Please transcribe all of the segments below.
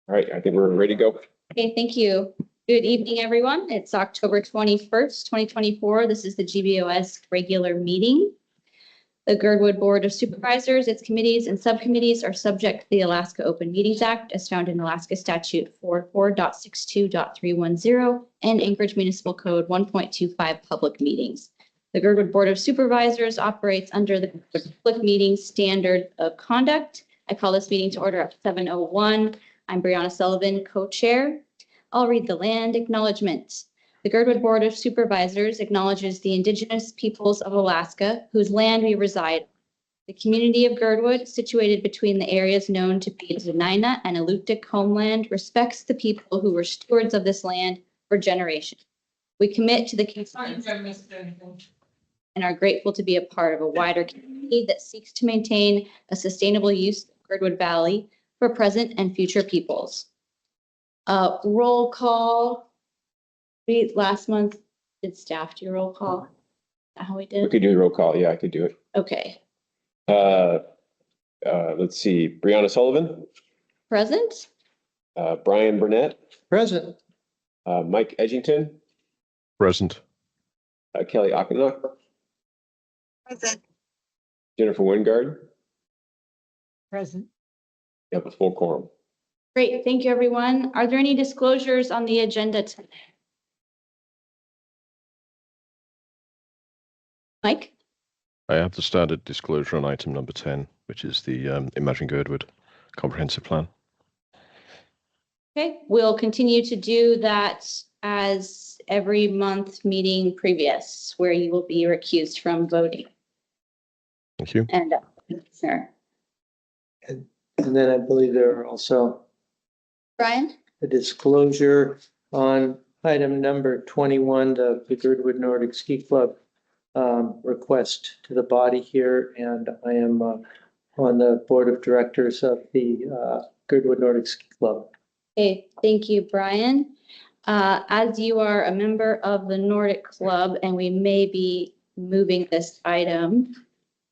All right, I think we're ready to go. Okay, thank you. Good evening, everyone. It's October 21st, 2024. This is the GBOS regular meeting. The Girdwood Board of Supervisors, its committees and subcommittees are subject to the Alaska Open Meetings Act as found in Alaska Statute 44.62.310 and Anchorage Municipal Code 1.25 public meetings. The Girdwood Board of Supervisors operates under the Public Meetings Standard of Conduct. I call this meeting to order at 7:01. I'm Brianna Sullivan, co-chair. I'll read the land acknowledgement. The Girdwood Board of Supervisors acknowledges the indigenous peoples of Alaska whose land we reside. The community of Girdwood, situated between the areas known to be Dena'ina and Alutiiq homeland, respects the people who were stewards of this land for generations. We commit to the concerns and are grateful to be a part of a wider community that seeks to maintain a sustainable use of Girdwood Valley for present and future peoples. Roll call. Last month, did staff do roll call? Is that how we We did? could do a roll call. Yeah, I could do it. Okay. Let's see. Brianna Sullivan, Present? Brian Burnett, Present. Mike Edgington, Present. Kelly Ockenlock, Present. Jennifer Wingard. Present. You have a full quorum. Great. Thank you, everyone. Are there any disclosures on the agenda today? Mike? I have the standard disclosure on item number 10, which is the Imagine Girdwood comprehensive plan. Okay, we'll continue to do that as every month meeting previous, where you will be recused from voting. Thank you. And sure. And then I believe there are also Brian? a disclosure on item number 21, the Girdwood Nordic Ski Club request to the body here. And I am on the board of directors of the Girdwood Nordic Ski Club. Okay, thank you, Brian. As you are a member of the Nordic Club and we may be moving this item,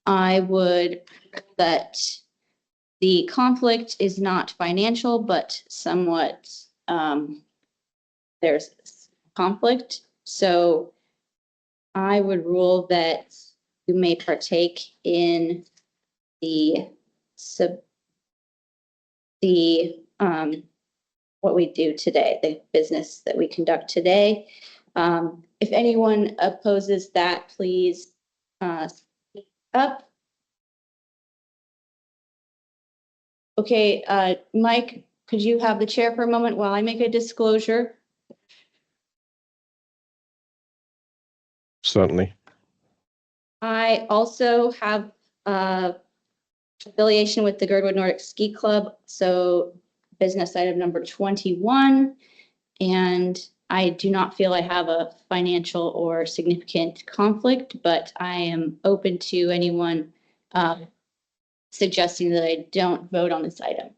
I would that the conflict is not financial, but somewhat there's conflict. So I would rule that you may partake in what we do today, the business that we conduct today. If anyone opposes that, please speak up. Okay, Mike, could you have the chair for a moment while I make a disclosure? Certainly. I also have affiliation with the Girdwood Nordic Ski Club, so business item number 21, and I do not feel I have a financial or significant conflict, but I am open to anyone suggesting that I don't vote on this item.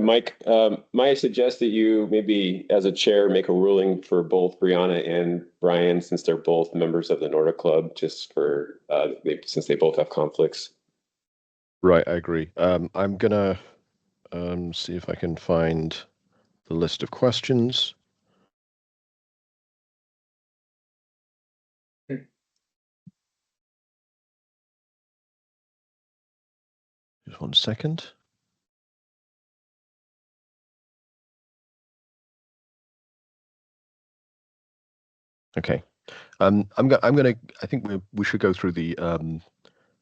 Mike, might I suggest that you maybe as a chair make a ruling for both Brianna and Brian, since they're both members of the Nordic Club, just for since they both have conflicts. Right, I agree. I'm gonna see if I can find the list of questions. Just 1 second. Okay. I think we should go through the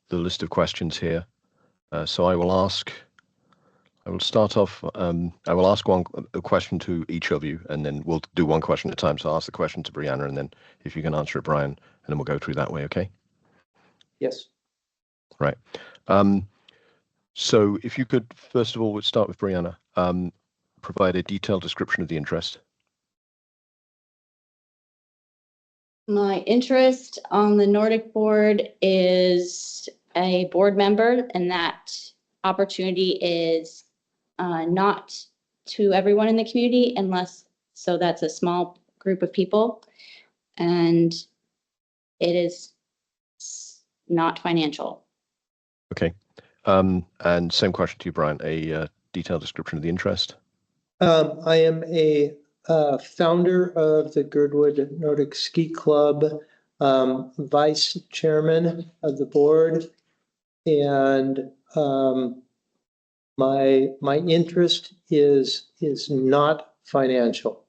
list of questions here. So I will start off. I will ask a question to each of you, and then we'll do one question at a time. So I'll ask the question to Brianna, and then if you can answer it, Brian, and then we'll go through that way. Okay. Yes. Right. So if you could, first of all, we'll start with Brianna. Provide a detailed description of the interest. My interest on the Nordic board is a board member, and that opportunity is not to everyone in the community so that's a small group of people, and it is not financial. Okay. And same question to you, Brian. A detailed description of the interest. I am a founder of the Girdwood Nordic Ski Club, vice chairman of the board, and my interest is not financial.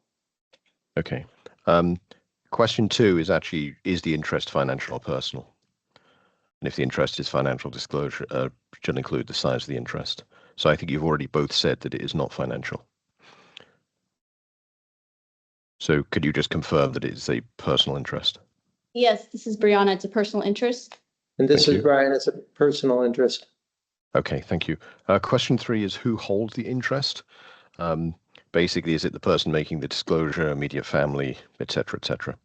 Okay. Question 2 is actually, is the interest financial or personal? And if the interest is financial, disclosure should include the size of the interest. So I think you've already both said that it is not financial. So could you just confirm that it is a personal interest? Yes, this is Brianna. It's a personal interest. And this Thank is you. Brian, it's a personal interest. Okay, thank you. Question 3 is who holds the interest? Basically, is it the person making the disclosure, immediate family, etc., etc.?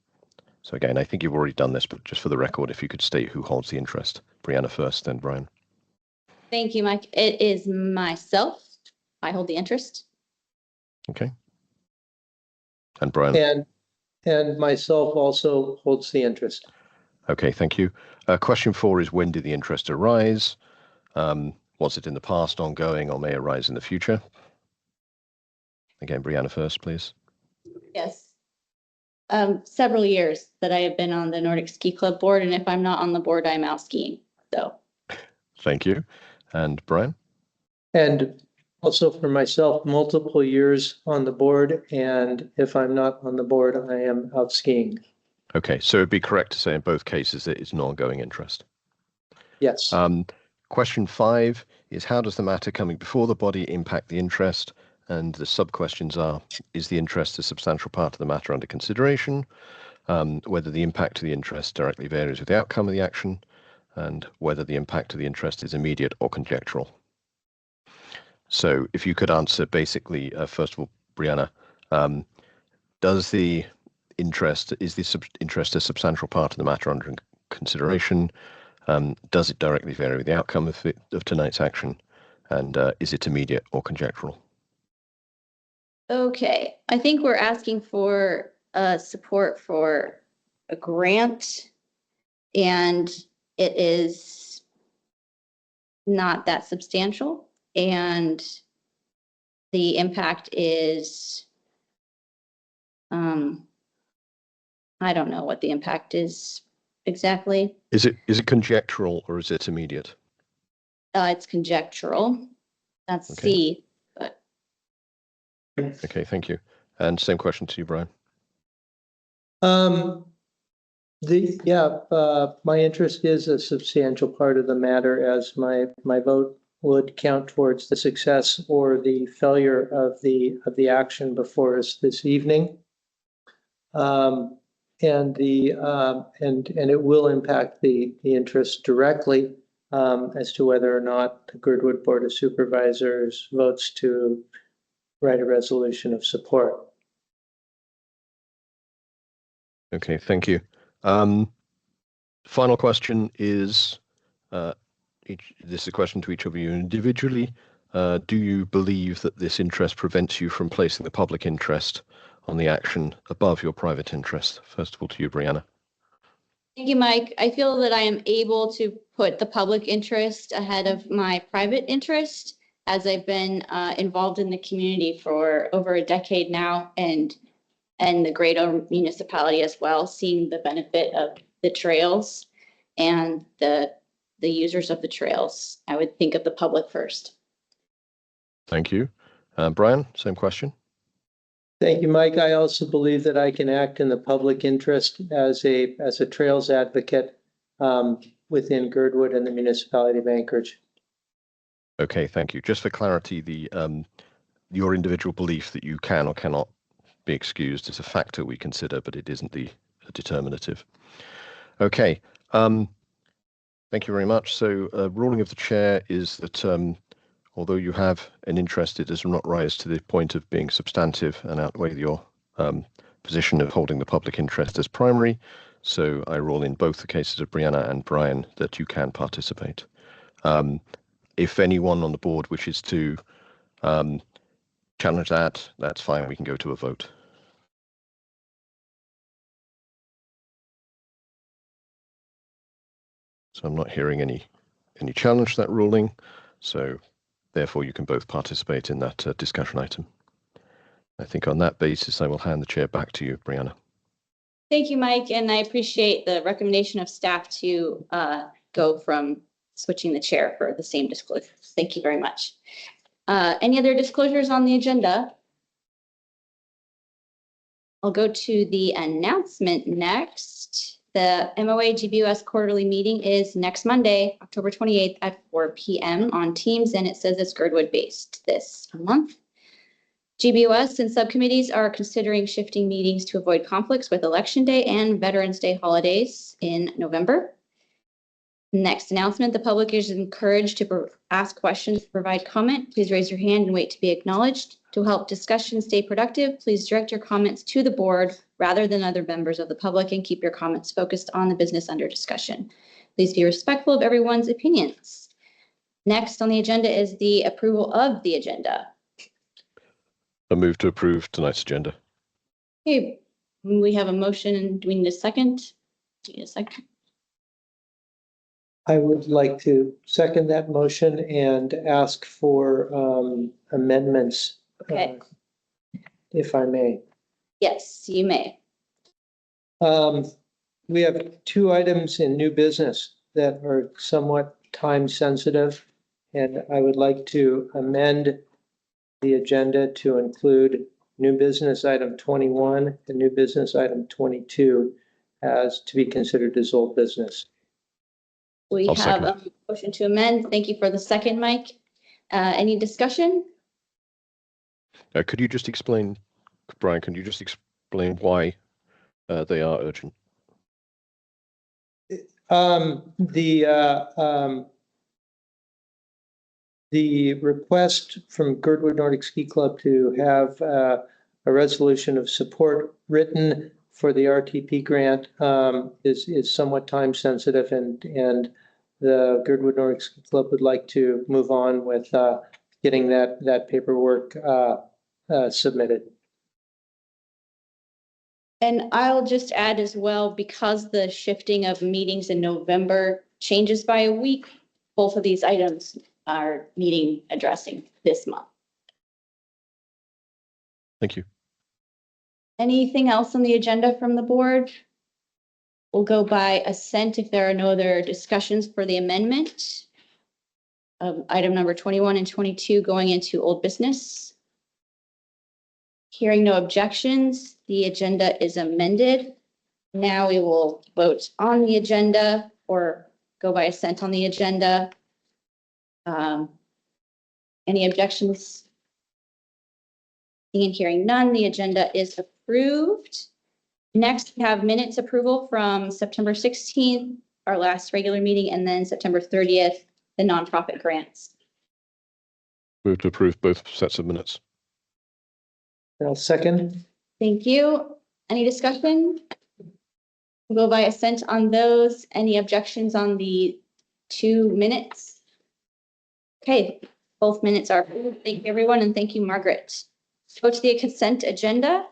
So again, I think you've already done this, but just for the record, if you could state who holds the interest. Brianna first, then Brian. Thank you, Mike. It is myself. I hold the interest. Okay. And Brian. And myself also holds the interest. Okay, thank you. Question 4 is when did the interest arise? Was it in the past, ongoing, or may arise in the future? Again, Brianna first, please. Yes. Several years that I have been on the Nordic Ski Club board, and if I'm not on the board, I'm out skiing. So. Thank you. And Brian? And also for myself, multiple years on the board, and if I'm not on the board, I am out skiing. Okay, so it'd be correct to say in both cases that it's an ongoing interest. Yes. Question 5 is how does the matter coming before the body impact the interest? And the sub-questions are, is the interest a substantial part of the matter under consideration? Whether the impact to the interest directly varies with the outcome of the action, and whether the impact to the interest is immediate or conjectural. So if you could answer basically, first of all, Brianna, is the interest a substantial part of the matter under consideration? Does it directly vary with the outcome of tonight's action? And is it immediate or conjectural? Okay, I think we're asking for support for a grant, and it is not that substantial, and the impact is, I don't know what the impact is exactly. Is it conjectural or is it immediate? It's conjectural. That's Okay. C, but Okay, thank you. And same question to you, Brian. My interest is a substantial part of the matter, as my vote would count towards the success or the failure of the action before us this evening. And it will impact the interest directly as to whether or not the Girdwood Board of Supervisors votes to write a resolution of support. Okay, thank you. Final question is, this is a question to each of you individually. Do you believe that this interest prevents you from placing the public interest on the action above your private interest? First of all, to you, Brianna. thank you, Mike. I feel that I am able to put the public interest ahead of my private interest, as I've been involved in the community for over a decade now, and the greater municipality as well, seeing the benefit of the trails and the users of the trails. I would think of the public first. Thank you. Brian, same question. Thank you, Mike. I also believe that I can act in the public interest as a trails advocate within Girdwood and the municipality of Anchorage. Okay, thank you. Just for clarity, your individual belief that you can or cannot be excused is a factor we consider, but it isn't the determinative. Okay. Thank you very much. So ruling of the chair is that although you have an interest, it does not rise to the point of being substantive and outweigh your position of holding the public interest as primary. So I rule in both the cases of Brianna and Brian that you can participate. If anyone on the board wishes to challenge that, that's fine. We can go to a vote. So I'm not hearing any challenge to that ruling. So therefore, you can both participate in that discussion item. I think on that basis, I will hand the chair back to you, Brianna. Thank you, Mike, and I appreciate the recommendation of staff to go from switching the chair for the same disclosures. Thank you very much. Any other disclosures on the agenda? I'll go to the announcement next. The MOA GBUS quarterly meeting is next Monday, October 28th at 4 p.m. on Teams, and it says it's Girdwood based this month. GBUS and subcommittees are considering shifting meetings to avoid conflicts with Election Day and Veterans Day holidays in November. Next announcement, the public is encouraged to ask questions, provide comment. Please raise your hand and wait to be acknowledged. To help discussion stay productive, please direct your comments to the board rather than other members of the public and keep your comments focused on the business under discussion. Please be respectful of everyone's opinions. Next on the agenda is the approval of the agenda. I move to approve tonight's agenda. Okay, we have a motion. Do we need a second? Do we need a second? I would like to second that motion and ask for amendments. Okay. If I may. Yes, you may. We have two items in new business that are somewhat time sensitive, and I would like to amend the agenda to include new business item 21 and new business item 22 as to be considered as old business. We I'll have second a motion to amend. Thank you for the second, Mike. Any discussion? Could you just explain, Brian, can you just explain why they are urgent? The request from Girdwood Nordic Ski Club to have a resolution of support written for the RTP grant is somewhat time sensitive, and the Girdwood Nordic Ski Club would like to move on with getting that paperwork submitted. And I'll just add as well, because the shifting of meetings in November changes by a week, both of these items are needing addressing this month. Thank you. Anything else on the agenda from the board? We'll go by assent if there are no other discussions for the amendment. Item number 21 and 22 going into old business. Hearing no objections, the agenda is amended. Now we will vote on the agenda or go by assent on the agenda. Any objections? Seeing and hearing none, the agenda is approved. Next, we have minutes approval from September 16th, our last regular meeting, and then September 30th, the nonprofit grants. Move to approve both sets of minutes. I'll second. Thank you. Any discussion? We'll go by assent on those. Any objections on the 2 minutes? Okay, both minutes are approved. Thank you, everyone, and thank you, Margaret. Go to the consent agenda.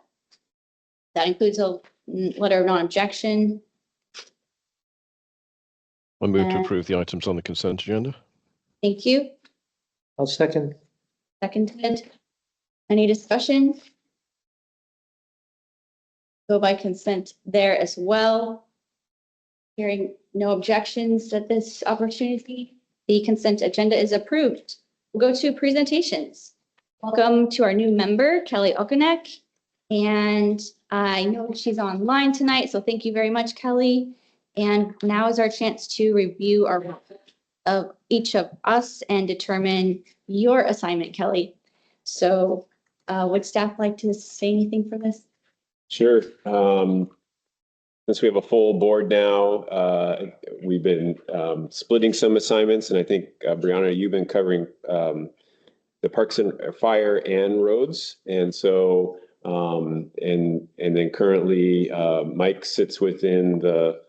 That includes a letter of non-objection. I move to approve the items on the consent agenda. Thank you. I'll second. Seconded. Any discussion? Go by consent there as well. Hearing no objections at this opportunity, the consent agenda is approved. We'll go to presentations. Welcome to our new member, Kelly Okanek. And I know she's online tonight, so thank you very much, Kelly. And now is our chance to review our work of each of us and determine your assignment, Kelly. So would staff like to say anything for this? Sure. Since we have a full board now, we've been splitting some assignments, and I think Brianna, you've been covering the parks and fire and roads, and so and then currently Mike sits within the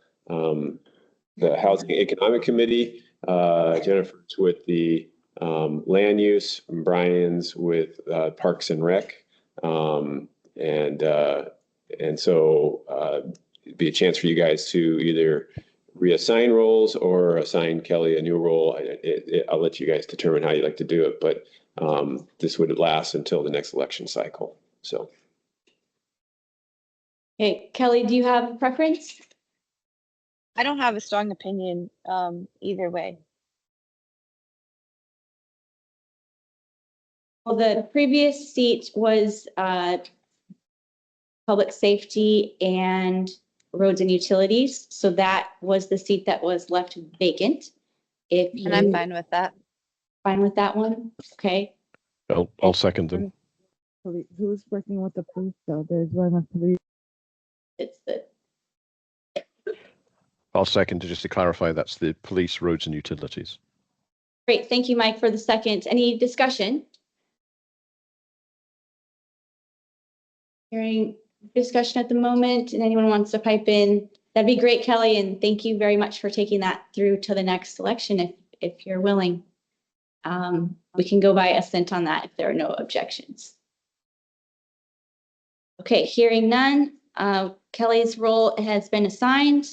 Housing Economic Committee. Jennifer's with the land use, and Brian's with Parks and Rec, and so it'd be a chance for you guys to either reassign roles or assign Kelly a new role. I'll let you guys determine how you like to do it, but this would last until the next election cycle. So. Okay, Kelly, do you have a preference? I don't have a strong opinion either way. Well, the previous seat was public safety and roads and utilities. So that was the seat that was left vacant. If And I'm you fine with that. fine with that one, okay? I'll second them. Who's working with the police though? There's one of police. It's the, I'll second just to clarify. That's the police, roads, and utilities. great, thank you, Mike, for the second. Any discussion? Hearing discussion at the moment, and anyone wants to pipe in, that'd be great, Kelly, and thank you very much for taking that through to the next election if you're willing. We can go by assent on that if there are no objections. Okay, hearing none, Kelly's role has been assigned,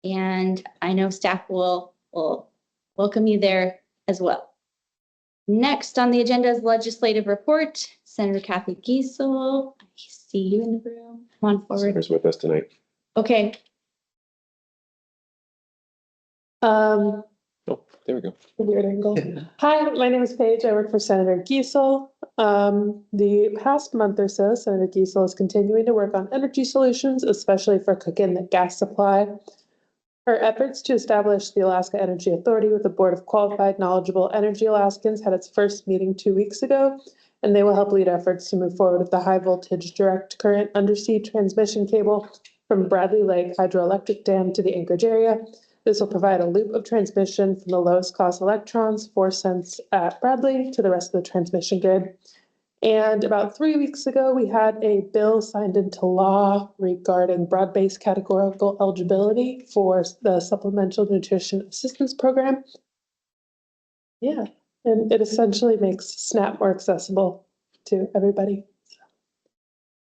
and I know staff will welcome you there as well. Next on the agenda is legislative report. Senator Kathy Giesel, I see you in the room. Come on forward. Senator's with us tonight. Okay, Oh, there we go. Weird angle. Hi, my name is Paige. I work for Senator Giesel. The past month or so, Senator Giesel is continuing to work on energy solutions, especially for cooking the gas supply. Her efforts to establish the Alaska Energy Authority with a board of qualified, knowledgeable energy Alaskans had its first meeting 2 weeks ago, and they will help lead efforts to move forward with the high voltage direct current undersea transmission cable from Bradley Lake Hydroelectric Dam to the Anchorage area. This will provide a loop of transmission from the lowest cost electrons, 4 cents at Bradley, to the rest of the transmission grid. And about 3 weeks ago, we had a bill signed into law regarding broad-based categorical eligibility for the Supplemental Nutrition Assistance Program. Yeah, and it essentially makes SNAP more accessible to everybody. So,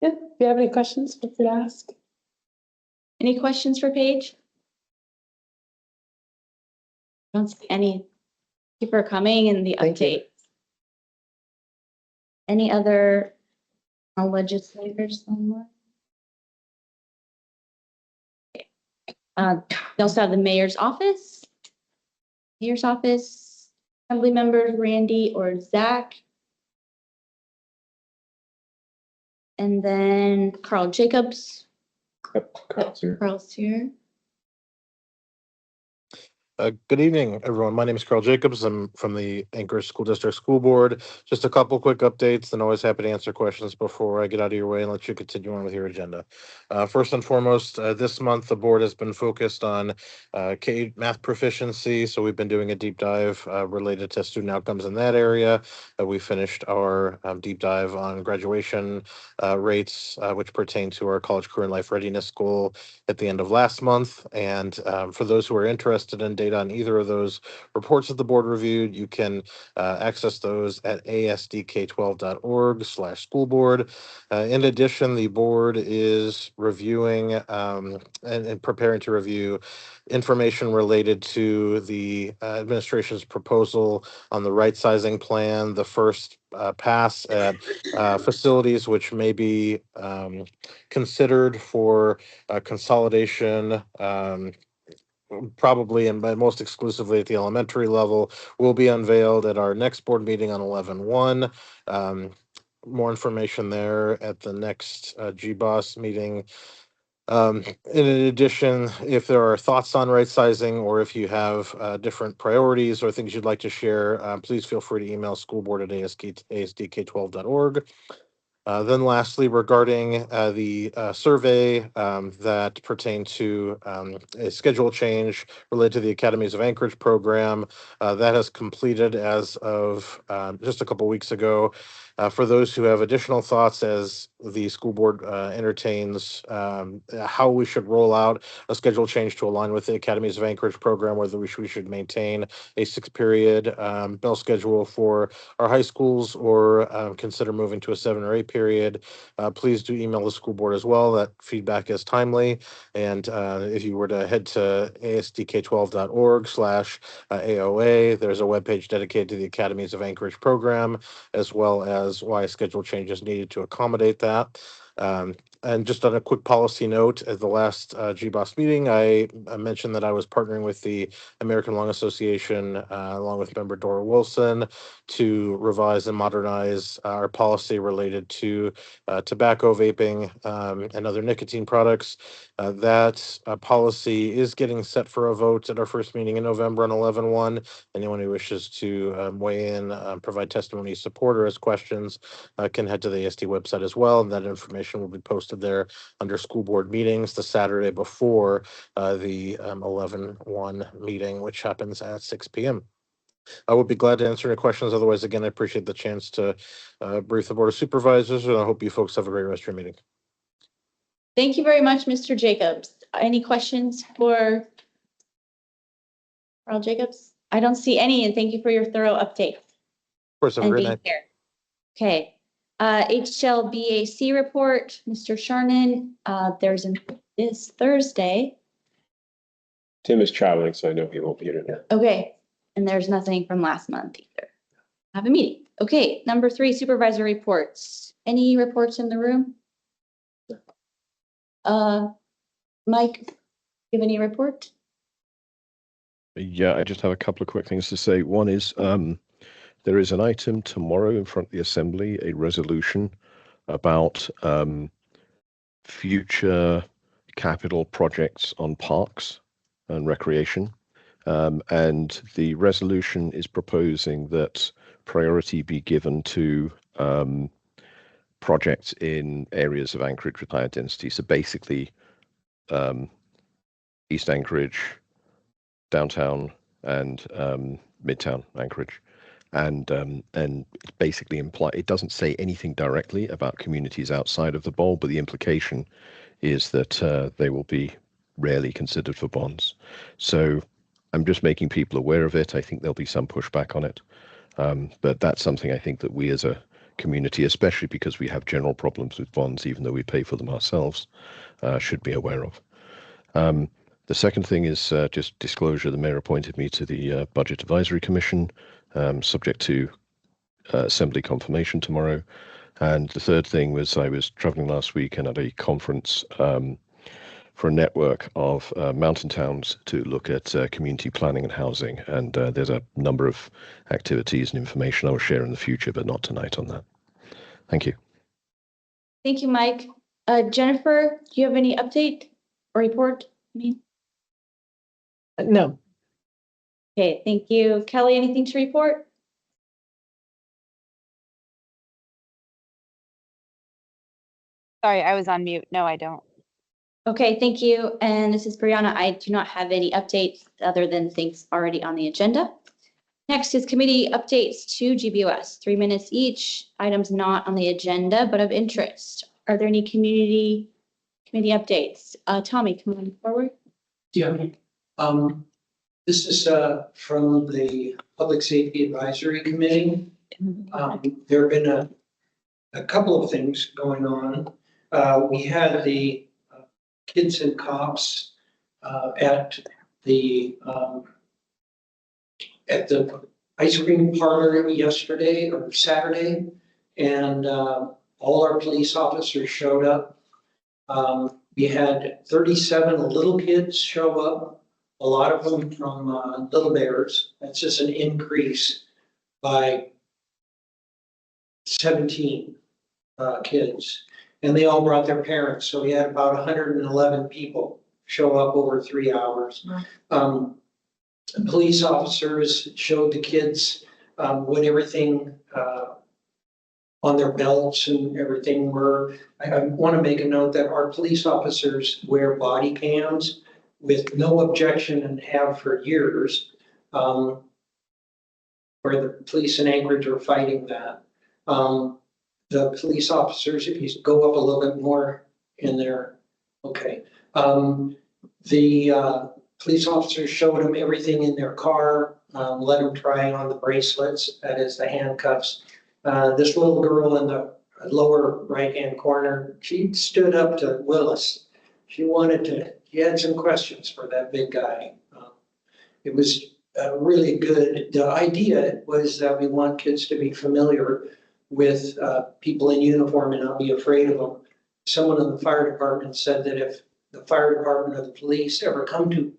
yeah, if you have any questions, feel free to ask. any questions for Paige? Don't see any. Thank you for coming and the Thank you. update. Any other legislators somewhere? We also have the mayor's office. Assembly members, Randy or Zach. And then Carl Jacobs. Yep, Carl's here. Carl's here. Good evening, everyone. My name is Carl Jacobs. I'm from the Anchorage School District School Board. Just a couple quick updates, and always happy to answer questions before I get out of your way and let you continue on with your agenda. First and foremost, this month the board has been focused on K math proficiency, so we've been doing a deep dive related to student outcomes in that area. We finished our deep dive on graduation rates, which pertain to our college career and life readiness goal at the end of last month. And for those who are interested in data on either of those reports that the board reviewed, you can access those at asdk12.org/school board. In addition, the board is reviewing and preparing to review information related to the administration's proposal on the right sizing plan, the first pass at facilities which may be considered for consolidation, probably and most exclusively at the elementary level, will be unveiled at our next board meeting on 11/1. More information there at the next GBOS meeting. In addition, if there are thoughts on right sizing, or if you have different priorities or things you'd like to share, please feel free to email schoolboard@asdk12.org. Then lastly, regarding the survey that pertained to a schedule change related to the Academies of Anchorage program, that has completed as of just a couple weeks ago. For those who have additional thoughts as the school board entertains how we should roll out a schedule change to align with the Academies of Anchorage program, whether we should maintain a 6-period bell schedule for our high schools or consider moving to a 7 or 8 period. Please do email the school board as well. That feedback is timely. And if you were to head to asdk12.org/AOA, there's a webpage dedicated to the Academies of Anchorage program, as well as why schedule changes needed to accommodate that. And just on a quick policy note, at the last GBOS meeting, I mentioned that I was partnering with the American Lung Association, along with member Dora Wilson, to revise and modernize our policy related to tobacco, vaping, and other nicotine products. That policy is getting set for a vote at our first meeting in November on 11/1. Anyone who wishes to weigh in, provide testimony, support, or ask questions can head to the ASD website as well, and that information will be posted there under school board meetings the Saturday before the 11/1 meeting, which happens at 6 p.m. I would be glad to answer any questions. Otherwise, again, I appreciate the chance to brief the Board of Supervisors, and I hope you folks have a great rest of your meeting. Thank you very much, Mr. Jacobs. Any questions for Carl Jacobs? I don't see any, and thank you for your thorough update. Of course, have a And great being night. here. Okay. HLBAC report, Mr. Sharnan, there's this Thursday. Tim is traveling, so I know he won't be here tonight. Okay, and there's nothing from last month either. Have a meeting. Okay, number 3, supervisor reports. Any reports in the room? Mike, you have any report? Yeah, I just have a couple of quick things to say. One is there is an item tomorrow in front of the Assembly, a resolution about future capital projects on parks and recreation. And the resolution is proposing that priority be given to projects in areas of Anchorage with higher density. So basically, East Anchorage, downtown, and Midtown Anchorage. And it basically it doesn't say anything directly about communities outside of the bowl, but the implication is that they will be rarely considered for bonds. So I'm just making people aware of it. I think there'll be some pushback on it. But that's something I think that we as a community, especially because we have general problems with bonds, even though we pay for them ourselves, should be aware of. The second thing is just disclosure. The mayor appointed me to the Budget Advisory Commission, subject to Assembly confirmation tomorrow. And the third thing was I was traveling last week and at a conference for a network of mountain towns to look at community planning and housing. And there's a number of activities and information I will share in the future, but not tonight on that. Thank you. Thank you, Mike. Jennifer, do you have any update or report? No. Okay, thank you. Kelly, anything to report? Sorry, I was on mute. No, I don't. Okay, thank you. And this is Brianna. I do not have any updates other than things already on the agenda. Next is committee updates to GBOS, 3 minutes each. Items not on the agenda, but of interest. Are there any committee updates? Tommy, come on forward. Yeah, this is from the Public Safety Advisory Committee. There have been a couple of things going on. We had the Kids and Cops at the ice cream parlor yesterday or Saturday, and all our police officers showed up. We had 37 little kids show up, a lot of them from Little Bears. That's just an increase by 17 kids. And they all brought their parents. So we had about 111 people show up over 3 hours. Police officers showed the kids what everything on their belts and everything were. I want to make a note that our police officers wear body cams with no objection and have for years, where the police in Anchorage are fighting that. The police officers, if you go up a little bit more in there, okay. The police officers showed them everything in their car, let them try on the bracelets, that is the handcuffs. This little girl in the lower right-hand corner. She stood up to Willis. She had some questions for that big guy. It was really good. The idea was that we want kids to be familiar with people in uniform and not be afraid of them. Someone in the fire department said that if the fire department or the police ever come to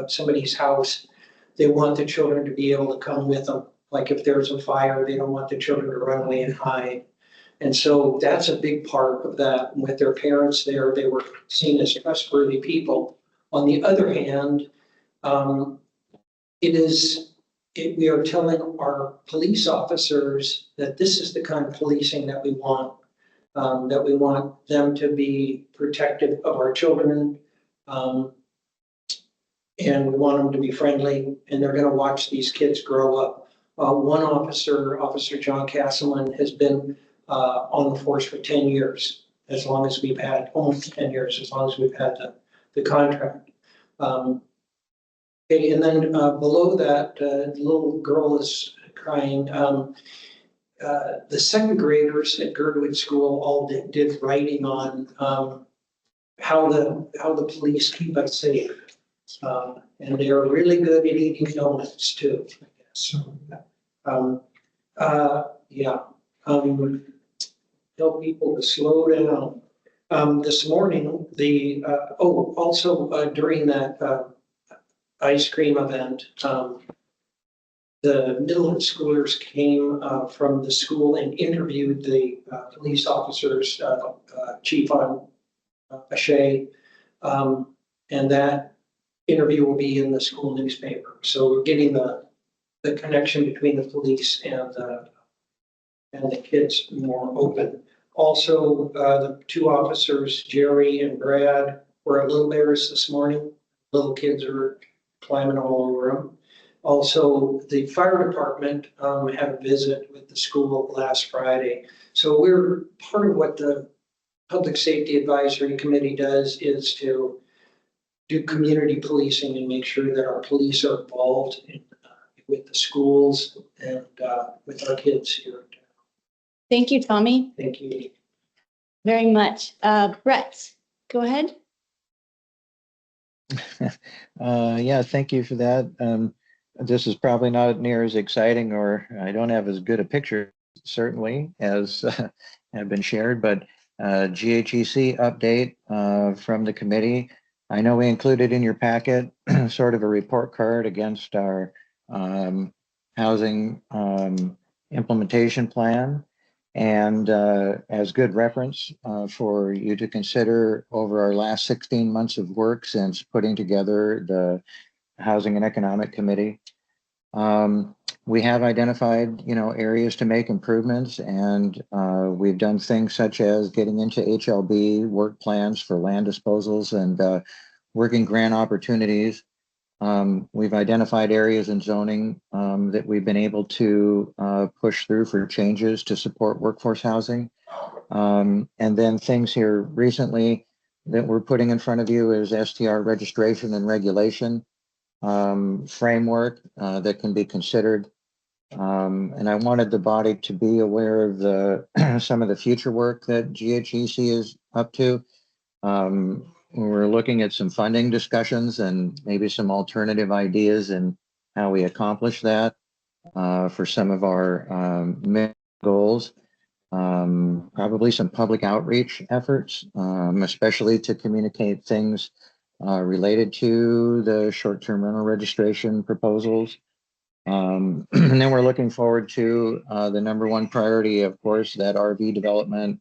somebody's house, they want the children to be able to come with them. Like if there's a fire, they don't want the children to run away and hide. And so that's a big part of that. With their parents there, they were seen as trustworthy people. On the other hand, we are telling our police officers that this is the kind of policing that we want them to be protective of our children. And we want them to be friendly, and they're gonna watch these kids grow up. One officer, Officer John Castleman, has been on the force for 10 years, as long as we've had, almost 10 years, as long as we've had the contract. Okay, and then below that, the little girl is crying. The second graders at Girdwood School all did writing on how the police keep us safe. And they are really good at eating donuts too, I guess. Tell people to slow down. This morning, during that ice cream event, the middle schoolers came from the school and interviewed the police officers, Chief on Ashay, and that interview will be in the school newspaper. So we're getting the connection between the police and the kids more open. Also, the two officers, Jerry and Brad, were at Little Bears this morning. Little kids are climbing all over them. Also, the fire department had a visit with the school last Friday. So we're part of what the Public Safety Advisory Committee does is to do community policing and make sure that our police are involved with the schools and with our kids here. Thank you, Tommy, Thank you. very much. Brett, go ahead. Yeah, thank you for that. This is probably not near as exciting, or I don't have as good a picture, certainly, as have been shared, but GHEC update from the committee. I know we included in your packet sort of a report card against our housing implementation plan, and as good reference for you to consider over our last 16 months of work since putting together the Housing and Economic Committee. We have identified, areas to make improvements, and we've done things such as getting into HLB work plans for land disposals and working grant opportunities. We've identified areas in zoning that we've been able to push through for changes to support workforce housing. And then things here recently that we're putting in front of you is STR registration and regulation framework that can be considered. And I wanted the body to be aware of some of the future work that GHEC is up to. We're looking at some funding discussions and maybe some alternative ideas and how we accomplish that for some of our goals. Probably some public outreach efforts, especially to communicate things related to the short-term rental registration proposals. And then we're looking forward to the number one priority, of course, that RV development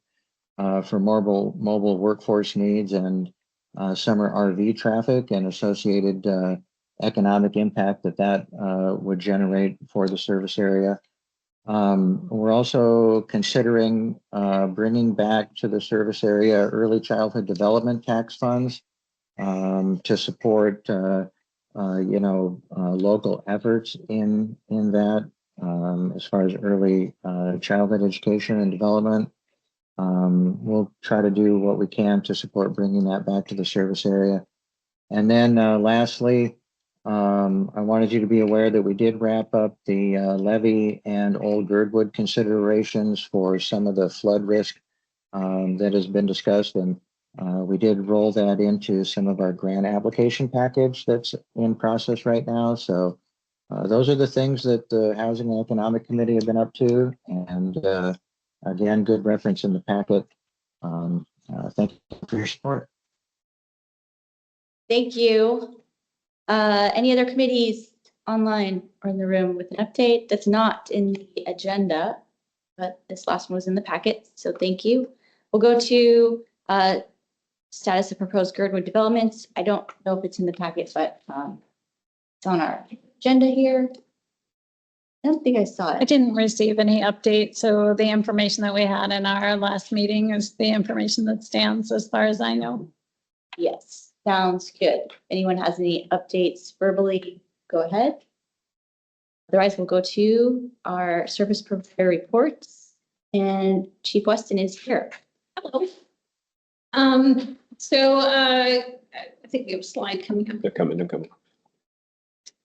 for mobile workforce needs and summer RV traffic and associated economic impact that would generate for the service area. We're also considering bringing back to the service area early childhood development tax funds to support local efforts in that as far as early childhood education and development. We'll try to do what we can to support bringing that back to the service area. And then lastly, I wanted you to be aware that we did wrap up the levy and old Girdwood considerations for some of the flood risk that has been discussed, and we did roll that into some of our grant application package that's in process right now. So those are the things that the Housing and Economic Committee have been up to, and again, good reference in the packet. Thank you for your support. Thank you. Any other committees online or in the room with an update that's not in the agenda, but this last one was in the packet, so thank you. We'll go to status of proposed Girdwood developments. I don't know if it's in the packet, but it's on our agenda here. I don't think I saw I it. didn't receive any update, so the information that we had in our last meeting is the information that stands as far as I know. Yes, sounds good. If anyone has any updates verbally, go ahead. Otherwise, we'll go to our service provider reports, and Chief Weston is here. Hello. I think we have a slide coming up. They're coming.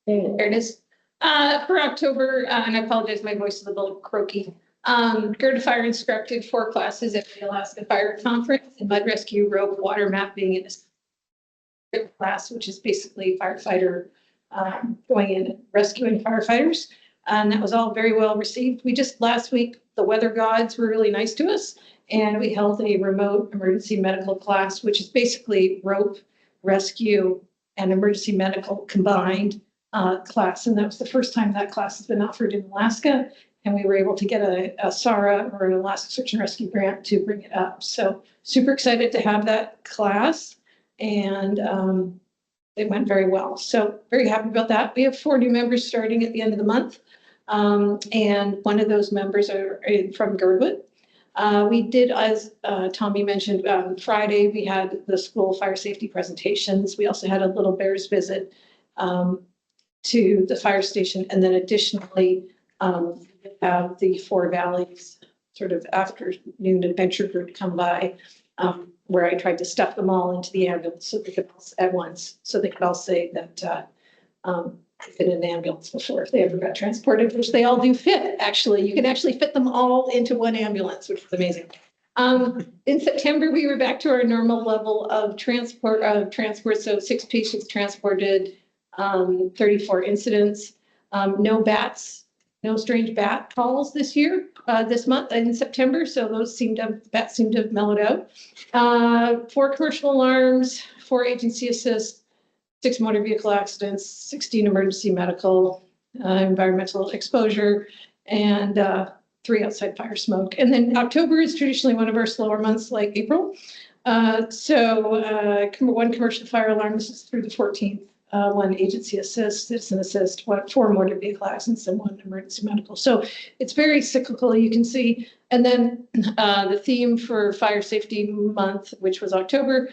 There it is. For October, and I apologize, my voice is a little croaky. Gerda Fire instructed 4 classes at the Alaska Fire Conference in mud rescue, rope, water mapping, and a class, which is basically firefighter going in and rescuing firefighters. And that was all very well received. We just last week, the weather gods were really nice to us, and we held a remote emergency medical class, which is basically rope, rescue, and emergency medical combined class. And that was the first time that class has been offered in Alaska. And we were able to get a SARA, or an Alaska Search and Rescue grant, to bring it up. So super excited to have that class. And it went very well. So very happy about that. We have 4 new members starting at the end of the month. And one of those members are from Girdwood. We did, as Tommy mentioned, Friday, we had the school fire safety presentations. We also had a little bears visit to the fire station. And then additionally, have the 4 Valleys sort of afternoon adventure group come by, where I tried to stuff them all into the ambulance so they could at once, so they could all say that fit in an ambulance before if they ever got transported, which they all do fit. Actually, you can actually fit them all into one ambulance, which is amazing. In September, we were back to our normal level of transport. So 6 patients transported, 34 incidents, no bats, no strange bat calls this year, this month in September. So those bats seem to have mellowed out. 4 commercial alarms, 4 agency assists, 6 motor vehicle accidents, 16 emergency medical, environmental exposure, and 3 outside fire smoke. And then October is traditionally one of our slower months, like April. 1 commercial fire alarm, this is through the 14th. 1 agency assist, citizen assist, 4 motor vehicle accidents, and 1 emergency medical. So it's very cyclical, you can see. And then the theme for Fire Safety Month, which was October,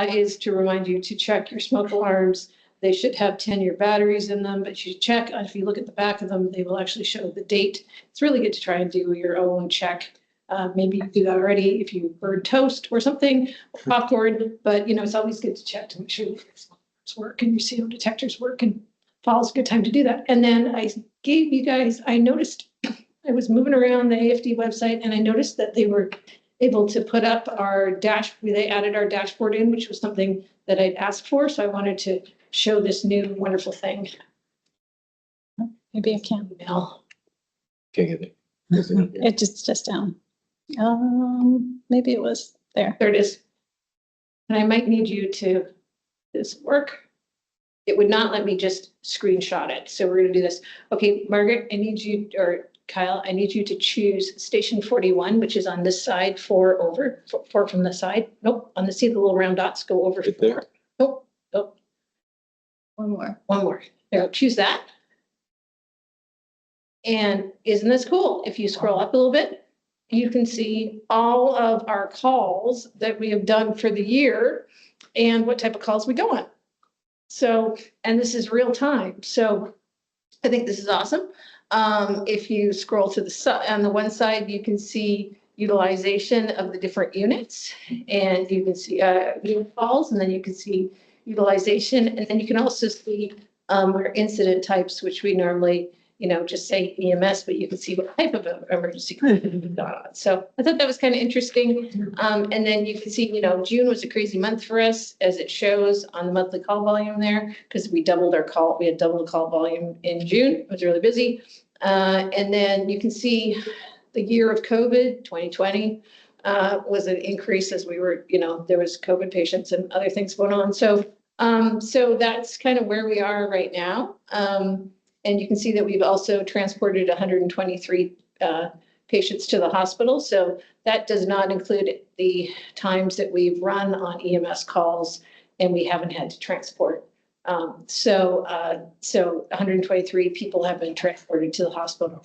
is to remind you to check your smoke alarms. They should have 10-year batteries in them, but you should check. If you look at the back of them, they will actually show the date. It's really good to try and do your own check. Maybe you do that already if you burn toast or something, or popcorn, but it's always good to check to make sure work and your CO detectors work, and fall's a good time to do that. And then I gave you guys, I noticed I was moving around the AFD website, and I noticed that they were able to put up our they added our dashboard in, which was something that I'd asked for. So I wanted to show this new wonderful thing. Maybe I can't. Can't get it. It's just down. Maybe it was there. There it is. And I might need you to this work. It would not let me just screenshot it. So we're going to do this. Okay, Margaret, I need you, or Kyle, I need you to choose station 41, which is on this side, 4 over, 4 from the side. Nope, on the, see the little round dots go over 4. There. Nope, nope. One more. One more. There, choose that. And isn't this cool? If you scroll up a little bit, you can see all of our calls that we have done for the year and what type of calls we go on. So, and this is real time. So I think this is awesome. If you scroll to the side, on the one side, you can see utilization of the different units, and you can see unit calls, and then you can see utilization, and then you can also see our incident types, which we normally just say EMS, but you can see what type of emergency we've got on. So I thought that was kind of interesting. And then you can see, June was a crazy month for us, as it shows on the monthly call volume there, because we had double the call volume in June. It was really busy. And then you can see the year of COVID, 2020, was an increase as we were, there was COVID patients and other things going on. So that's kind of where we are right now. And you can see that we've also transported 123 patients to the hospital. So that does not include the times that we've run on EMS calls and we haven't had to transport. So 123 people have been transported to the hospital.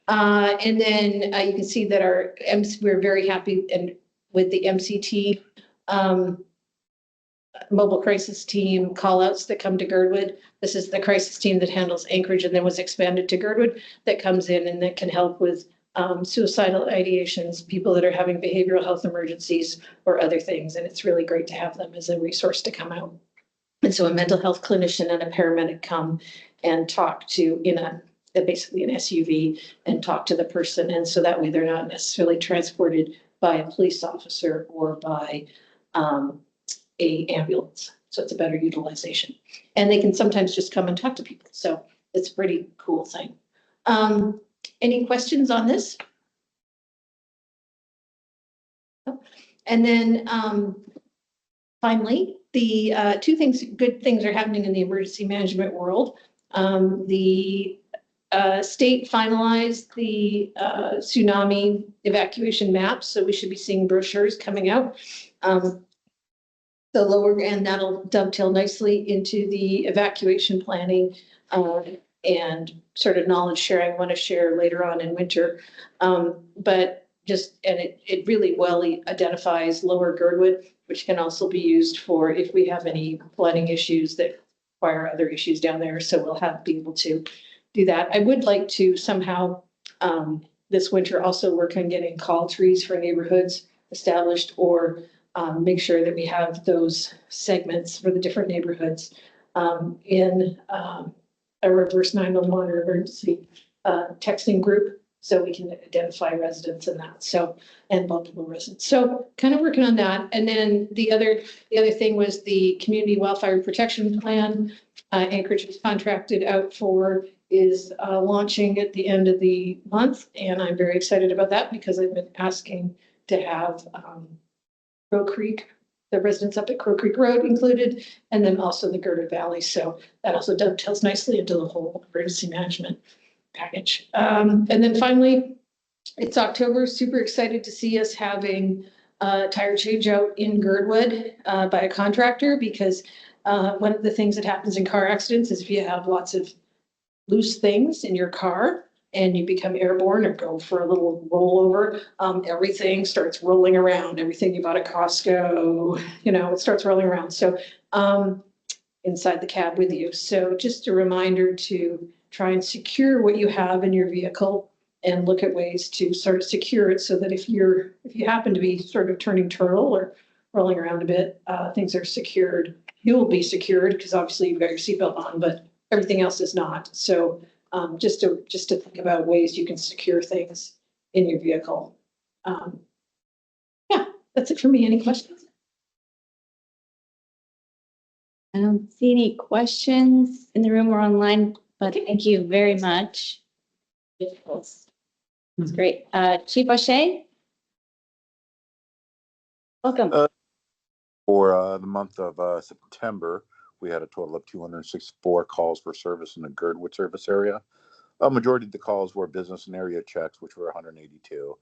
And then you can see that we're very happy with the MCT mobile crisis team call outs that come to Girdwood. This is the crisis team that handles Anchorage and then was expanded to Girdwood, that comes in and that can help with suicidal ideations, people that are having behavioral health emergencies or other things. And it's really great to have them as a resource to come out. And so a mental health clinician and a paramedic come and talk to basically an SUV and talk to the person. And so that way they're not necessarily transported by a police officer or by a ambulance. So it's a better utilization. And they can sometimes just come and talk to people. So it's a pretty cool thing. Any questions on this? And then finally, the good things are happening in the emergency management world. The state finalized the tsunami evacuation maps, so we should be seeing brochures coming out. The lower end, that'll dovetail nicely into the evacuation planning and sort of knowledge sharing I want to share later on in winter. It really well identifies lower Girdwood, which can also be used for if we have any flooding issues that require other issues down there. So we'll be able to do that. I would like to somehow this winter also work on getting call trees for neighborhoods established, or make sure that we have those segments for the different neighborhoods in a reverse 911 or emergency texting group, so we can identify residents in that. So, and multiple residents. So kind of working on that. And then the other thing was the community wildfire protection plan. Anchorage was contracted out for, is launching at the end of the month. And I'm very excited about that because I've been asking to have Crow Creek, the residents up at Crow Creek Road included, and then also the Girdwood Valley. So that also dovetails nicely into the whole emergency management package. And then finally, it's October. Super excited to see us having a tire change out in Girdwood by a contractor, because one of the things that happens in car accidents is if you have lots of loose things in your car and you become airborne or go for a little rollover, everything starts rolling around. Everything you bought at Costco, it starts rolling around. So inside the cab with you. So just a reminder to try and secure what you have in your vehicle and look at ways to sort of secure it so that if you happen to be sort of turning turtle or rolling around a bit, things are secured. You'll be secured because obviously you've got your seatbelt on, but everything else is not. So just to think about ways you can secure things in your vehicle. Yeah, that's it for me. Any questions? I don't see any questions in the room or online, but thank you very much. That's great. Chief O'Shea? Welcome. For the month of September, we had a total of 264 calls for service in the Girdwood service area. A majority of the calls were business and area checks, which were 182.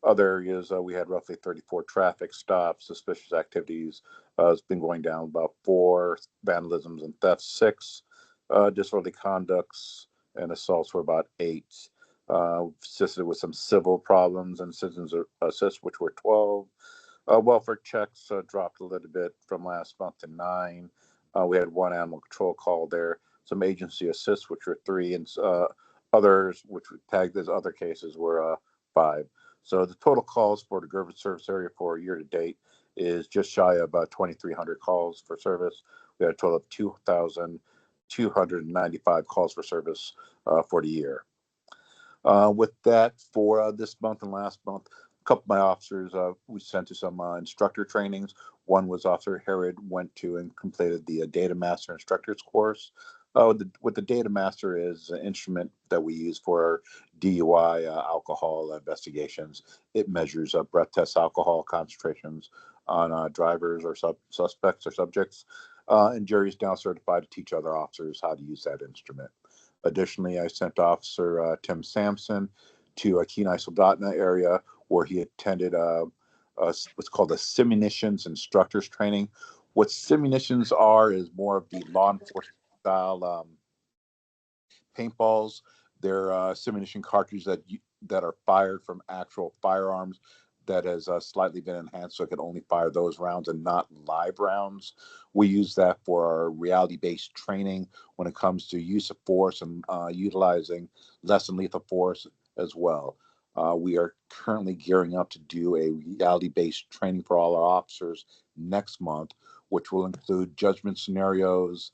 Other areas, we had roughly 34 traffic stops, suspicious activities. It's been going down about 4, vandalisms and thefts 6, disorderly conducts and assaults were about 8. Assisted with some civil problems and citizens assist, which were 12. Welfare checks dropped a little bit from last month to 9. We had 1 animal control call there. Some agency assists, which were 3, and others, which we tagged as other cases, were 5. So the total calls for the Girdwood service area for year to date is just shy of 2,300 calls for service. We had a total of 295 calls for service for the year. With that, for this month and last month, a couple of my officers we sent to some instructor trainings. One was Officer Herod went to and completed the Data Master Instructors course. What the Data Master is an instrument that we use for DUI alcohol investigations. It measures breath test alcohol concentrations on drivers or suspects or subjects. And jury's now certified to teach other officers how to use that instrument. Additionally, I sent Officer Tim Sampson to Kenai Soldotna area where he attended what's called a simunitions instructors training. What simunitions are is more of the law enforcement style paintballs. They're simunition cartridges that are fired from actual firearms that has slightly been enhanced so it can only fire those rounds and not live rounds. We use that for our reality-based training when it comes to use of force and utilizing less than lethal force as well. We are currently gearing up to do a reality-based training for all our officers next month, which will include judgment scenarios,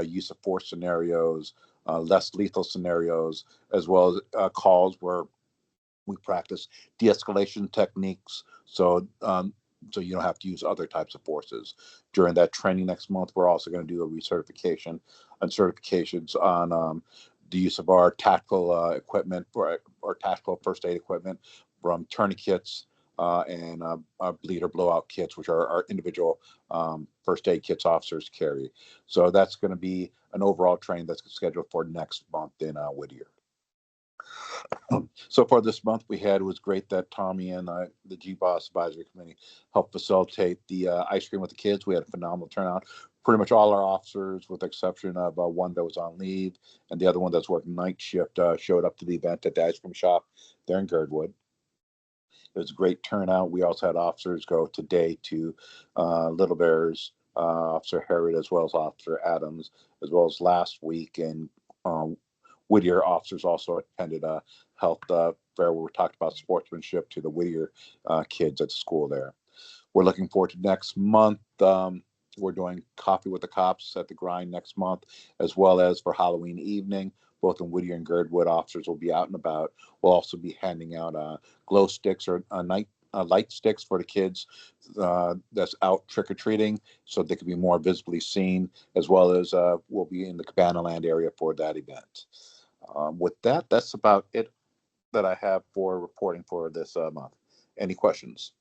use of force scenarios, less lethal scenarios, as well as calls where we practice de-escalation techniques, so you don't have to use other types of forces. During that training next month, we're also going to do a recertification and certifications on the use of our tactical equipment or tactical first aid equipment, from tourniquets and bleed or blowout kits, which are our individual first aid kits officers carry. So that's going to be an overall training that's scheduled for next month in Whittier. So far this month it was great that Tommy and the GBOS Advisory Committee helped facilitate the ice cream with the kids. We had a phenomenal turnout. Pretty much all our officers, with the exception of one that was on leave and the other one that's working night shift, showed up to the event at the ice cream shop there in Girdwood. It was a great turnout. We also had officers go today to Little Bears, Officer Herod, as well as Officer Adams, as well as last week. And Whittier officers also attended a health fair where we talked about sportsmanship to the Whittier kids at the school there. We're looking forward to next month. We're doing Coffee with the Cops at the Grind next month, as well as for Halloween evening. Both in Whittier and Girdwood, officers will be out and about. We'll also be handing out glow sticks or light sticks for the kids that's out trick-or-treating, so they can be more visibly seen, as well as we'll be in the Cabana Land area for that event. With that, that's about it that I have for reporting for this month. Any questions?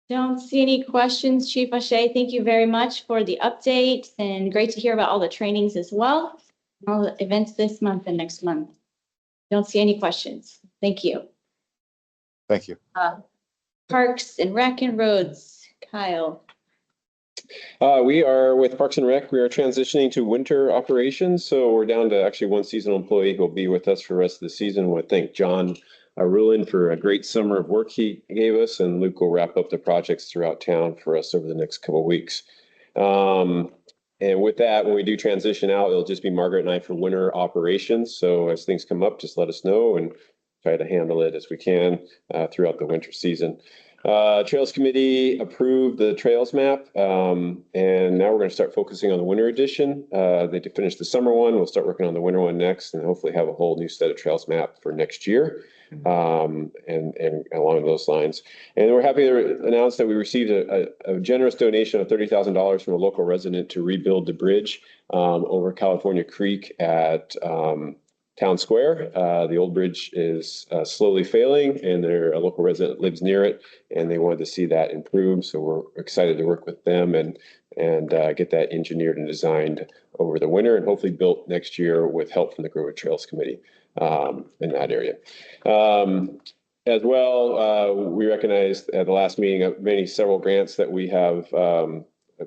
Don't see any questions, Chief O'Shea. Thank you very much for the update, and great to hear about all the trainings as well. All the events this month and next month. Don't see any questions. Thank you. Thank you. Parks and Rec and Roads, Kyle. We are with Parks and Rec. We are transitioning to winter operations. So we're down to actually one seasonal employee who will be with us for the rest of the season. I want to thank John Rulin for a great summer of work he gave us, and Luke will wrap up the projects throughout town for us over the next couple of weeks. And with that, when we do transition out, it'll just be Margaret and I for winter operations. So as things come up, just let us know and try to handle it as we can throughout the winter season. Trails Committee approved the trails map, and now we're going to start focusing on the winter edition. They finished the summer one. We'll start working on the winter one next, and hopefully have a whole new set of trails map for next year, and along those lines. And we're happy to announce that we received a generous donation of $30,000 from a local resident to rebuild the bridge over California Creek at Town Square. The old bridge is slowly failing, and a local resident lives near it, and they wanted to see that improve. So we're excited to work with them and get that engineered and designed over the winter, and hopefully built next year with help from the Girdwood Trails Committee in that area. As well, we recognized at the last meeting several grants that we have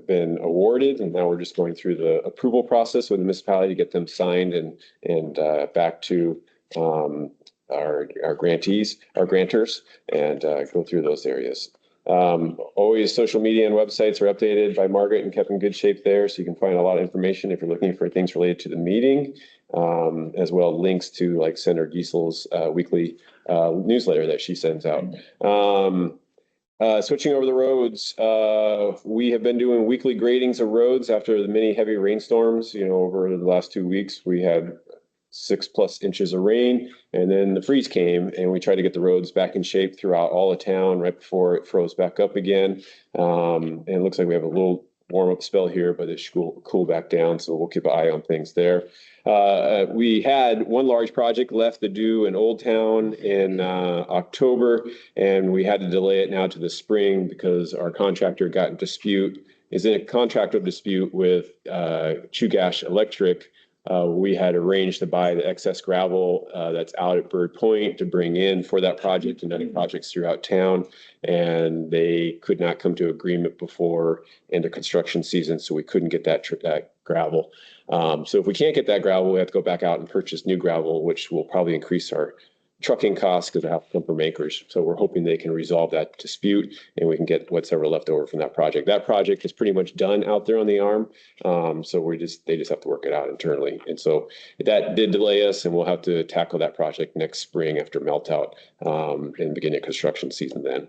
been awarded, and now we're just going through the approval process with the municipality to get them signed and back to our grantors, and go through those areas. Always social media and websites are updated by Margaret and kept in good shape there, so you can find a lot of information if you're looking for things related to the meeting, as well links to like Senator Giesel's weekly newsletter that she sends out. Switching over the roads, we have been doing weekly gradings of roads after the many heavy rainstorms. Over the last 2 weeks, we had 6+ inches of rain, and then the freeze came, and we tried to get the roads back in shape throughout all of town right before it froze back up again. And it looks like we have a little warm-up spell here, but it should cool back down, so we'll keep an eye on things there. We had one large project left to do in Old Town in October, and we had to delay it now to the spring because our contractor is in a contractual dispute with Chugash Electric. We had arranged to buy the excess gravel that's out at Bird Point to bring in for that project and other projects throughout town. And they could not come to agreement before end of construction season, so we couldn't get that gravel. So if we can't get that gravel, we have to go back out and purchase new gravel, which will probably increase our trucking costs because they have to come from acres. So we're hoping they can resolve that dispute and we can get what's ever left over from that project. That project is pretty much done out there on the arm. So they just have to work it out internally. And so that did delay us, and we'll have to tackle that project next spring after melt out and beginning of construction season then.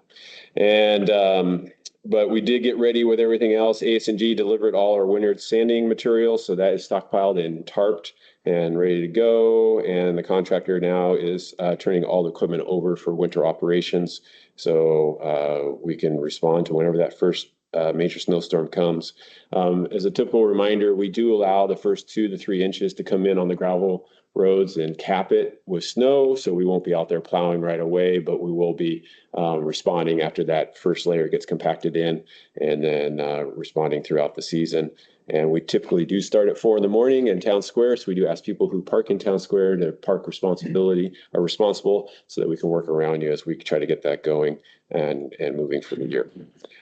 But we did get ready with everything else. AS&G delivered all our winter sanding materials, so that is stockpiled and tarped and ready to go. And the contractor now is turning all the equipment over for winter operations, so we can respond to whenever that first major snowstorm comes. As a typical reminder, we do allow the first 2 to 3 inches to come in on the gravel roads and cap it with snow, so we won't be out there plowing right away, but we will be responding after that first layer gets compacted in, and then responding throughout the season. And we typically do start at 4 a.m. in Town Square, so we do ask people who park in Town Square to park responsible, so that we can work around you as we try to get that going and moving for the year.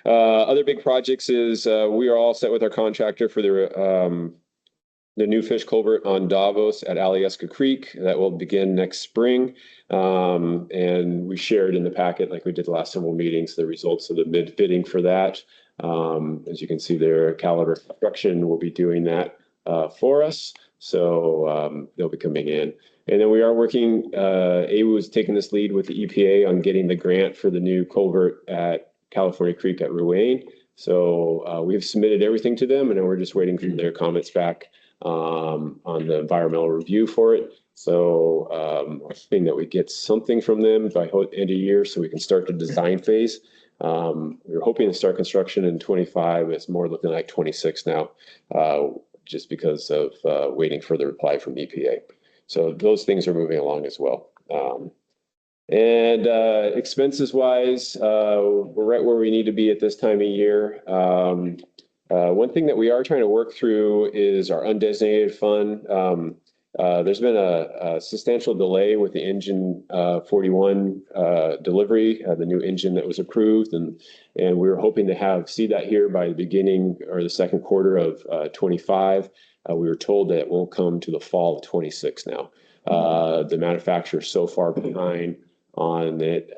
Other big projects is we are all set with our contractor for the new fish culvert on Davos at Alyeska Creek. That will begin next spring. And we shared in the packet, like we did the last several meetings, the results of the mid bidding for that. As you can see there, Caliber Construction will be doing that for us. So they'll be coming in. And then we are working, AWU is taking this lead with the EPA on getting the grant for the new culvert at California Creek at Ruane. So we've submitted everything to them, and then we're just waiting for their comments back on the environmental review for it. So I'm hoping that we get something from them by end of year so we can start the design phase. We were hoping to start construction in 25. It's more looking like 26 now, just because of waiting for the reply from EPA. So those things are moving along as well. And expenses wise, we're right where we need to be at this time of year. One thing that we are trying to work through is our undesignated fund. There's been a substantial delay with the engine 41 delivery, the new engine that was approved, and we were hoping to see that here by the beginning or the second quarter of 25. We were told that it won't come to the fall of 26 now. The manufacturer is so far behind on it,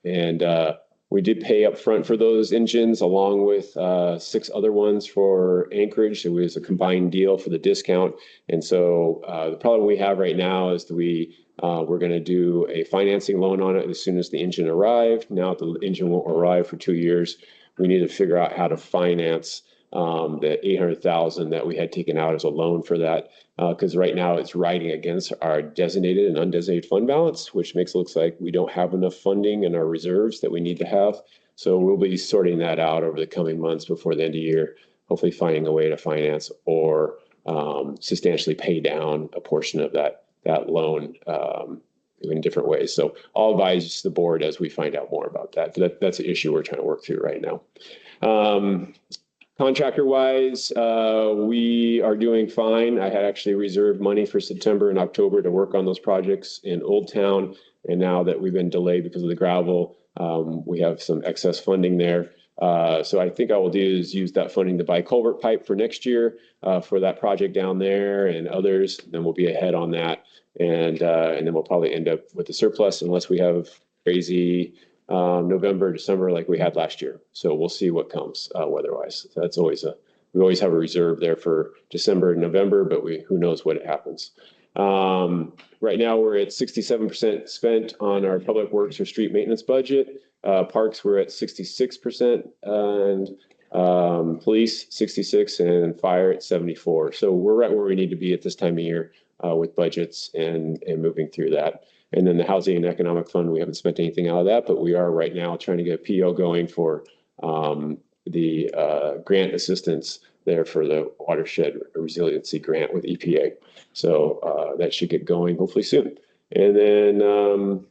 and we did pay up front for those engines along with 6 other ones for Anchorage. It was a combined deal for the discount. And so the problem we have right now is that we're going to do a financing loan on it as soon as the engine arrived. Now the engine won't arrive for 2 years. We need to figure out how to finance the $800,000 that we had taken out as a loan for that, because right now it's riding against our designated and undesignated fund balance, which makes it look like we don't have enough funding in our reserves that we need to have. So we'll be sorting that out over the coming months before the end of the year, hopefully finding a way to finance or substantially pay down a portion of that loan in different ways. So I'll advise the board as we find out more about that. That's an issue we're trying to work through right now. Contractor wise, we are doing fine. I had actually reserved money for September and October to work on those projects in Old Town. And now that we've been delayed because of the gravel, we have some excess funding there. So I think I will do is use that funding to buy culvert pipe for next year for that project down there and others. Then we'll be ahead on that. And then we'll probably end up with the surplus unless we have crazy November, December like we had last year. So we'll see what comes weather-wise. So that's always we always have a reserve there for December and November, but who knows what happens. Right now, we're at 67% spent on our public works or street maintenance budget. Parks, we're at 66%, and police 66, and fire at 74. So we're right where we need to be at this time of year with budgets and moving through that. And then the Housing and Economic Fund, we haven't spent anything out of that, but we are right now trying to get a PO going for the grant assistance there for the watershed resiliency grant with EPA. So that should get going hopefully soon. And then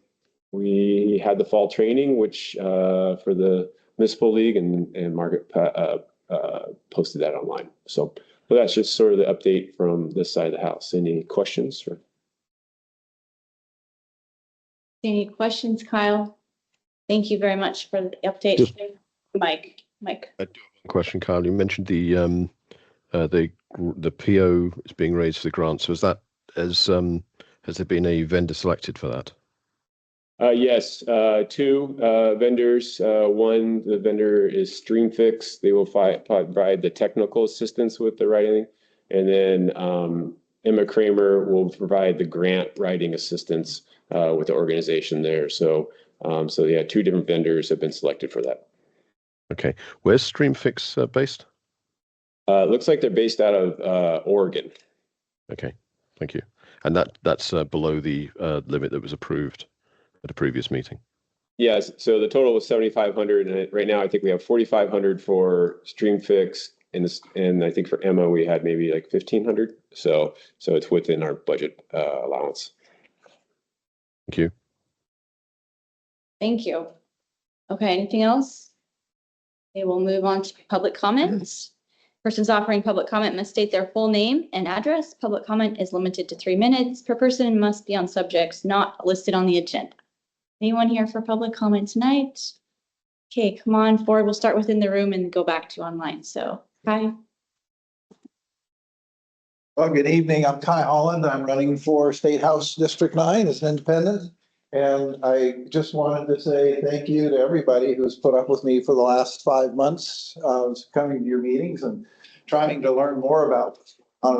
we had the fall training, which for the municipal league, and Margaret posted that online. So that's just sort of the update from this side of the house. Any questions? Any questions, Kyle? Thank you very much for the update. Just- Mike. I do have one question, Kyle. You mentioned the PO is being raised for the grant. So has there been a vendor selected for that? Yes, two vendors. One, the vendor is StreamFix. They will provide the technical assistance with the writing. And then Emma Kramer will provide the grant writing assistance with the organization there. So yeah, two different vendors have been selected for that. Okay. Where's StreamFix based? Looks like they're based out of Oregon. Okay, thank you. And that's below the limit that was approved at a previous meeting. Yes, so the total was 7,500, and right now I think we have 4,500 for StreamFix, and I think for Emma we had maybe like 1,500. So it's within our budget allowance. Thank you. Thank you. Okay, anything else? Okay, we'll move on to public comments. Persons offering public comment must state their full name and address. Public comment is limited to 3 minutes per person and must be on subjects not listed on the agenda. Anyone here for public comment tonight? Okay, come on forward. We'll start within the room and go back to online. So, Kai. Well, good evening. I'm Kai Holland. I'm running for State House District 9 as an independent. And I just wanted to say thank you to everybody who's put up with me for the last 5 months of coming to your meetings and trying to learn more about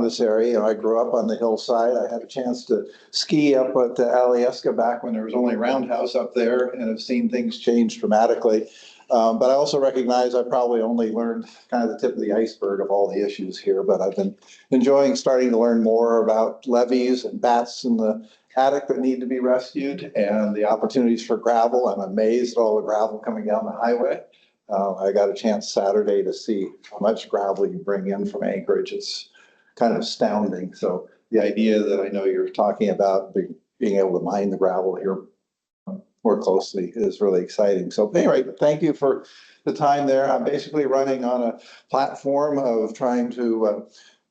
this area. I grew up on the hillside. I had a chance to ski up at the Alyeska back when there was only a roundhouse up there, and have seen things change dramatically. But I also recognize I probably only learned kind of the tip of the iceberg of all the issues here, but I've been enjoying starting to learn more about levees and bats in the attic that need to be rescued and the opportunities for gravel. I'm amazed at all the gravel coming down the highway. I got a chance Saturday to see how much gravel you bring in from Anchorage. It's kind of astounding. So the idea that I know you're talking about being able to mine the gravel here more closely is really exciting. So anyway, thank you for the time there. I'm basically running on a platform of trying to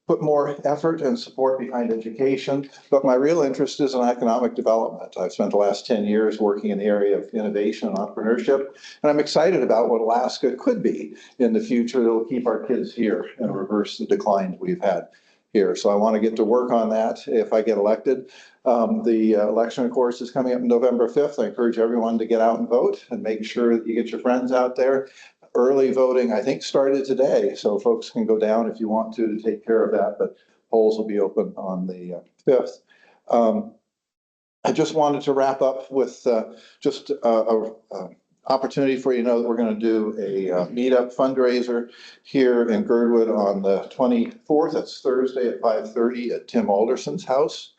put more effort and support behind education, but my real interest is in economic development. I've spent the last 10 years working in the area of innovation and entrepreneurship, and I'm excited about what Alaska could be in the future that will keep our kids here and reverse the decline we've had here. So I want to get to work on that if I get elected. The election, of course, is coming up November 5th. I encourage everyone to get out and vote and make sure that you get your friends out there. Early voting, I think, started today, so folks can go down if you want to take care of that, but polls will be open on the 5th. I just wanted to wrap up with just a opportunity for you to know that we're going to do a meetup fundraiser here in Girdwood on the 24th. That's Thursday at 5:30 at Tim Alderson's house.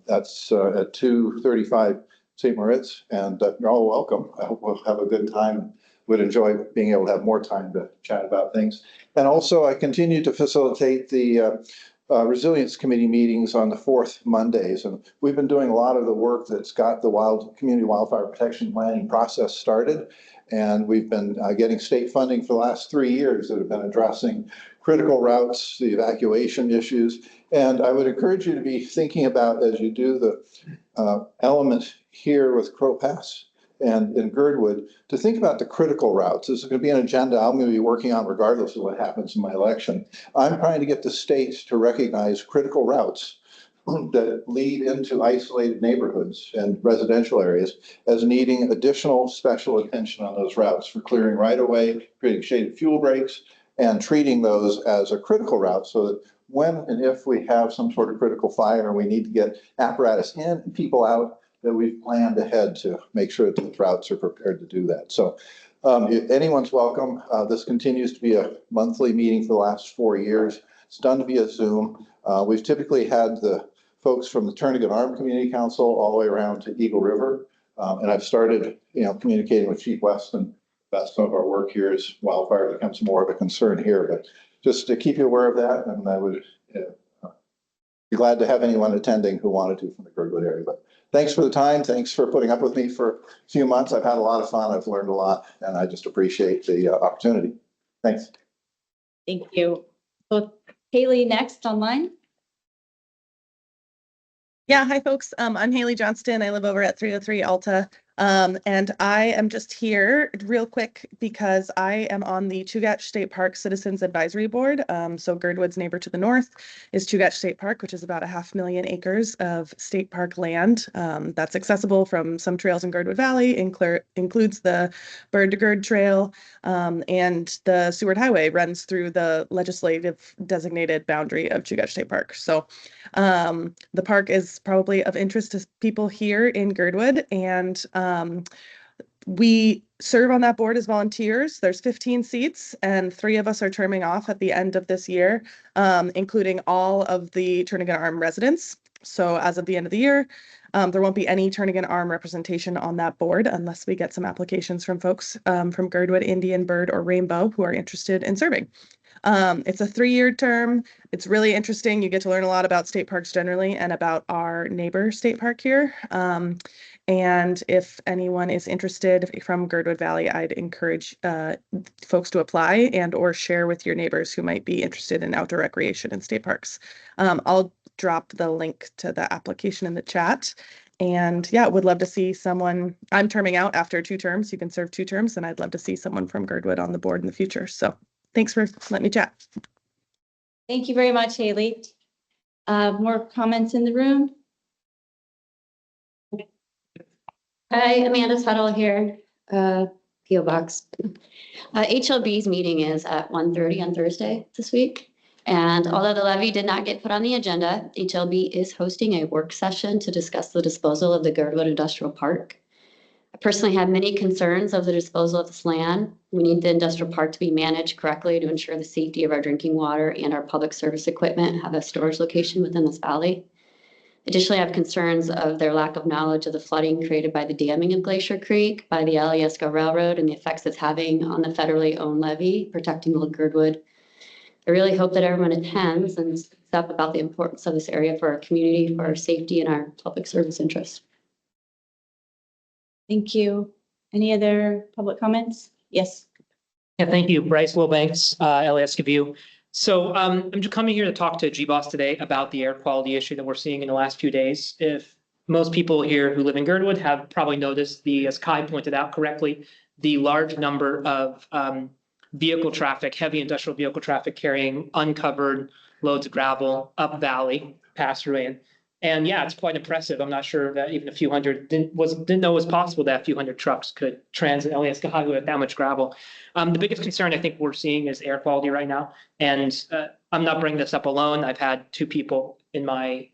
That's at 235 St. Moritz, and you're all welcome. I hope we'll have a good time. Would enjoy being able to have more time to chat about things. And also I continue to facilitate the Resilience Committee meetings on the fourth Mondays. And we've been doing a lot of the work that's got the community wildfire protection planning process started. And we've been getting state funding for the last 3 years that have been addressing critical routes, the evacuation issues. And I would encourage you to be thinking about, as you do the element here with Crow Pass and in Girdwood, to think about the critical routes. This is going to be an agenda I'm going to be working on regardless of what happens in my election. I'm trying to get the states to recognize critical routes that lead into isolated neighborhoods and residential areas as needing additional special attention on those routes for clearing right away, creating shaded fuel breaks, and treating those as a critical route so that when and if we have some sort of critical fire and we need to get apparatus in and people out, that we've planned ahead to make sure that the routes are prepared to do that. So anyone's welcome. This continues to be a monthly meeting for the last 4 years. It's done via Zoom. We've typically had the folks from the Turnagain Arm Community Council all the way around to Eagle River. And I've started, communicating with Chief Weston about some of our work here as wildfire becomes more of a concern here. But just to keep you aware of that, and I would be glad to have anyone attending who wanted to from the Girdwood area. But thanks for the time. Thanks for putting up with me for a few months. I've had a lot of fun. I've learned a lot, and I just appreciate the opportunity. Thanks. Thank you. So Haley, next online. Yeah, hi folks. I'm Haley Johnston. I live over at 303 Alta. And I am just here real quick because I am on the Chugach State Park Citizens Advisory Board. So Girdwood's neighbor to the north is Chugach State Park, which is about 500,000 acres of state park land that's accessible from some trails in Girdwood Valley, includes the Bird to Gird Trail, and the Seward Highway runs through the legislative designated boundary of Chugach State Park. So the park is probably of interest to people here in Girdwood, and we serve on that board as volunteers. There's 15 seats, and 3 of us are terming off at the end of this year, including all of the Turnagain Arm residents. So as of the end of the year, there won't be any Turnagain Arm representation on that board unless we get some applications from folks from Girdwood, Indian, Bird, or Rainbow who are interested in serving. It's a 3-year term. It's really interesting. You get to learn a lot about state parks generally and about our neighbor state park here. And if anyone is interested from Girdwood Valley, I'd encourage folks to apply and or share with your neighbors who might be interested in outdoor recreation in state parks. I'll drop the link to the application in the chat. And yeah, would love to see someone. I'm terming out after 2 terms. You can serve 2 terms, and I'd love to see someone from Girdwood on the board in the future. So thanks for letting me chat. Thank you very much, Haley. More comments in the room? Hi, Amanda Tuttle here, PO Box. HLB's meeting is at 1:30 on Thursday this week. And although the levy did not get put on the agenda, HLB is hosting a work session to discuss the disposal of the Girdwood Industrial Park. I personally have many concerns of the disposal of this land. We need the industrial park to be managed correctly to ensure the safety of our drinking water and our public service equipment have a storage location within this valley. Additionally, I have concerns of their lack of knowledge of the flooding created by the damming of Glacier Creek by the Alyeska Railroad and the effects it's having on the federally owned levee protecting Old Girdwood. I really hope that everyone attends and speaks up about the importance of this area for our community, for our safety, and our public service interest. Thank you. Any other public comments? Yes. Yeah, thank you. Bryce Wilbanks, Alyeska View. So I'm just coming here to talk to G-Boss today about the air quality issue that we're seeing in the last few days. If most people here who live in Girdwood have probably noticed as Kai pointed out correctly, the large number of vehicle traffic, heavy industrial vehicle traffic carrying uncovered loads of gravel up valley, pass through. And yeah, it's quite impressive. I'm not sure that even a few hundred didn't know it was possible that a few hundred trucks could transit Alyeska Highway with that much gravel. The biggest concern I think we're seeing is air quality right now. And I'm not bringing this up alone. I've had 2 people in my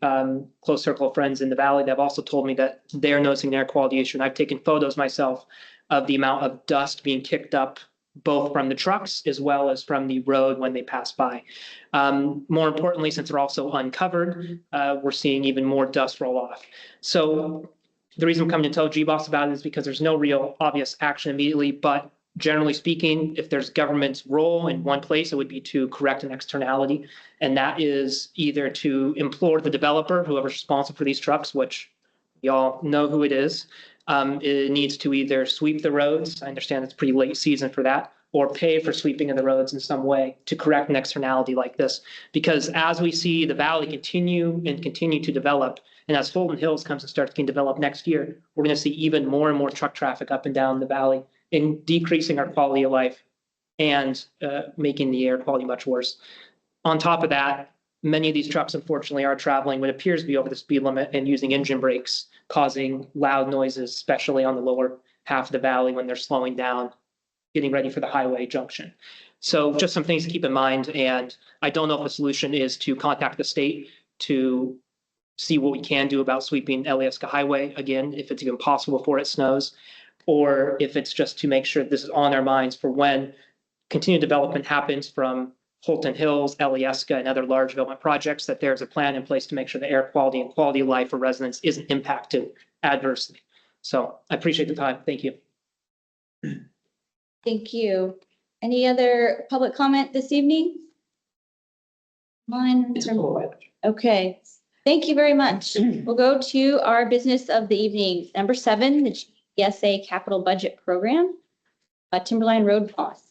close circle of friends in the valley that have also told me that they're noticing an air quality issue. And I've taken photos myself of the amount of dust being kicked up both from the trucks as well as from the road when they pass by. More importantly, since they're also uncovered, we're seeing even more dust roll off. So the reason I'm coming to tell G-Boss about it is because there's no real obvious action immediately, but generally speaking, if there's government's role in one place, it would be to correct an externality. And that is either to implore the developer, whoever's responsible for these trucks, which we all know who it is, it needs to either sweep the roads. I understand it's pretty late season for that, or pay for sweeping of the roads in some way to correct an externality like this. Because as we see the valley continue to develop, and as Fulton Hills comes and starts getting developed next year, we're going to see even more and more truck traffic up and down the valley, and decreasing our quality of life and making the air quality much worse. On top of that, many of these trucks, unfortunately, are traveling what appears to be over the speed limit and using engine brakes, causing loud noises, especially on the lower half of the valley when they're slowing down, getting ready for the highway junction. So just some things to keep in mind. And I don't know if the solution is to contact the state to see what we can do about sweeping Alyeska Highway again, if it's even possible before it snows, or if it's just to make sure this is on our minds for when continued development happens from Holton Hills, Alyeska, and other large development projects, that there's a plan in place to make sure the air quality and quality of life for residents isn't impacted adversely. So I appreciate the time. Thank you. Thank you. Any other public comment this evening? Mine. Okay, thank you very much. We'll go to our business of the evening. Number 7, the GSA Capital Budget Program, Timberline Road Boss.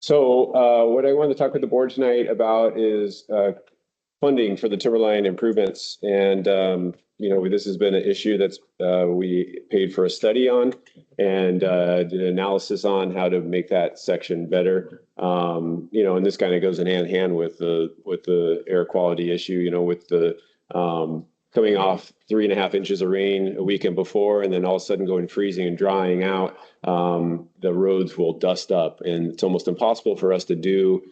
So what I wanted to talk with the board tonight about is funding for the Timberline improvements. And, this has been an issue that's we paid for a study on and did an analysis on how to make that section better. And this kind of goes in hand with the air quality issue, with the coming off 3.5 inches of rain a weekend before, and then all of a sudden going freezing and drying out, the roads will dust up, and it's almost impossible for us to do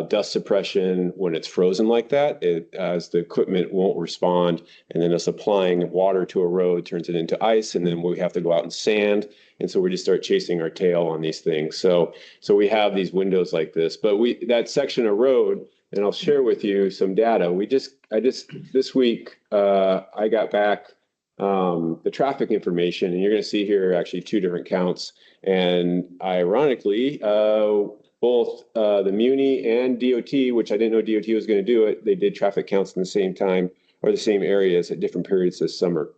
dust suppression when it's frozen like that, as the equipment won't respond, and then us applying water to a road turns it into ice, and then we have to go out and sand, and so we just start chasing our tail on these things. So we have these windows like this, but that section of road, and I'll share with you some data. This week, I got back the traffic information, and you're going to see here actually 2 different counts. And ironically, both the Muni and DOT, which I didn't know DOT was going to do it, they did traffic counts in the same time or the same areas at different periods this summer.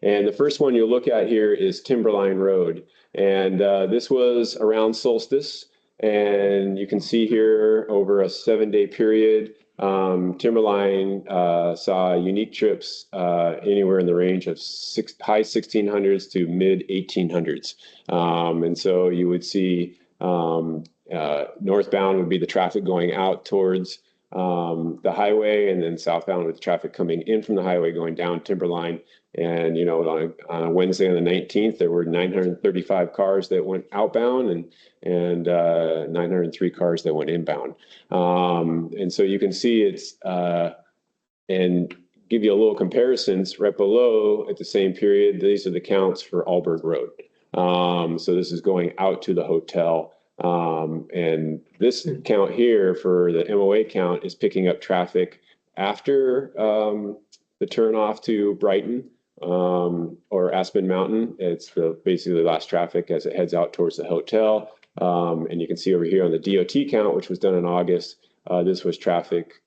And the first one you'll look at here is Timberline Road. And this was around solstice. And you can see here over a 7-day period, Timberline saw unique trips anywhere in the range of high 1600s to mid 1800s. And so you would see northbound would be the traffic going out towards the highway, and then southbound with the traffic coming in from the highway going down Timberline. And, on a Wednesday on the 19th, there were 935 cars that went outbound and 903 cars that went inbound. And so you can see it's, and give you a little comparisons right below at the same period. These are the counts for Alberg Road. So this is going out to the hotel. And this count here for the MOA count is picking up traffic after the turnoff to Brighton or Aspen Mountain. It's basically the last traffic as it heads out towards the hotel. And you can see over here on the DOT count, which was done in August, this was traffic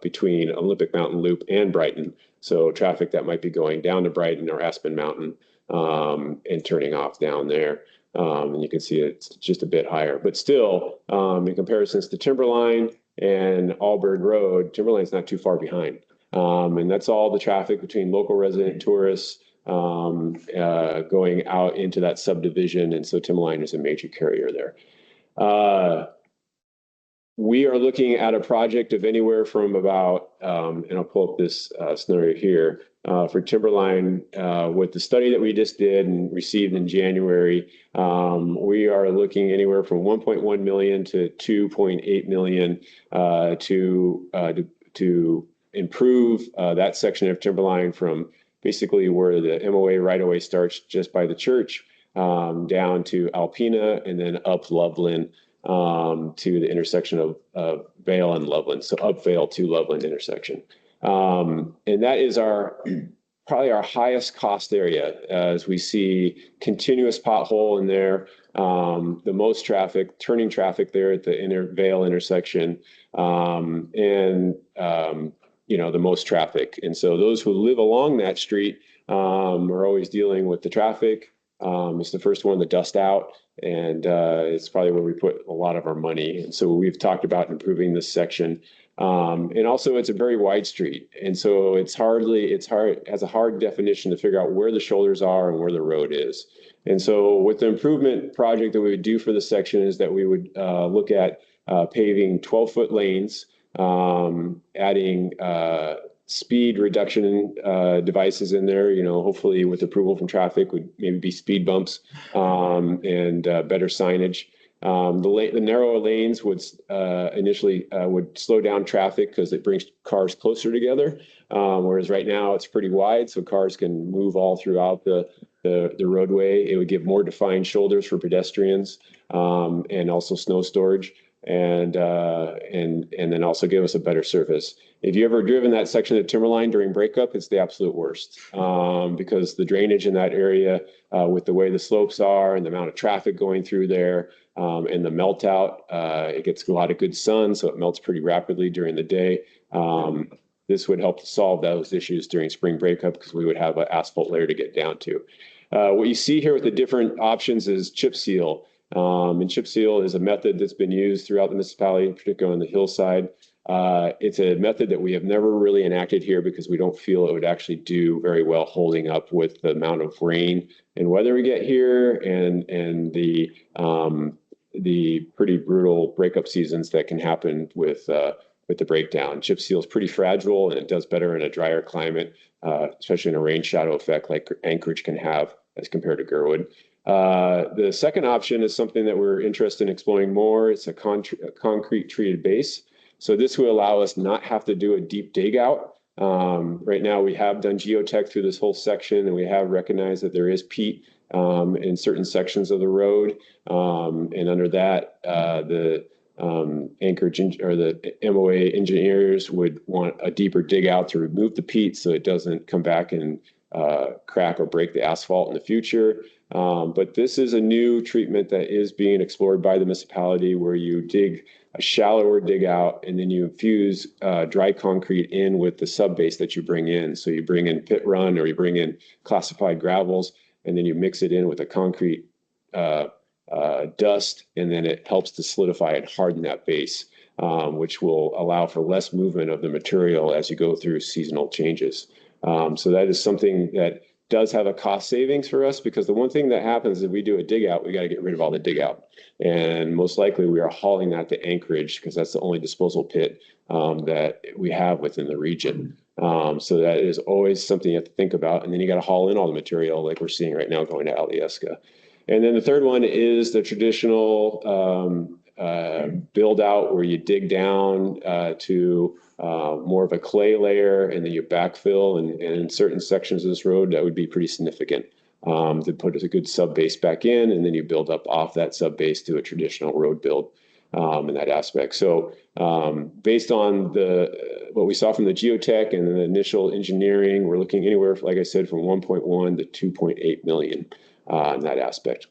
between Olympic Mountain Loop and Brighton. So traffic that might be going down to Brighton or Aspen Mountain and turning off down there. And you can see it's just a bit higher, but still, in comparisons to Timberline and Alberg Road, Timberline's not too far behind. And that's all the traffic between local resident tourists going out into that subdivision. And so Timberline is a major carrier there. We are looking at a project of anywhere from about, and I'll pull up this scenario here, for Timberline, with the study that we just did and received in January, we are looking anywhere from 1.1 million to 2.8 million to improve that section of Timberline from basically where the MOA right-of-way starts just by the church, down to Alpena, and then up Loveland to the intersection of Vale and Loveland. So up Vale to Loveland intersection. And that is probably our highest cost area, as we see continuous pothole in there, the most traffic, turning traffic there at the Vale intersection, and the most traffic. And so those who live along that street are always dealing with the traffic. It's the first one to dust out, and it's probably where we put a lot of our money. And so we've talked about improving this section. And also it's a very wide street. And so it has a hard definition to figure out where the shoulders are and where the road is. And so with the improvement project that we would do for the section is that we would look at paving 12-foot lanes, adding speed reduction devices in there, hopefully with approval from traffic would maybe be speed bumps and better signage. The narrower lanes would initially would slow down traffic because it brings cars closer together. Whereas right now it's pretty wide, so cars can move all throughout the roadway. It would give more defined shoulders for pedestrians and also snow storage, and then also give us a better surface. If you ever driven that section of Timberline during breakup, it's the absolute worst because the drainage in that area with the way the slopes are and the amount of traffic going through there and the melt out, it gets a lot of good sun, so it melts pretty rapidly during the day. This would help to solve those issues during spring breakup because we would have an asphalt layer to get down to. What you see here with the different options is chip seal. And chip seal is a method that's been used throughout the municipality, particularly on the hillside. It's a method that we have never really enacted here because we don't feel it would actually do very well holding up with the amount of rain and weather we get here and the pretty brutal breakup seasons that can happen with the breakdown. Chip seal is pretty fragile and it does better in a drier climate, especially in a rain shadow effect like Anchorage can have as compared to Girdwood. The second option is something that we're interested in exploring more. It's a concrete treated base. So this will allow us not have to do a deep dig out. Right now we have done geotech through this whole section and we have recognized that there is peat in certain sections of the road. And under that, the Anchorage or the MOA engineers would want a deeper dig out to remove the peat so it doesn't come back and crack or break the asphalt in the future. But this is a new treatment that is being explored by the municipality where you dig a shallower dig out and then you infuse dry concrete in with the sub base that you bring in. So you bring in pit run or you bring in classified gravels and then you mix it in with a concrete dust, and then it helps to solidify and harden that base, which will allow for less movement of the material as you go through seasonal changes. So that is something that does have a cost savings for us because the one thing that happens if we do a dig out, we got to get rid of all the dig out. And most likely we are hauling that to Anchorage because that's the only disposal pit that we have within the region. So that is always something you have to think about. And then you got to haul in all the material like we're seeing right now going to Alyeska. And then the third one is the traditional build out where you dig down to more of a clay layer and then you backfill. And in certain sections of this road, that would be pretty significant to put a good sub base back in. And then you build up off that sub base to a traditional road build in that aspect. So based on what we saw from the geotech and the initial engineering, we're looking anywhere, like I said, from 1.1 to 2.8 million in that aspect.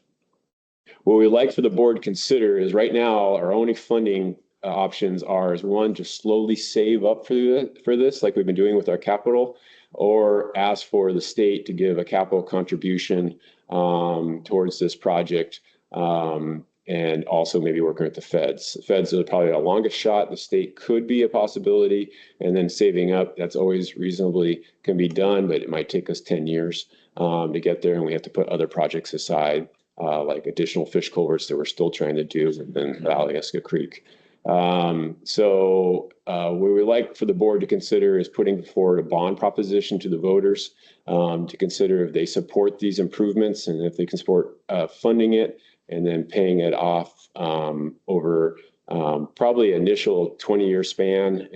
What we'd like for the board to consider is right now our only funding options are is one, just slowly save up for this like we've been doing with our capital, or ask for the state to give a capital contribution towards this project, and also maybe working with the feds. The feds are probably the longest shot. The state could be a possibility, and then saving up, that's always reasonably can be done, but it might take us 10 years to get there, and we have to put other projects aside, like additional fish culverts that we're still trying to do, and then the Alyeska Creek. So what we like for the board to consider is putting forward a bond proposition to the voters to consider if they support these improvements and if they can support funding it and then paying it off over probably initial 20-year span.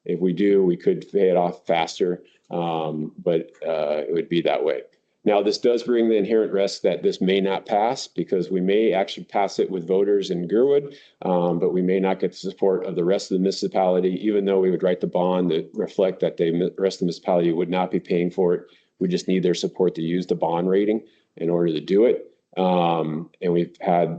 If we do, we could pay it off faster, but it would be that way. Now, this does bring the inherent risk that this may not pass because we may actually pass it with voters in Girdwood, but we may not get the support of the rest of the municipality, even though we would write the bond that reflect that the rest of the municipality would not be paying for it. We just need their support to use the bond rating in order to do it. And we've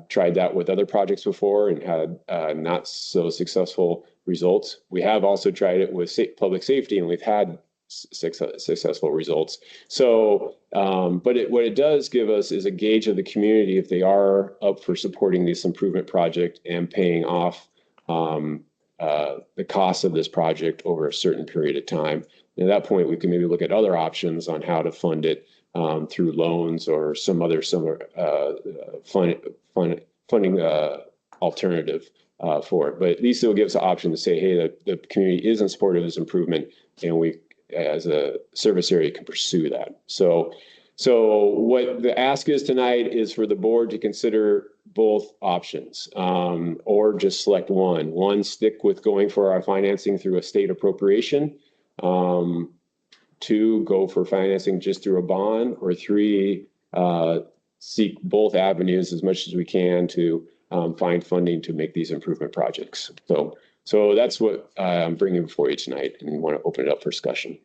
tried that with other projects before and had not so successful results. We have also tried it with public safety and we've had successful results. So, but what it does give us is a gauge of the community if they are up for supporting this improvement project and paying off the cost of this project over a certain period of time. And at that point, we can maybe look at other options on how to fund it through loans or some other funding alternative for it. But at least it'll give us an option to say, hey, the community is in support of this improvement, and we, as a service area, can pursue that. So what the ask is tonight is for the board to consider both options, or just select one. One, stick with going for our financing through a state appropriation. Two, go for financing just through a bond. Or three, seek both avenues as much as we can to find funding to make these improvement projects. So that's what I'm bringing before you tonight, and want to open it up for discussion.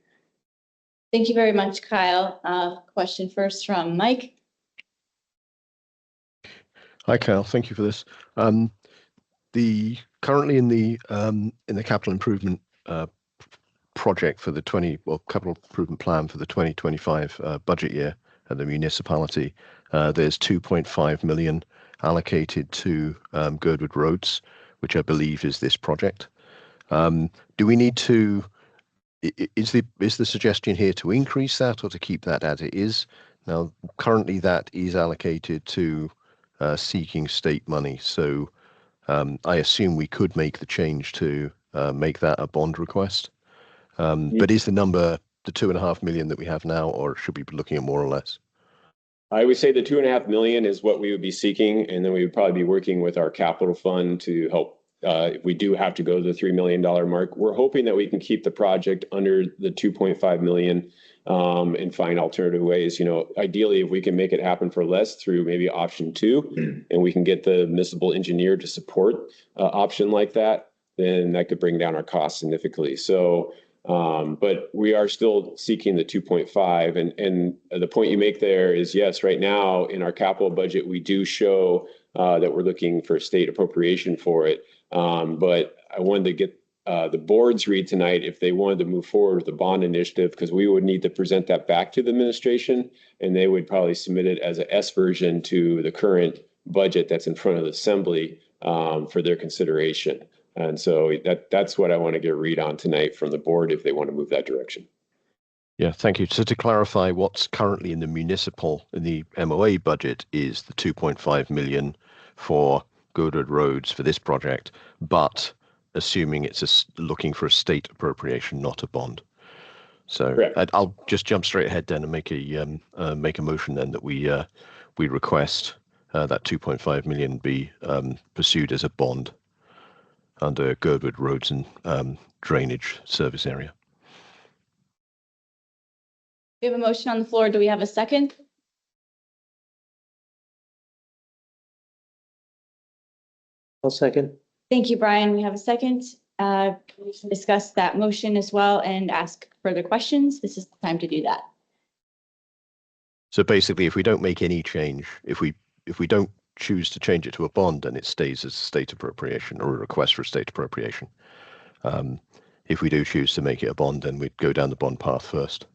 Thank you very much, Kyle. Question first from Mike. Hi, Kyle. Thank you for this. Currently in the capital improvement project for the capital improvement plan for the 2025 budget year at the municipality, there's 2.5 million allocated to Girdwood Roads, which I believe is this project. Do we need to? Is the suggestion here to increase that or to keep that as it is? Now, currently that is allocated to seeking state money. So I assume we could make the change to make that a bond request. But is the number the 2.5 million that we have now, or should we be looking at more or less? I would say the 2.5 million is what we would be seeking, and then we would probably be working with our capital fund to help. If we do have to go to the $3 million mark, we're hoping that we can keep the project under the 2.5 million and find alternative ways. You know, ideally, if we can make it happen for less through maybe option 2, and we can get the municipal engineer to support option like that, then that could bring down our costs significantly. So, but we are still seeking the 2.5, and the point you make there is, yes, right now in our capital budget, we do show that we're looking for state appropriation for it. But I wanted to get the board's read tonight if they wanted to move forward with the bond initiative, because we would need to present that back to the administration, and they would probably submit it as a S version to the current budget that's in front of the assembly for their consideration. And so that's what I want to get a read on tonight from the board if they want to move that direction. Yeah, thank you. So to clarify, what's currently in the MOA budget is the 2.5 million for Girdwood Roads for this project, but assuming it's looking for a state appropriation, not a bond. So I'll just jump straight ahead then and make a motion then that we request that 2.5 million be pursued as a bond under Girdwood Roads and Drainage Service Area. We have a motion on the floor. Do we have a second? I'll second. Thank you, Brian. We have a second. We can discuss that motion as well and ask further questions. This is the time to do that. So basically, if we don't make any change, if we don't choose to change it to a bond, then it stays as a state appropriation or a request for a state appropriation. If we do choose to make it a bond, then we'd go down the bond path first.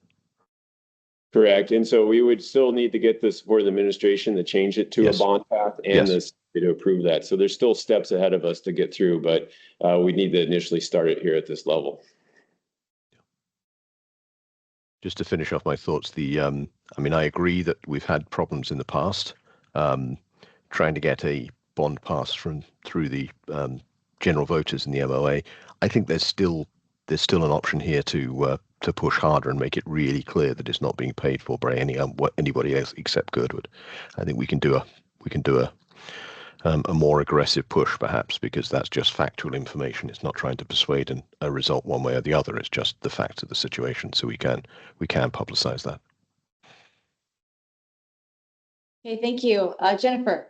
Correct. And so we would still need to get the support of the administration to change it to a bond path and the state to approve that. So there's still steps ahead of us to get through, but we need to initially start it here at this level. Just to finish off my thoughts, I mean, I agree that we've had problems in the past trying to get a bond pass through the general voters in the MOA. I think there's still an option here to push harder and make it really clear that it's not being paid for by anybody else except Girdwood. I think we can do a more aggressive push, perhaps, because that's just factual information. It's not trying to persuade a result one way or the other. It's just the facts of the situation. So we can publicize that. Okay, thank you. Jennifer.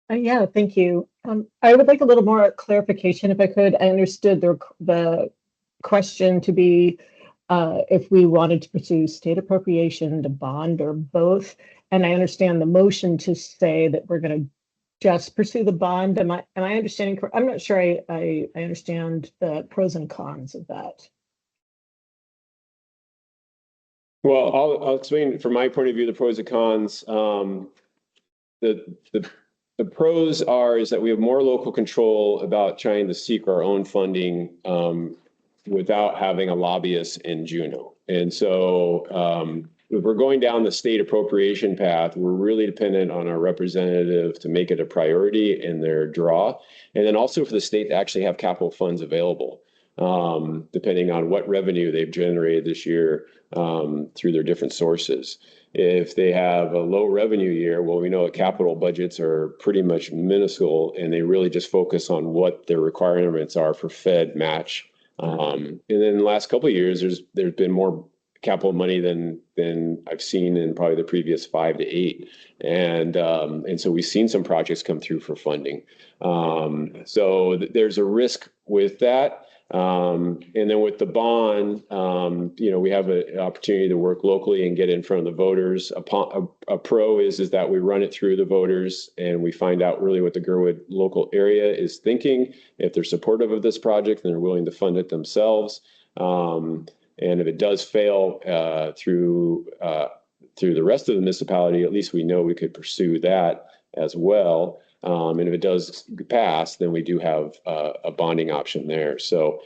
Yeah, thank you. I would like a little more clarification if I could. I understood the question to be if we wanted to pursue state appropriation, to bond, or both. And I understand the motion to say that we're going to just pursue the bond. Am I understanding? I'm not sure I understand the pros and cons of that. Well, I'll explain from my point of view the pros and cons. The pros is that we have more local control about trying to seek our own funding without having a lobbyist in Juneau. And so if we're going down the state appropriation path, we're really dependent on our representative to make it a priority in their draw. And then also for the state to actually have capital funds available, depending on what revenue they've generated this year through their different sources. If they have a low revenue year, well, we know that capital budgets are pretty much minuscule, and they really just focus on what their requirements are for Fed match. And then the last couple of years, there's been more capital money than I've seen in probably the previous 5 to 8, and so we've seen some projects come through for funding. So there's a risk with that. And then with the bond, we have an opportunity to work locally and get in front of the voters. A pro is that we run it through the voters and we find out really what the Girdwood local area is thinking. If they're supportive of this project, then they're willing to fund it themselves. And if it does fail through the rest of the municipality, at least we know we could pursue that as well. And if it does pass, then we do have a bonding option there. So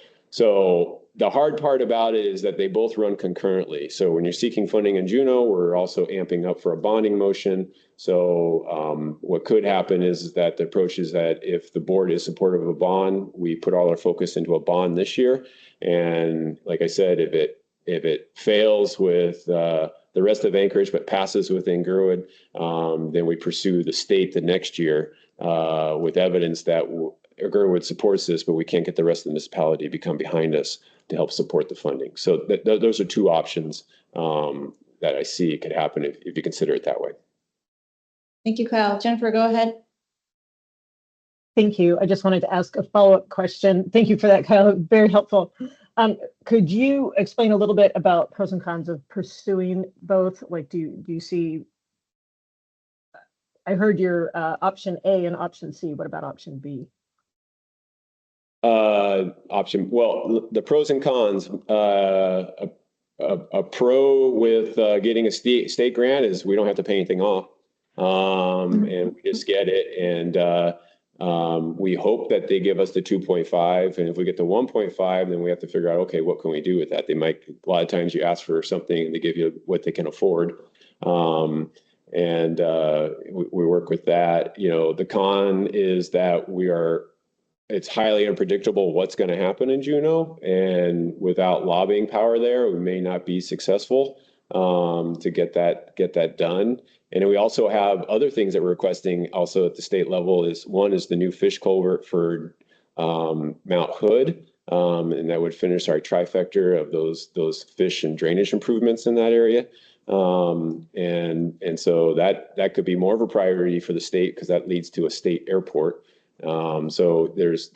the hard part about it is that they both run concurrently. So when you're seeking funding in Juneau, we're also amping up for a bonding motion. So what could happen is that the approach is that if the board is supportive of a bond, we put all our focus into a bond this year. And like I said, if it fails with the rest of Anchorage but passes within Girdwood, then we pursue the state the next year with evidence that Girdwood supports this, but we can't get the rest of the municipality to come behind us to help support the funding. So those are two options that I see could happen if you consider it that way. Thank you, Kyle. Jennifer, go ahead. Thank you. I just wanted to ask a follow-up question. Thank you for that, Kyle. Very helpful. Could you explain a little bit about pros and cons of pursuing both? Like, do you see? I heard your option A and option C. What about option B? Well, the pros and cons. A pro with getting a state grant is we don't have to pay anything off, and we just get it. And we hope that they give us the 2.5, and if we get the 1.5, then we have to figure out, okay, what can we do with that? A lot of times you ask for something and they give you what they can afford. And we work with that. The con is that it's highly unpredictable what's going to happen in Juneau, and without lobbying power there, we may not be successful to get that done. And then we also have other things that we're requesting also at the state level. One is the new fish culvert for Mount Hood, and that would finish our trifecta of those fish and drainage improvements in that area. And so that could be more of a priority for the state because that leads to a state airport. So there's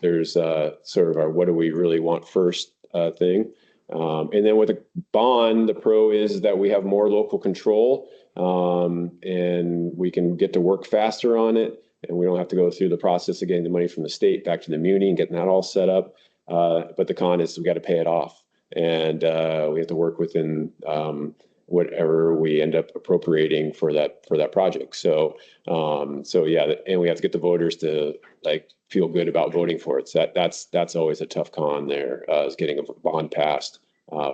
sort of our what do we really want first thing. And then with a bond, the pro is that we have more local control, and we can get to work faster on it, and we don't have to go through the process of getting the money from the state back to the muni and getting that all set up. But the con is we got to pay it off, and we have to work within whatever we end up appropriating for that project. So yeah, and we have to get the voters to feel good about voting for it. So that's always a tough con there, is getting a bond passed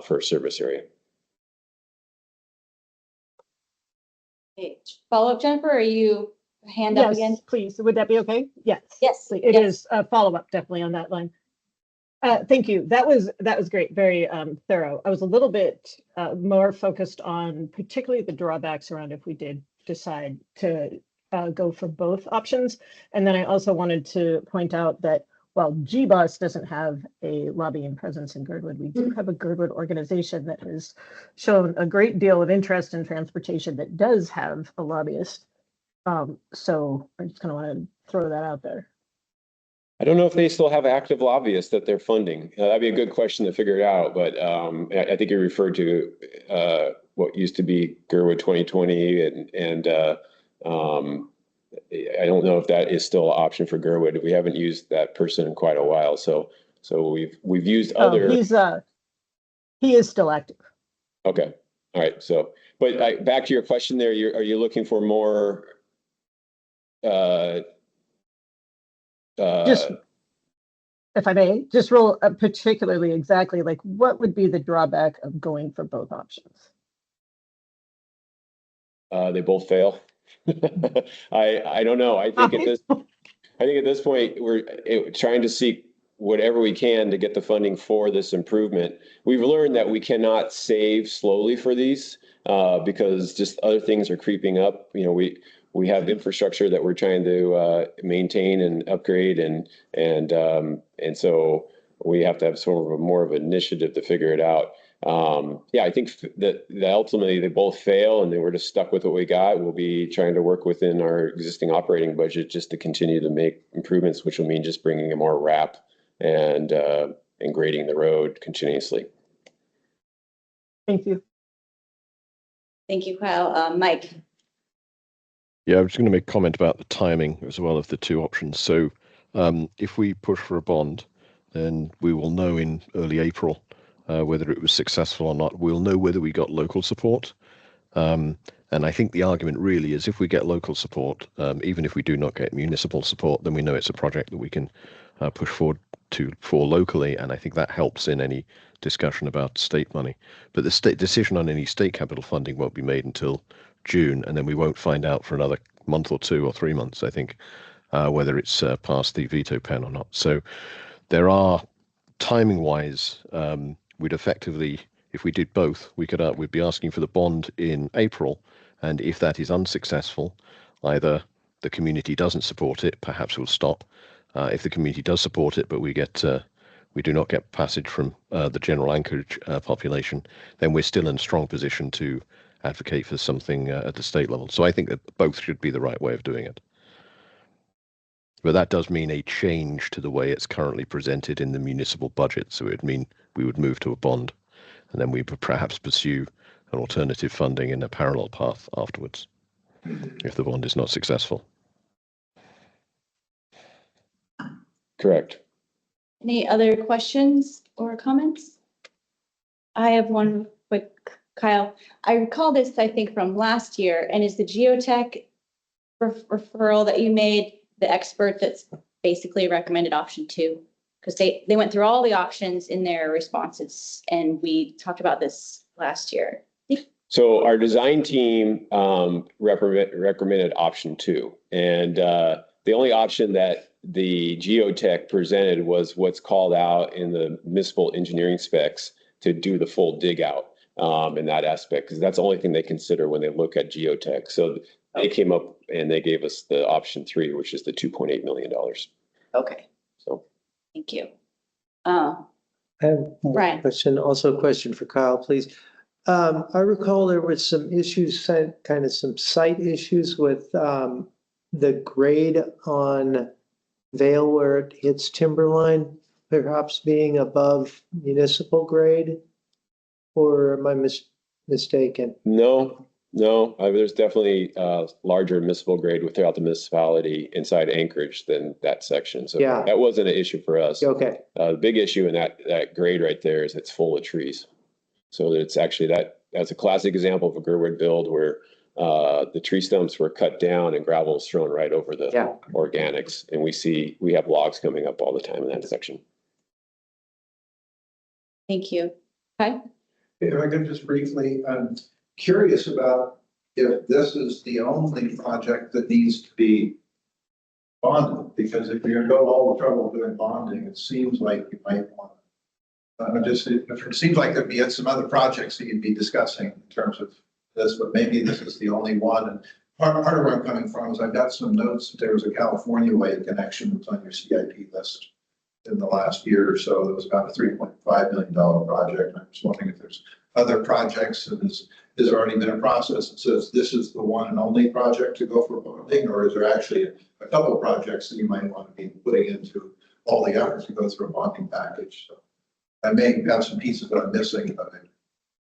for a service area. Okay. Follow up, Jennifer, are you hand up again? Yes, please. Would that be okay? Yes. Yes. It is a follow-up definitely on that line. Thank you. That was great. Very thorough. I was a little bit more focused on particularly the drawbacks around if we did decide to go for both options. And then I also wanted to point out that while GBOS doesn't have a lobbying presence in Girdwood, we do have a Girdwood organization that has shown a great deal of interest in transportation that does have a lobbyist. So I just kind of want to throw that out there. I don't know if they still have active lobbyists that they're funding. That'd be a good question to figure out. But I think you referred to what used to be Girdwood 2020, and I don't know if that is still an option for Girdwood. We haven't used that person in quite a while, so we've used other. He is still active. Okay, all right. So, but back to your question there. Are you looking for more? Just, if I may, just roll particularly exactly like what would be the drawback of going for both options? they both fail. I don't know. I think at this point, we're trying to seek whatever we can to get the funding for this improvement. We've learned that we cannot save slowly for these because just other things are creeping up. You know, we have infrastructure that we're trying to maintain and upgrade, and so we have to have sort of more of an initiative to figure it out. Yeah, I think that ultimately they both fail and then we're just stuck with what we got. We'll be trying to work within our existing operating budget just to continue to make improvements, which will mean just bringing in more wrap and grading the road continuously. Thank you. Thank you, Kyle. Mike? Yeah, I was going to make a comment about the timing as well of the two options. So if we push for a bond, then we will know in early April whether it was successful or not. We'll know whether we got local support. And I think the argument really is if we get local support, even if we do not get municipal support, then we know it's a project that we can push forward for locally. And I think that helps in any discussion about state money. But the state decision on any state capital funding won't be made until June, and then we won't find out for another month or 2 or 3 months, I think, whether it's past the veto pen or not. So there are, timing-wise, we'd effectively, if we did both, we'd be asking for the bond in April, and if that is unsuccessful, either the community doesn't support it, perhaps we'll stop. If the community does support it, but we do not get passage from the general Anchorage population, then we're still in a strong position to advocate for something at the state level. So I think that both should be the right way of doing it. But that does mean a change to the way it's currently presented in the municipal budget. So it would mean we would move to a bond, and then we would perhaps pursue an alternative funding in a parallel path afterwards, if the bond is not successful. Correct. Any other questions or comments? I have one quick, Kyle. I recall this, I think, from last year, and is the geotech referral that you made the expert that's basically recommended option 2? Because they went through all the options in their responses, and we talked about this last year. So our design team recommended option 2, and the only option that the geotech presented was what's called out in the municipal engineering specs to do the full dig out in that aspect, because that's the only thing they consider when they look at geotech. So they came up and they gave us the option 3, which is the $2.8 million. Okay. So thank you. I have one Brian. question, also a question for Kyle, please. I recall there was some issues, kind of some site issues with the grade on Vale where it hits Timberline, perhaps being above municipal grade, or am I mistaken? No, there's definitely larger municipal grade throughout the municipality inside Anchorage than that section. So yeah, that wasn't an issue for us. Okay. The big issue in that grade right there is it's full of trees. So it's actually that's a classic example of a Girdwood build where the tree stumps were cut down and gravel was thrown right over the organics. And we have logs coming up all the time in that section. Thank you. Okay. If I could just briefly, I'm curious about if this is the only project that needs to be bonded, because if you're going to go all the trouble doing bonding, it seems like you might want it seems like there'd be some other projects that you'd be discussing in terms of this, but maybe this is the only one. And part of where I'm coming from is I've got some notes that there was a California Way connection that's on your CIP list in the last year or so. That was about a $3.5 million project. I'm just wondering if there's other projects that has already been a process that says this is the one and only project to go for bonding, or is there actually a couple of projects that you might want to be putting into all the efforts to go through a bonding package? So I may have some pieces that I'm missing, but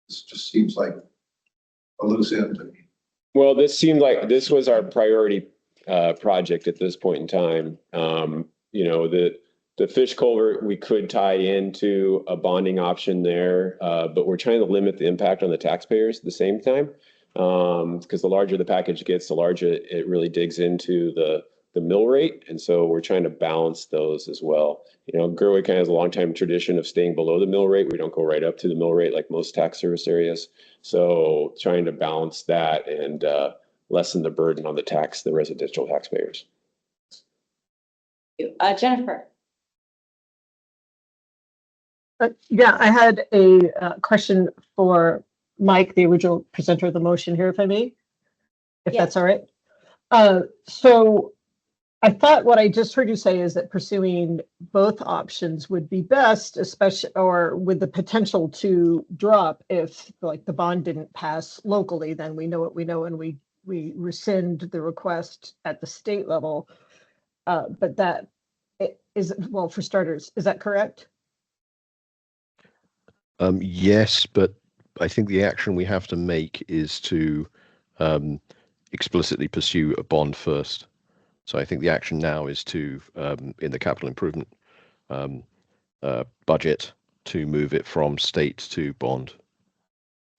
this just seems like a loose end to me. Well, this seemed like this was our priority project at this point in time. You know, the fish culvert, we could tie into a bonding option there, but we're trying to limit the impact on the taxpayers at the same time. Because the larger the package gets, the larger it really digs into the mill rate. And so we're trying to balance those as well. You know, Girdwood kind of has a long time tradition of staying below the mill rate. We don't go right up to the mill rate like most tax service areas. So trying to balance that and lessen the burden on the residential taxpayers. Jennifer. Yeah, I had a question for Mike, the original presenter of the motion here, if I may, if that's all right. So I thought what I just heard you say is that pursuing both options would be best, especially or with the potential to drop if like the bond didn't pass locally, then we know what we know and we rescind the request at the state level. But that is, well, for starters, is that correct? Yes, but I think the action we have to make is to explicitly pursue a bond first. So I think the action now is to, in the capital improvement budget, to move it from state to bond.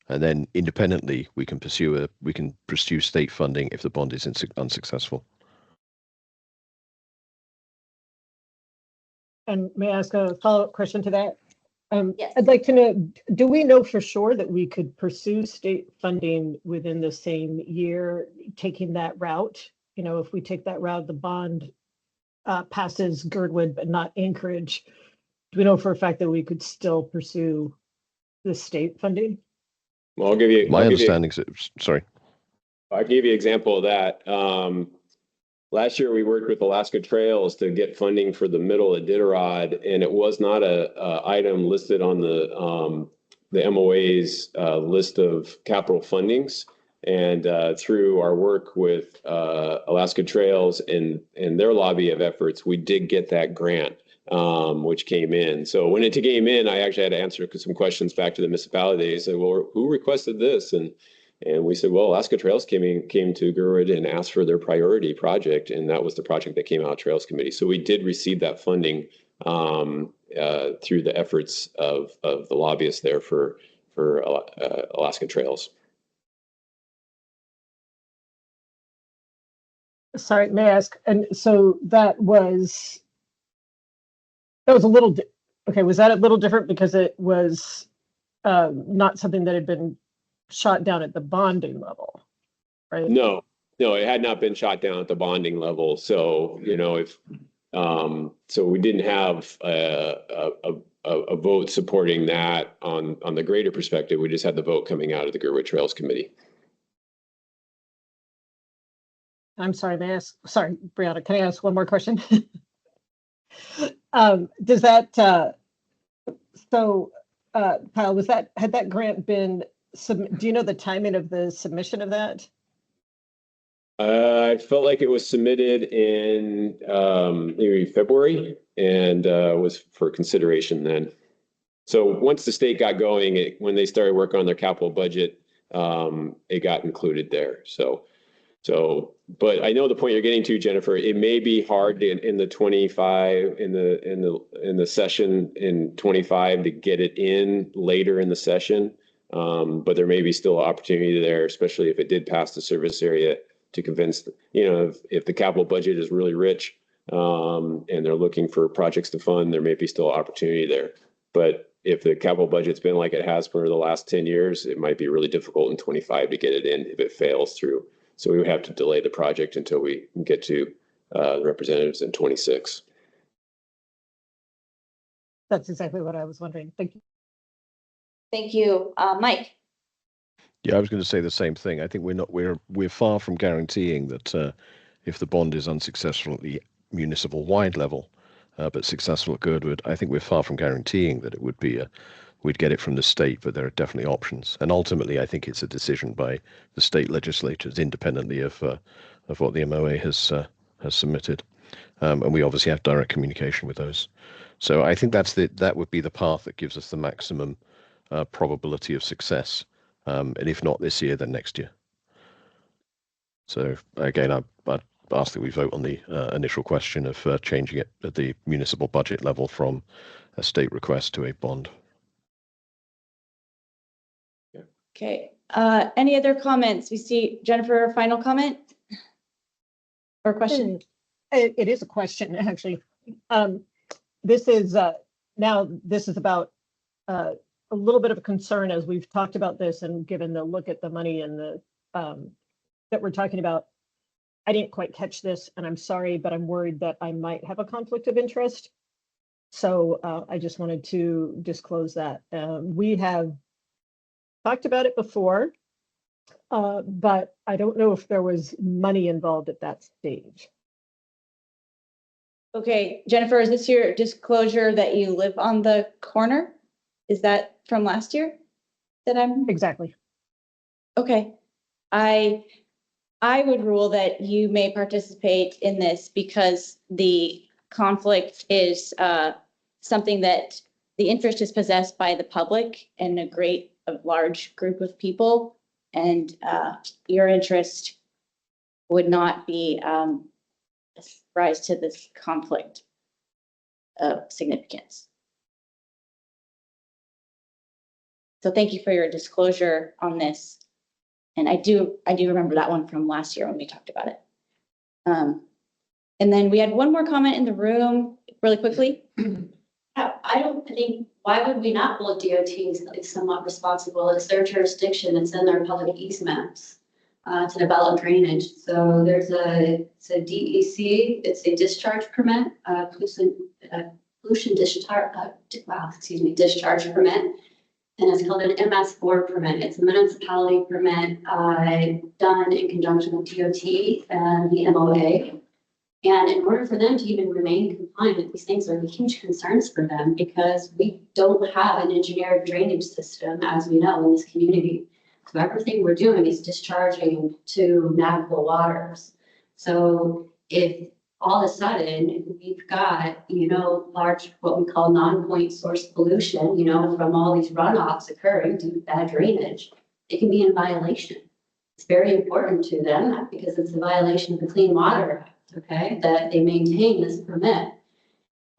And then independently, we can pursue state funding if the bond is unsuccessful. And may I ask a follow-up question to that? Yes. I'd like to know, do we know for sure that we could pursue state funding within the same year, taking that route? You know, if we take that route, the bond passes Girdwood, but not Anchorage. Do we know for a fact that we could still pursue the state funding? Well, I'll give you my understanding. Sorry. I'll give you an example of that. Last year, we worked with Alaska Trails to get funding for the middle Iditarod, and it was not a item listed on the MOA's list of capital fundings. And through our work with Alaska Trails and their lobby of efforts, we did get that grant, which came in. So when it came in, I actually had to answer some questions back to the municipality. They said, well, who requested this? And we said, well, Alaska Trails came to Girdwood and asked for their priority project, and that was the project that came out of Trails Committee. So we did receive that funding through the efforts of the lobbyists there for Alaska Trails. Sorry, may I ask? And so that was a little, okay, was that a little different because it was not something that had been shot down at the bonding level, right? No, it had not been shot down at the bonding level. So, you know, so we didn't have a vote supporting that on the greater perspective. We just had the vote coming out of the Girdwood Trails Committee. I'm sorry, may I ask? Sorry, Brianna, can I ask one more question? Does that, Kyle, had that grant been, do you know the timing of the submission of that? I felt like it was submitted in maybe February and was for consideration then. So once the state got going, when they started working on their capital budget, it got included there. But I know the point you're getting to, Jennifer. It may be hard in the 25 in the session in 25 to get it in later in the session. But there may be still opportunity there, especially if it did pass the service area, to convince, you know, if the capital budget is really rich and they're looking for projects to fund, there may be still opportunity there. But if the capital budget's been like it has for the last 10 years, it might be really difficult in 25 to get it in if it fails through. So we would have to delay the project until we get to the representatives in 26. That's exactly what I was wondering. Thank you. Thank you. Mike. Yeah, I was going to say the same thing. I think we're far from guaranteeing that if the bond is unsuccessful at the municipal wide level, but successful at Girdwood, I think we're far from guaranteeing that it would be we'd get it from the state, but there are definitely options. And ultimately, I think it's a decision by the state legislatures independently of what the MOA has submitted. And we obviously have direct communication with those. So I think that would be the path that gives us the maximum probability of success. And if not this year, then next year. So again, I'd ask that we vote on the initial question of changing it at the municipal budget level from a state request to a bond. Okay. Any other comments? We see Jennifer, final comment or question? It is a question, actually. This is this is about a little bit of a concern as we've talked about this and given the look at the money and the that we're talking about. I didn't quite catch this, and I'm sorry, but I'm worried that I might have a conflict of interest. So I just wanted to disclose that. We have talked about it before, but I don't know if there was money involved at that stage. Okay, Jennifer, is this your disclosure that you live on the corner? Is that from last year that I'm? Exactly. Okay. I would rule that you may participate in this because the conflict is something that the interest is possessed by the public and a large group of people, and your interest would not be rise to this conflict of significance. So thank you for your disclosure on this. And I do remember that one from last year when we talked about it. And then we had one more comment in the room really quickly. I don't think, why would we not hold DOTs like somewhat responsible? It's their jurisdiction, it's in their public easements to develop drainage. So it's a DEC, it's a discharge permit, pollution discharge permit. And it's called an MS4 permit. It's a municipality permit done in conjunction with DOT and the MOA. And in order for them to even remain compliant, these things are huge concerns for them because we don't have an engineered drainage system, as we know, in this community. So everything we're doing is discharging to navigable waters. So if all of a sudden we've got, large, what we call non-point source pollution, from all these runoffs occurring due to bad drainage, it can be in violation. It's very important to them because it's a violation of the Clean Water Act, okay, that they maintain this permit.